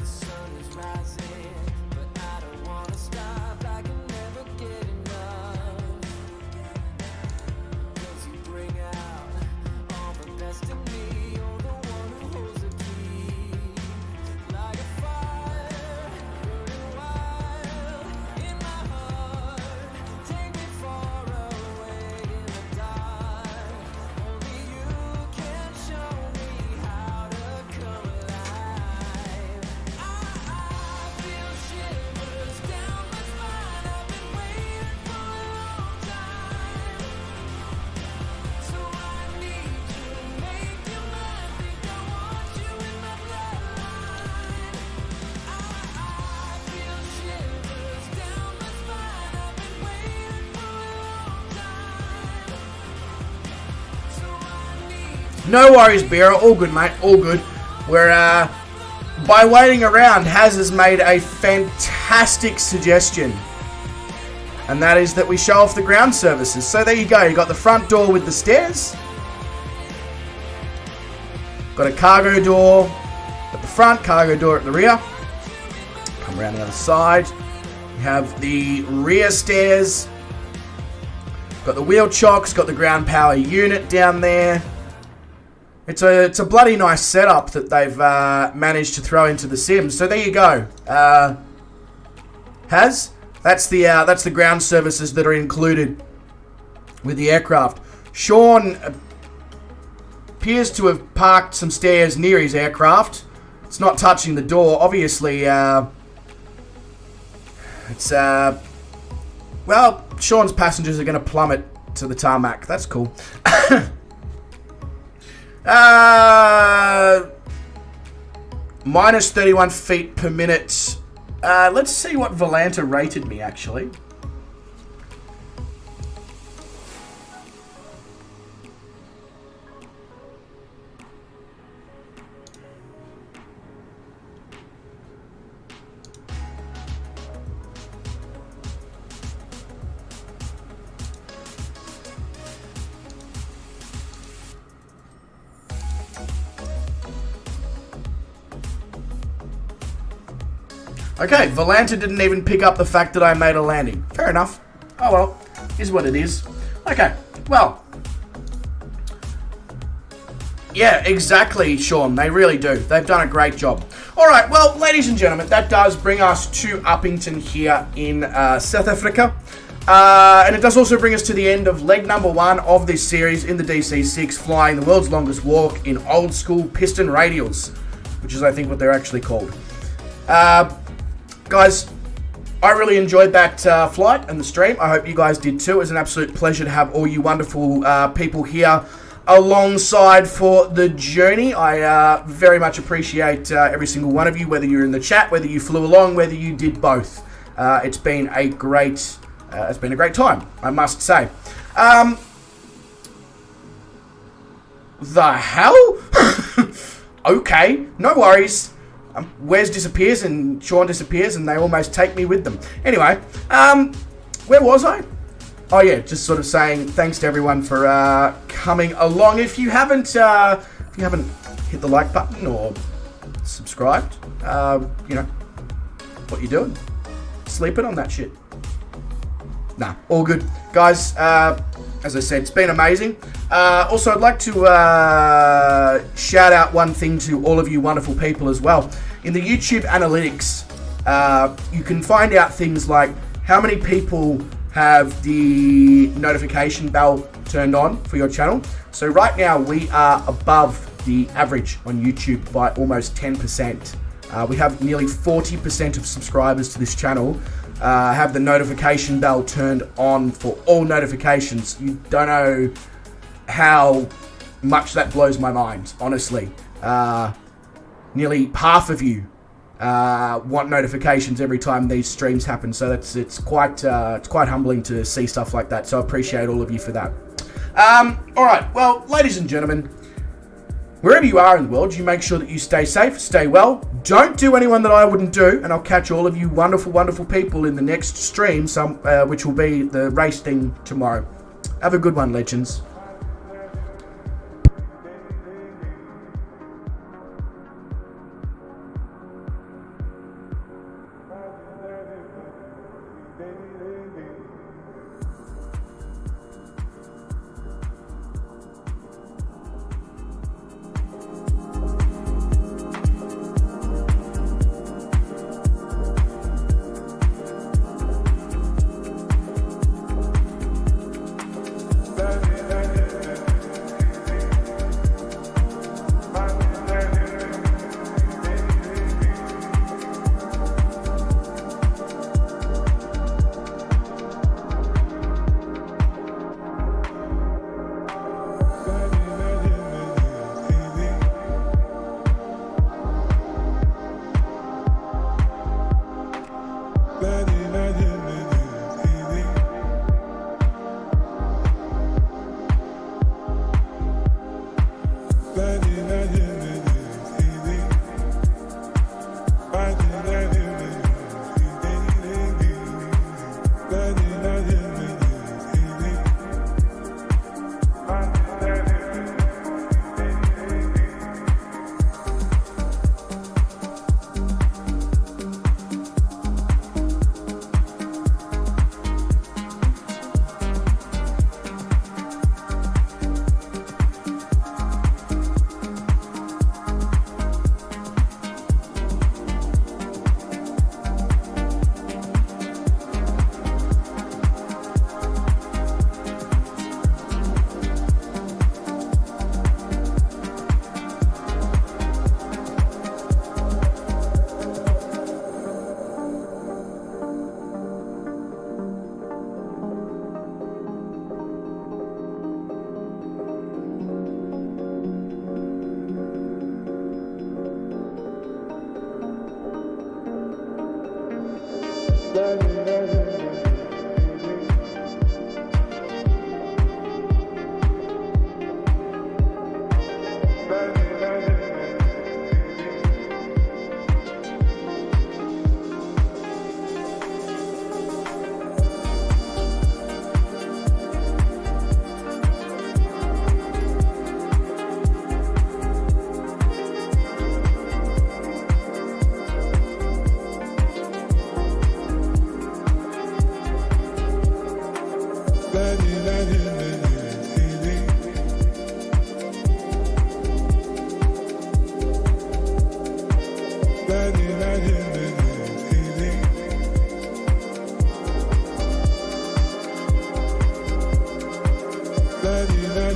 No worries, Bearer. All good, mate. All good. We're, by waiting around, has made a fantastic suggestion. And that is that we show off the ground services. So there you go. You got the front door with the stairs. Got a cargo door at the front, cargo door at the rear. Come around the other side. You have the rear stairs. Got the wheel chocks, got the ground power unit down there. It's a bloody nice setup that they've managed to throw into the Sims. So there you go. That's the ground services that are included with the aircraft. Sean appears to have parked some stairs near his aircraft. It's not touching the door. Obviously, well, Sean's passengers are going to plummet to the tarmac. That's cool. Minus 31 feet per minute. Let's see what Volanta rated me, actually. Okay, Volanta didn't even pick up the fact that I made a landing. Fair enough. Oh well, is what it is. Okay, well. Yeah, exactly, Sean. They really do. They've done a great job. Alright, well, ladies and gentlemen, that does bring us to Upington here in South Africa. And it does also bring us to the end of leg number 1 of this series in the DC6, flying the world's longest walk in old school piston radials, which is, I think, what they're actually called. Guys, I really enjoyed that flight and the stream. I hope you guys did too. It was an absolute pleasure to have all you wonderful people here alongside for the journey. I very much appreciate every single one of you, whether you're in the chat, whether you flew along, whether you did both. It's been a great time, I must say. The hell? Okay, no worries. Wes disappears and Sean disappears and they almost take me with them. Anyway, where was I? Oh yeah, just sort of saying thanks to everyone for coming along. If you haven't hit the like button or subscribed, you know, what you doing? Sleeping on that shit? Nah, all good. Guys, as I said, it's been amazing. Also, I'd like to shout out one thing to all of you wonderful people as well. In the YouTube analytics, you can find out things like how many people have the notification bell turned on for your channel. So right now, we are above the average on YouTube by almost 10%. We have nearly 40% of subscribers to this channel have the notification bell turned on for all notifications. You don't know how much that blows my mind, honestly. Nearly half of you want notifications every time these streams happen, so it's quite humbling to see stuff like that. So I appreciate all of you for that. All right, well, ladies and gentlemen, wherever you are in the world, you make sure that you stay safe, stay well. Don't do anyone that I wouldn't do, and I'll catch all of you wonderful, wonderful people in the next stream, which will be the race thing tomorrow. Have a good one, legends.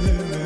Siberia.